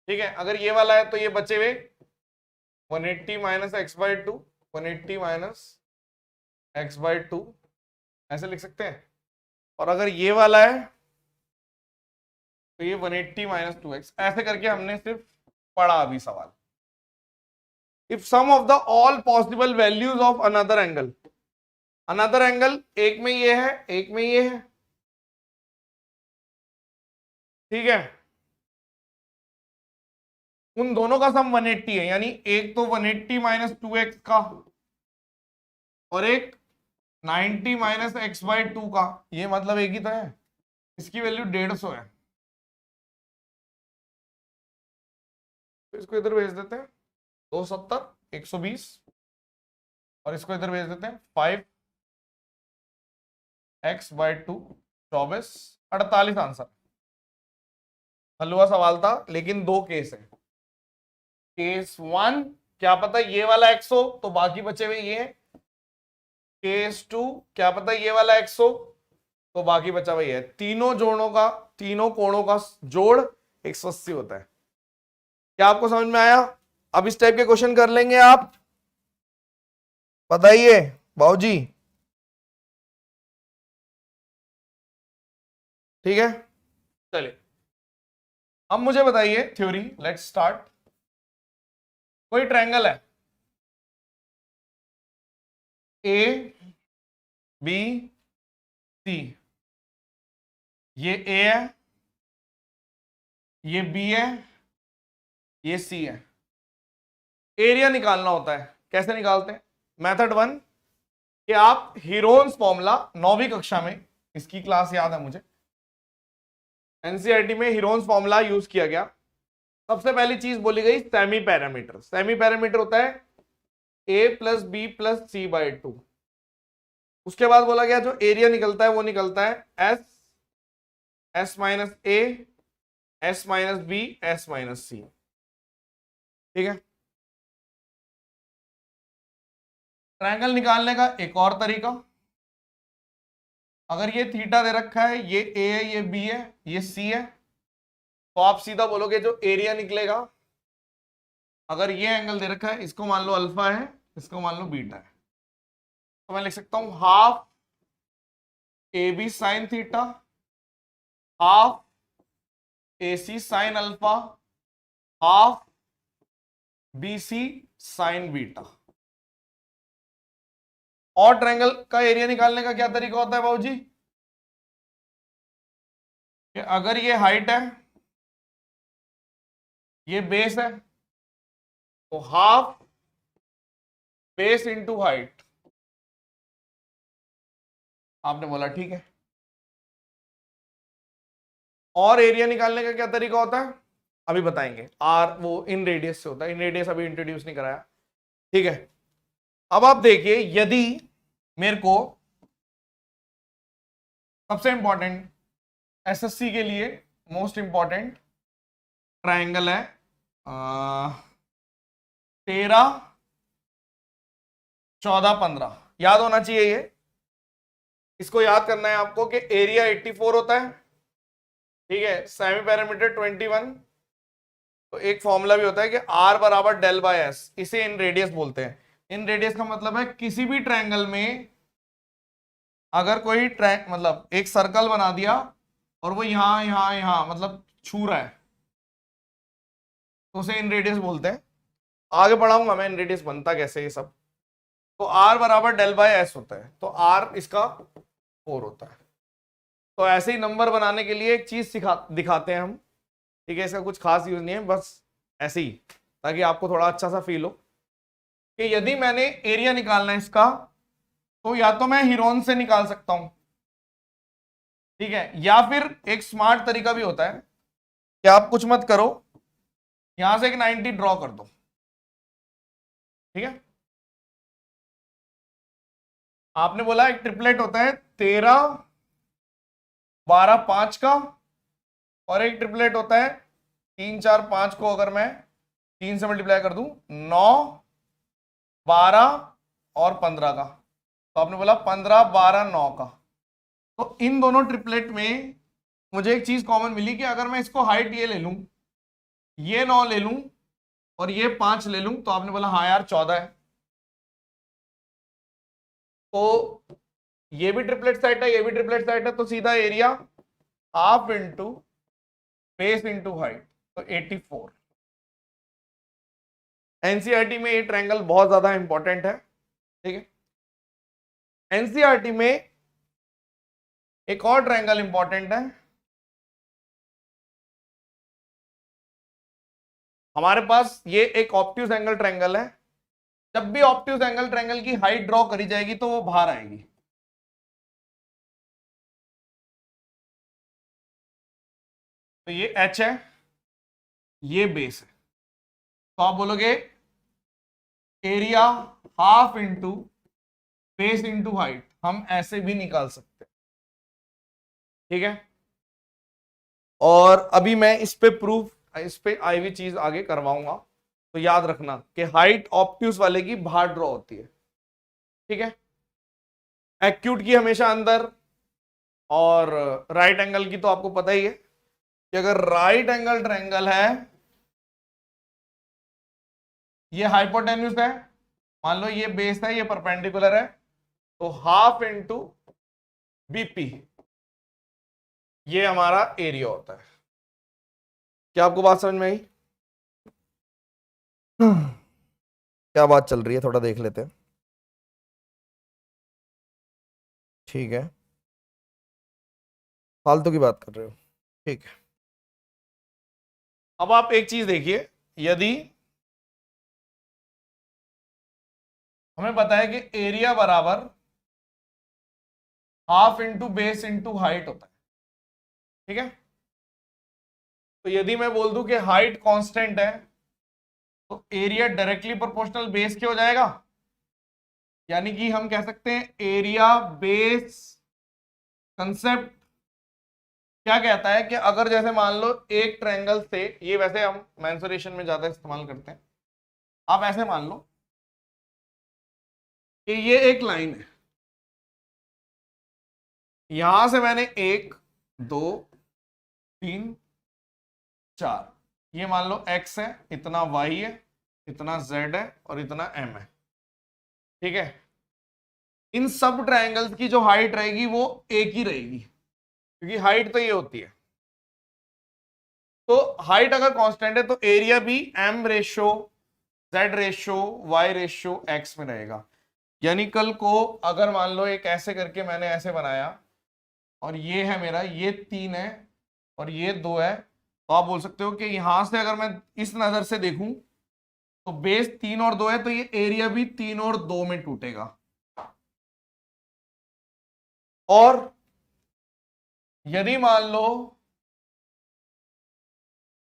ठीक है, अगर ये वाला है तो ये बचे हुए 180 minus x by two, 180 minus x by two ऐसे लिख सकते हैं। और अगर ये वाला है तो ये 180 माइनस 2x ऐसे करके हमने सिर्फ पढ़ा अभी सवाल। If sum of the all possible values of another angle, another angle एक में ये है एक में ये है, ठीक है, उन दोनों का सम 180 है, यानी एक तो 180 माइनस 2x का और एक 90 माइनस एक्स बाई टू का, ये मतलब एक ही तो है, इसकी वैल्यू 150 है। तो इसको इधर भेज देते हैं 270 120 और इसको इधर भेज देते हैं 5 एक्स बाई टू 24 48 आंसर। हल हुआ सवाल था, लेकिन दो केस है। केस वन क्या पता ये वाला एक्स हो तो बाकी बचे हुए ये। केस टू क्या पता ये वाला एक्स हो तो बाकी बचा हुआ ये है। तीनों जोड़ों का, तीनों कोणों का जोड़ 180 होता है। क्या आपको समझ में आया? अब इस टाइप के क्वेश्चन कर लेंगे आप, बताइए बाबूजी। ठीक है, चलिए अब मुझे बताइए थ्योरी, लेट्स स्टार्ट। कोई ट्रायंगल है ए बी सी, ये ए है, ये बी है, ये सी है। एरिया निकालना होता है, कैसे निकालते हैं? मेथड वन कि आप हीरोन्स फॉर्मूला 9वीं कक्षा में, इसकी क्लास याद है मुझे, एनसीईआरटी में हीरोन्स फॉर्मूला यूज किया गया। सबसे पहली चीज बोली गई सेमी पैरामीटर। सेमी पैरामीटर होता है a plus b plus c by two. उसके बाद बोला गया जो एरिया निकलता है वो निकलता है s, s minus a, s minus b, s minus c. ठीक है, ट्रायंगल निकालने का एक और तरीका, अगर ये थीटा दे रखा है, ये ए है, ये बी है, ये सी है, तो आप सीधा बोलोगे जो एरिया निकलेगा, अगर ये एंगल दे रखा है, इसको मान लो अल्फा है, इसको मान लो बीटा है, तो मैं लिख सकता हूं half A B sine theta, half A C sine alpha, half B C sine beta. और ट्रायंगल का एरिया निकालने का क्या तरीका होता है बाबूजी? कि अगर ये हाइट है, ये बेस है, तो हाफ बेस इंटू हाइट। आपने बोला ठीक है। और एरिया निकालने का क्या तरीका होता है अभी बताएंगे। आर वो इन रेडियस से होता है, इन रेडियस अभी इंट्रोड्यूस नहीं कराया। ठीक है, अब आप देखिए, यदि मेरे को सबसे इंपॉर्टेंट एसएससी के लिए मोस्ट इंपॉर्टेंट ट्रायंगल है 13 14 15, याद होना चाहिए ये। इसको याद करना है आपको कि एरिया 84 होता है, ठीक है, सेमी पैरामीटर 21, तो एक फॉर्मूला भी होता है कि आर बराबर डेल बाय एस, इसे इन रेडियस बोलते हैं। इन रेडियस का मतलब है किसी भी ट्रायंगल में अगर कोई मतलब एक सर्कल बना दिया और वो यहां यहां यहां मतलब छू रहा है, तो उसे इन रेडियस बोलते हैं। आगे पढ़ाऊंगा मैं इन रेडियस बनता कैसे ये सब। तो आर बराबर डेल बाय एस होता है, तो आर इसका 4 होता है। तो ऐसे ही नंबर बनाने के लिए एक चीज दिखाते हैं हम, ठीक है, इसका कुछ खास यूज नहीं है, बस ऐसे ही ताकि आपको थोड़ा अच्छा सा फील हो कि यदि मैंने एरिया निकालना है इसका, तो या तो मैं हीरोन से निकाल सकता हूं, ठीक है, या फिर एक स्मार्ट तरीका भी होता है कि आप कुछ मत करो, यहां से एक 90 ड्रॉ कर दो। ठीक है, आपने बोला एक ट्रिपलेट होता है 13 12 5 का, और एक ट्रिपलेट होता है 3 4 5 को अगर मैं 3 से मल्टीप्लाई कर दूं 9 12 और 15 का, तो आपने बोला 15 12 9 का। तो इन दोनों ट्रिपलेट में मुझे एक चीज कॉमन मिली कि अगर मैं इसको हाइट ये ले लूं, ये 9 ले लूं और ये 5 ले लूं, तो आपने बोला हाँ यार 14 है। तो ये भी ट्रिपलेट सेट है, ये भी ट्रिपलेट सेट है, तो सीधा area half into base into height, तो 84। एनसीईआरटी में ये ट्रायंगल बहुत ज्यादा इंपॉर्टेंट है, ठीक है। एनसीईआरटी में एक और ट्रायंगल इंपॉर्टेंट है, हमारे पास ये एक ऑब्ट्यूज एंगल ट्रायंगल है। जब भी ऑब्ट्यूज एंगल ट्रायंगल की हाइट ड्रॉ करी जाएगी तो वो बाहर आएगी। तो ये एच है, ये बेस है, तो आप बोलोगे area half into base into height, हम ऐसे भी निकाल सकते हैं, ठीक है। और अभी मैं इस पे आई हुई चीज आगे करवाऊंगा, तो याद रखना कि हाइट ऑब्ट्यूज वाले की बाहर ड्रॉ होती है, ठीक है। एक्यूट की हमेशा अंदर, और राइट एंगल की तो आपको पता ही है कि अगर राइट एंगल ट्रायंगल है, ये हाइपोटेन्यूस है, मान लो ये बेस है, ये परपेंडिकुलर है, तो हाफ इंटू बीपी ये हमारा एरिया होता है। क्या आपको बात समझ में आई? क्या बात चल रही है, थोड़ा देख लेते हैं, ठीक है। फालतू की बात कर रहे हो, ठीक है। अब आप एक चीज देखिए, यदि हमें पता है कि एरिया बराबर half into base into height होता है, ठीक है। तो यदि मैं बोल दूं कि हाइट कांस्टेंट है, तो एरिया डायरेक्टली प्रोपोर्शनल बेस के हो जाएगा। यानी कि हम कह सकते हैं एरिया बेस कंसेप्ट क्या कहता है कि अगर जैसे मान लो एक ट्रायंगल से, ये वैसे हम मेंसुरेशन में ज्यादा इस्तेमाल करते हैं, आप ऐसे मान लो कि ये एक लाइन है, यहां से मैंने 1 2 3 4, ये मान लो x है, इतना y है, इतना z है और इतना m है, ठीक है। इन सब ट्रायंगल्स की जो हाइट रहेगी वो एक ही रहेगी, क्योंकि हाइट तो ये होती है। तो हाइट अगर कांस्टेंट है तो एरिया भी m ratio z ratio y ratio x में रहेगा। यानी कल को अगर मान लो एक ऐसे करके मैंने ऐसे बनाया, और ये है मेरा, ये 3 है और ये 2 है, तो आप बोल सकते हो कि यहां से अगर मैं इस नजर से देखूं तो बेस 3 और 2 है, तो ये एरिया भी 3 और 2 में टूटेगा। और यदि मान लो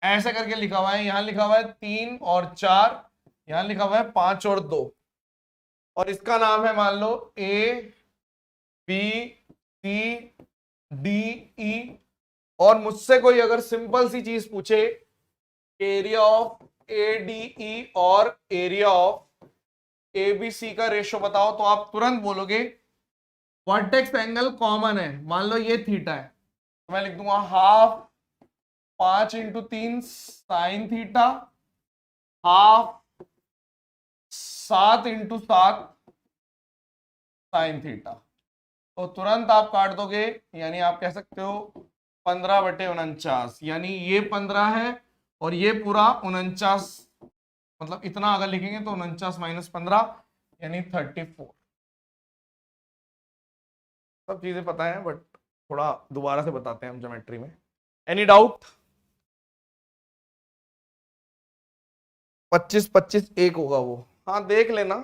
ऐसे करके लिखा हुआ है, यहां लिखा हुआ है 3 और 4, यहां लिखा हुआ है 5 और 2, और इसका नाम है मान लो ए बी सी डी ई, और मुझसे कोई अगर सिंपल सी चीज पूछे, area of A D E और area of A B C का रेशो बताओ, तो आप तुरंत बोलोगे वर्टेक्स एंगल कॉमन है, मान लो ये थीटा है, तो मैं लिख दूंगा half 5 into 3 sign theta, half 7 into 7 sine theta. तो तुरंत आप काट दोगे, यानी आप कह सकते हो 15/49, यानी ये 15 है और ये पूरा 49, मतलब इतना अगर लिखेंगे तो 49 माइनस 15 यानी 34। सब चीजें पता है, बट थोड़ा दोबारा से बताते हैं हम ज्योमेट्री में। Any doubt? 25 25 एक होगा वो, हाँ देख लेना।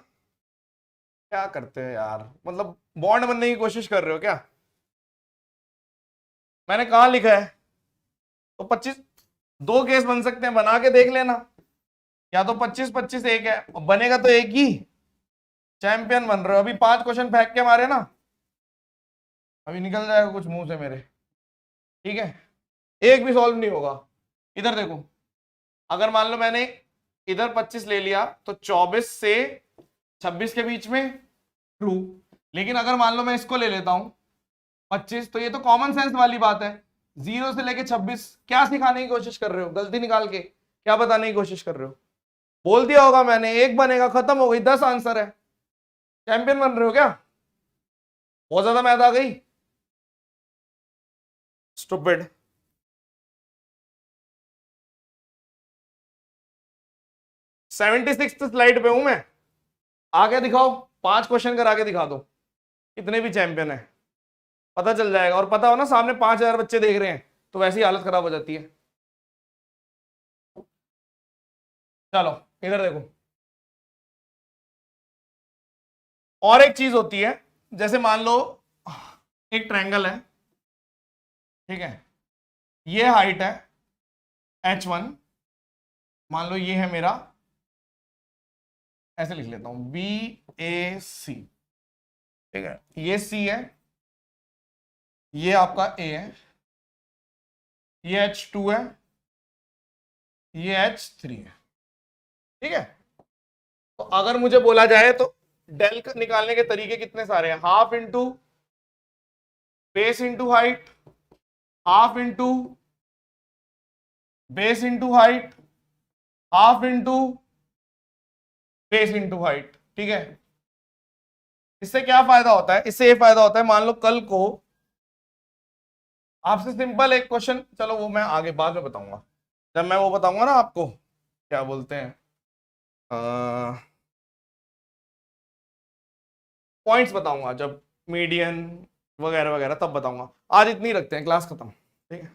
क्या करते हैं यार, मतलब बॉन्ड बनने की कोशिश कर रहे हो क्या? मैंने कहा लिखा है, तो 25 दो केस बन सकते हैं, बना के देख लेना। या तो 25 25 एक है, बनेगा तो एक ही, चैंपियन बन रहे हो। अभी 5 क्वेश्चन फेंक के मारे ना, अभी निकल जाएगा कुछ मुंह से मेरे, ठीक है। एक भी सॉल्व नहीं होगा। इधर देखो, अगर मान लो मैंने इधर 25 ले लिया तो 24 से 26 के बीच में ट्रू, लेकिन अगर मान लो मैं इसको ले लेता हूं 25, तो ये तो कॉमन सेंस वाली बात है, 0 से लेके 26, क्या सिखाने की कोशिश कर रहे हो? गलती निकाल के क्या बताने की कोशिश कर रहे हो? बोल दिया होगा मैंने, 1 बनेगा, खत्म हो गई, 10 आंसर है। चैंपियन बन रहे हो क्या? बहुत ज्यादा मैथ आ गई, स्टूपिड। सेवेंटी सिक्स स्लाइड पे हूं मैं, आगे दिखाओ, 5 क्वेश्चन करा के दिखा दो, कितने भी चैंपियन है, पता चल जाएगा। और पता हो ना सामने 5,000 बच्चे देख रहे हैं, तो वैसी हालत खराब हो जाती है। चलो इधर देखो, और एक चीज होती है, जैसे मान लो एक ट्रायंगल है, ठीक है, ये हाइट है h1, मान लो ये है मेरा, ऐसे लिख लेता हूं BAC, ठीक है, ये C है, ये आपका A है, ये H2 है, ये H3 है, ठीक है। तो अगर मुझे बोला जाए तो डेल निकालने के तरीके कितने सारे हैं? Half into base into height, half into base into height, half into base into height, ठीक है। इससे क्या फायदा होता है? इससे ये फायदा होता है, मान लो कल को आपसे सिंपल एक क्वेश्चन, चलो वो मैं आगे बाद में बताऊंगा, जब मैं वो बताऊंगा ना आपको, क्या बोलते हैं, पॉइंट्स बताऊंगा, जब मीडियन वगैरह वगैरह तब बताऊंगा। आज इतनी रखते हैं, क्लास खत्म, ठीक है।